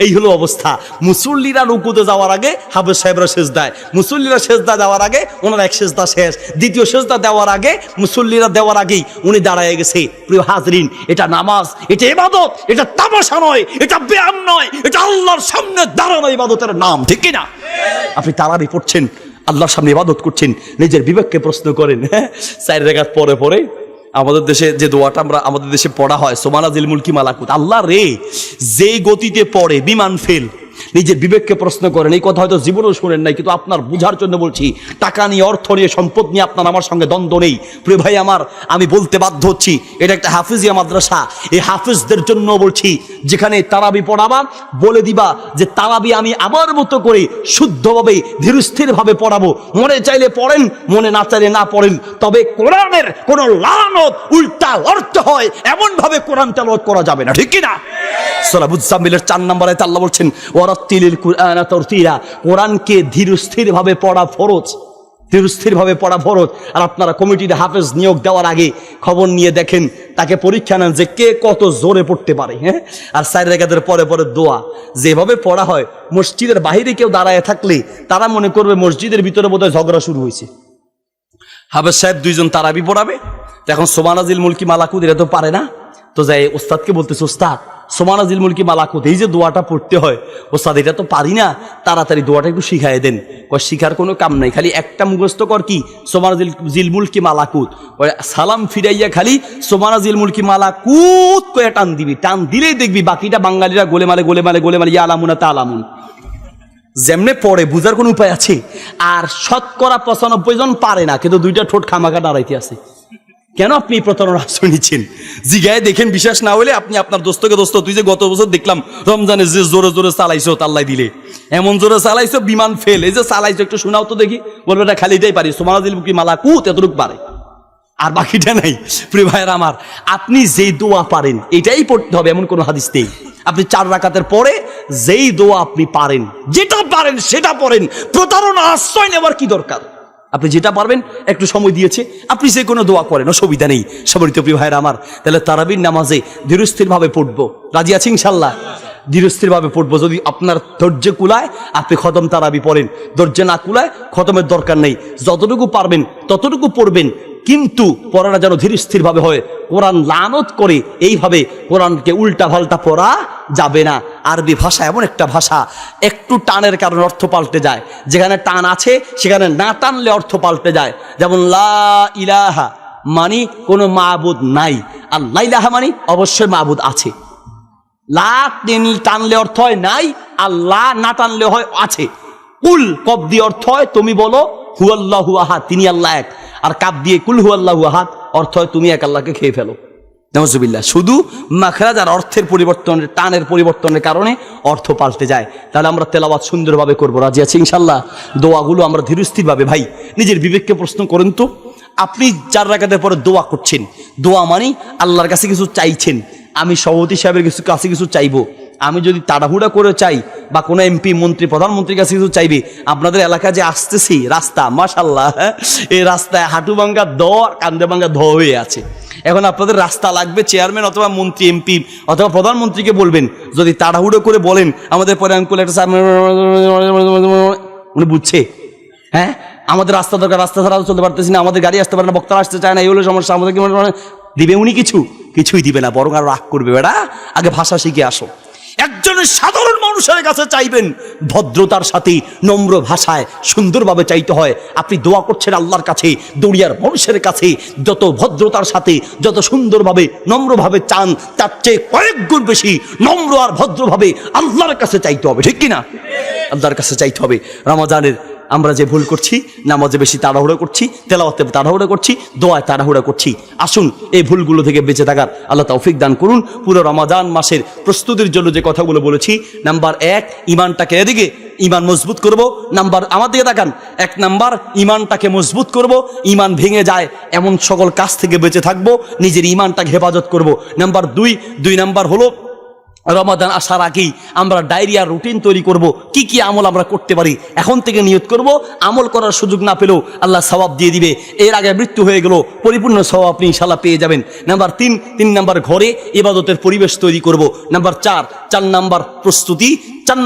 এই হলো অবস্থা। মুসল্লিরা রুকুতে যাওয়ার আগে হাফেজ সাহেবরা সেজদায়, মুসল্লিরা সেজদা দেওয়ার আগে ওনার এক সেজদা শেষ, দ্বিতীয় সেজদা দেওয়ার আগে মুসল্লিরা দেওয়ার আগেই উনি দাঁড়ায় গেছে। প্রিয় হাজরিন, এটা নামাজ, এটা ইবাদত, এটা তামাশা নয়, এটা ব্যায়াম নয়, এটা আল্লাহর সামনে দাঁড়ানো ইবাদতের নাম, ঠিক কিনা? আপনি তারাবি পড়ছেন, আল্লাহর সামনে ইবাদত করছেন, নিজের বিবেককে প্রশ্ন করেন। 4 রাকাত পরে পরে আমাদের দেশে যে দোয়াটা আমাদের দেশে পড়া হয়, সুবহানাল মুলকি মালাকুত, আল্লাহ রে, যে গতিতে পড়ে বিমান ফেল। নিজের বিবেককে প্রশ্ন করেন। এই কথা হয়তো জীবনেও শোনেন নাই, কিন্তু আপনার বুঝার জন্য বলছি। টাকা নিয়ে, অর্থ নিয়ে, সম্পদ নিয়ে আপনার আমার সঙ্গে দ্বন্দ্ব নেই। প্রিয় ভাই আমার, আমি বলতে বাধ্য হচ্ছি, এটা একটা হাফিজিয়া মাদ্রাসা। এই হাফিজদের জন্য বলছি, যেখানে তারাবি পড়াবা বলে দিবা যে তারাবি আমি আমার মতো করে শুদ্ধভাবে ধীরস্থিরভাবে পড়াবো। মনে চাইলে পড়েন, মনে না চাইলে না পড়েন, তবে কোরআনের কোন লানত উল্টা অর্থ হয় এমন ভাবে কোরআন তেলাওয়াত করা যাবে না, ঠিক কি না? সূরা মুজাম্মিলের 4 নম্বর আয়াতে আল্লাহ বলছেন, ওয়ারাত্তিলিল কুরআনা তারতিলা, কোরআনকে ধীরস্থির ভাবে পড়া ফরজ, ধীরস্থির ভাবে পড়া ফরজ। আর আপনারা কমিটিতে হাফেজ নিয়োগ দেওয়ার আগে খবর নিয়ে দেখেন, তাকে পরীক্ষা নেন যে কে কত জোরে পড়তে পারে। হ্যাঁ, আর 4 রাকাতের পরে পরে দোয়া যেভাবে পড়া হয়, মসজিদের বাইরে কেউ দাঁড়ায় থাকলে তারা মনে করবে মসজিদের ভিতরে বোধহয় ঝগড়া শুরু হয়েছে। হাফেজ সাহেব 2 জন তারাবি পড়াবে, এখন সুবহানাল মুলকি মালাকুত এটা তো পারে না, তো যাই ওস্তাদকে বলতেছে, ওস্তাদ সোমানাজিল মুলকি মালাকুত এই যে দোয়াটা পড়তে হয়, ওস্তাদ এটা তো পারি না, তাড়াতাড়ি দোয়াটা একটু শিখাই দেন। শিখার কোনো কাম নাই, খালি একটা মুখস্থ কর, কি সোমানাজিল মুলকি মালাকুত, সালাম ফিরাইয়া খালি সোমানাজিল মুলকি মালাকুত কয়ে টান দিবি, টান দিলেই দেখবি বাকিটা বাঙালিরা গোলেমালে ইয়া আলামুনা তা আলামুন যেমনে পড়ে, বুঝার কোনো উপায় আছে? আর শতকরা 95 জন পারে না, কিন্তু দুইটা ঠোঁট খামাখা দাঁড়াইতে আছে। কেন আপনি এই প্রতারণার আশ্রয় নিচ্ছেন? জিগায় দেখেন, বিশ্বাস না হলে আপনি আপনার দোস্তকে, দোস্ত তুই যে গত বছর দেখলাম রমজানে যে জোরে জোরে চালাইছো, আল্লাহ দিলে এমন জোরে চালাইছো বিমান ফেল, এই যে চালাইছো একটু শোনাও তো দেখি। বলবে এটা খালি এটাই পারি, সোমানাজিল মুলকি মালাকুত এতটুক পারে, আর বাকিটা নাই। প্রিয় ভাইয়েরা আমার, আপনি যেই দোয়া পারেন এটাই পড়তে হবে, এমন কোনো হাদিস নেই। আপনি 4 রাকাতের পরে যেই দোয়া আপনি পারেন, যেটা পারেন সেটা পড়েন। প্রতারণা আশ্রয় নেওয়ার কি দরকার? আপনি যেটা পারবেন, একটু সময় দিয়েছে, আপনি যে কোনো দোয়া করেন, অসুবিধা নেই। সম্মানিত প্রিয় ভাইয়েরা আমার, তাহলে তারাবির নামাজে ধীরস্থির ভাবে পড়বো, রাজি আছি ইনশাল্লাহ? ধীরস্থির ভাবে পড়বো। যদি আপনার ধৈর্য কুলায় আপনি খতম তারাবি পড়েন, ধৈর্য না কুলায় খতমের দরকার নেই। যতটুকু পারবেন ততটুকু পড়বেন, কিন্তু পড়াটা যেন ধীর স্থির ভাবে হয়। কোরআন লানত করে এইভাবে কোরআনকে উল্টা পাল্টা পড়া যাবে না। আরবি ভাষা এমন একটা ভাষা, একটু টানের কারণে অর্থ পাল্টে যায়। যেখানে টান আছে সেখানে না টানলে অর্থ পাল্টে যায়। যেমন লা ইলাহা মানি কোনো মাবুদ নাই, আর লা ইলাহা মানি অবশ্যই মাবুদ আছে। লা টানলে অর্থ হয় নাই, আর লা না টানলে হয় আছে। কুল কব দিয়ে অর্থ হয় তুমি বলো হুয়াল্লাহু আহাদ, তিনি আল্লাহ এক। আর কাপ দিয়ে কুল হুয়াল্লাহু আহাদ অর্থ হয় তুমি এক আল্লাহকে খেয়ে ফেলো। নাউজুবিল্লাহ। শুধু মাখরাজ আর অর্থের পরিবর্তনের, টানের পরিবর্তনের কারণে অর্থ পাল্টে যায়। তাহলে আমরা তেলাওয়াত সুন্দরভাবে করবো, রাজি আছি ইনশাল্লাহ? দোয়াগুলো আমরা ধীরস্থিরভাবে, ভাই নিজের বিবেককে প্রশ্ন করেন তো, আপনি 4 রাকাতের পরে দোয়া করছেন, দোয়া মানে আল্লাহর কাছে কিছু চাইছেন। আমি সভাপতি সাহেবের কাছে কিছু চাইবো, আমি যদি তাড়াহুড়া করে চাই, বা কোনো এমপি মন্ত্রী প্রধানমন্ত্রীর কাছে কিছু চাইবে, আপনাদের এলাকা যে আসতেছি রাস্তা, মাশাআল্লাহ এই রাস্তায় হাঁটু ভাঙ্গা দ কান্দে ভাঙ্গা ধ হয়ে আছে। এখন আপনাদের রাস্তা লাগবে, চেয়ারম্যান অথবা মন্ত্রী, এমপি অথবা প্রধানমন্ত্রীকে বলবেন, যদি তাড়াহুড়ো করে বলেন আমাদের পরে আঙ্কুল একটা, উনি বুঝছে, হ্যাঁ আমাদের রাস্তা দরকার, রাস্তা ছাড়া চলতে পারতেছি না, আমাদের গাড়ি আসতে পারে না, বক্তারা আসতে চায় না, এই হলো সমস্যা, আমাদের কি দিবে উনি? কিছুই দিবে না, বরং আর রাগ করবে। বেড়া আগে ভাষা শিখে আসো। একজনের সাধারণ মানুষের কাছে চাইবেন, ভদ্রতার সাথে নম্র ভাষায় সুন্দরভাবে চাইতে হয়। আপনি দোয়া করছেন আল্লাহর কাছে, দুনিয়ার মানুষের কাছে যত ভদ্রতার সাথে, যত সুন্দরভাবে নম্রভাবে চান, তার চেয়ে কয়েক গুণ বেশি নম্র আর ভদ্রভাবে আল্লাহর কাছে চাইতে হবে, ঠিক কিনা? আল্লাহর কাছে চাইতে হবে। রমজানের আমরা যে ভুল করছি, নামাজে বেশি তাড়াহুড়া করছি, তেলাওয়াতে তাড়াহুড়া করছি, দোয়ায় তাড়াহুড়া করছি। আসুন এই ভুলগুলো থেকে বেঁচে থাকার আল্লাহ তৌফিক দান করুন। পুরো রমাদান মাসের প্রস্তুতির জন্য যে কথাগুলো বলেছি, নাম্বার 1 ইমানটাকে এদিকে ইমান মজবুত করব। নাম্বার আমার দিকে তাকান, 1 নাম্বার ইমানটাকে মজবুত করব। ইমান ভেঙে যায় এমন সকল কাজ থেকে বেঁচে থাকবো, নিজের ইমানটাকে হেফাজত করব। নাম্বার 2 নাম্বার হলো রমাদান আসার আগেই আমরা ডায়েরিয়া রুটিন তৈরি করব, কি কি আমল আমরা করতে পারি। এখন থেকে নিয়ত করব, আমল করার সুযোগ না পেলেও আল্লাহ সওয়াব দিয়ে দিবে। এর আগে মৃত্যু হয়ে গেল, পরিপূর্ণ সওয়াব আপনি ইনশাআল্লাহ পেয়ে যাবেন। নাম্বার 3 নাম্বার ঘরে ইবাদতের পরিবেশ তৈরি করব। নাম্বার 4 নাম্বার প্রস্তুতি, 3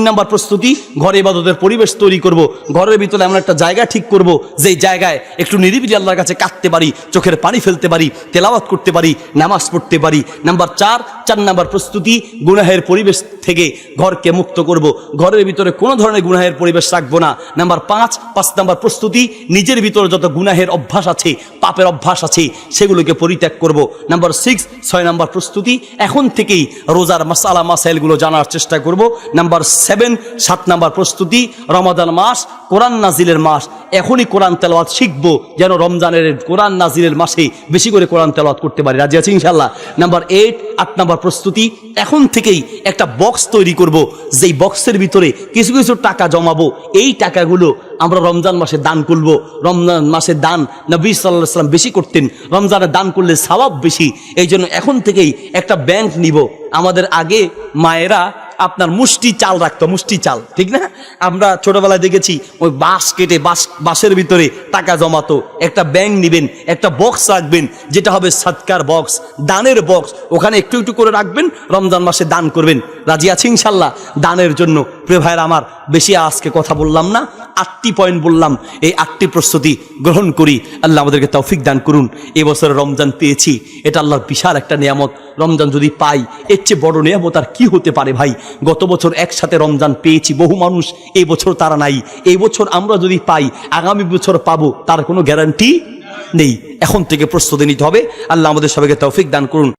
নাম্বার প্রস্তুতি, ঘরে ইবাদতের পরিবেশ তৈরি করব। ঘরের ভিতরে এমন একটা জায়গা ঠিক করব, যেই জায়গায় একটু নিরিবিলি আল্লাহর কাছে কাঁদতে পারি, চোখের পানি ফেলতে পারি, তেলাওয়াত করতে পারি, নামাজ পড়তে পারি। নাম্বার 4 নাম্বার প্রস্তুতি, গুনাহের পরিবেশ থেকে ঘরকে মুক্ত করব, ঘরের ভিতরে কোনো ধরনের গুনাহের পরিবেশ রাখবো না। নাম্বার 5 নাম্বার প্রস্তুতি, নিজের ভিতরে যত গুনাহের অভ্যাস আছে, পাপের অভ্যাস আছে, সেগুলোকে পরিত্যাগ করব। নাম্বার 6 নাম্বার প্রস্তুতি, এখন থেকেই রোজার মাসালা মাসাইলগুলো জানার চেষ্টা করব। নাম্বার 7 নাম্বার প্রস্তুতি, রমাদান মাস কোরআন নাজিলের মাস, এখনই কোরআন তেলাওয়াত শিখবো, যেন রমজানের কোরআন নাজিলের মাসে বেশি করে কোরআন তেলাওয়াত করতে পারি, রাজি আছি ইনশাআল্লাহ? নাম্বার 8 নাম্বার প্রস্তুতি, এখন থেকেই একটা বক্স তৈরি করব, যেই বক্সের ভিতরে কিছু কিছু টাকা জমাবো। এই টাকাগুলো আমরা রমজান মাসে দান করব। রমজান মাসে দান নবী সাল্লাল্লাহু আলাইহি ওয়াসাল্লাম বেশি করতেন, রমজানে দান করলে সওয়াব বেশি। এই জন্য এখন থেকেই একটা ব্যাংক নিব। আমাদের আগে মায়েরা আপনার মুষ্টি চাল রাখতো, মুষ্টি চাল, ঠিক না? আমরা ছোটবেলায় দেখেছি ওই বাঁশ কেটে বাঁশের ভিতরে টাকা জমাতো। একটা ব্যাংক নিবেন, একটা বক্স রাখবেন, যেটা হবে সাদকার বক্স, দানের বক্স। ওখানে একটু একটু করে রাখবেন, রমজান মাসে দান করবেন, রাজি আছি ইনশাল্লাহ? দানের জন্য প্রিয় ভাইয়েরা আমার, বেশি আজকে কথা বললাম না, 8টি পয়েন্ট বললাম। এই 8টি প্রস্তুতি গ্রহণ করি। আল্লাহ আমাদেরকে তৌফিক দান করুন। এবছর রমজান পেয়েছি, এটা আল্লাহর বিশাল একটা নিয়ামত। রমজান যদি পাই, এর চেয়ে বড় নিয়ামত আর কি হতে পারে ভাই? গত বছর একসাথে রমজান পেয়েছি বহু মানুষ, এই বছর তারা নাই। এই বছর আমরা যদি পাই, আগামী বছর পাবো, তার কোনো গ্যারান্টি নেই। এখন থেকে প্রস্তুতি নিতে হবে। আল্লাহ আমাদের সবাইকে তৌফিক দান করুন।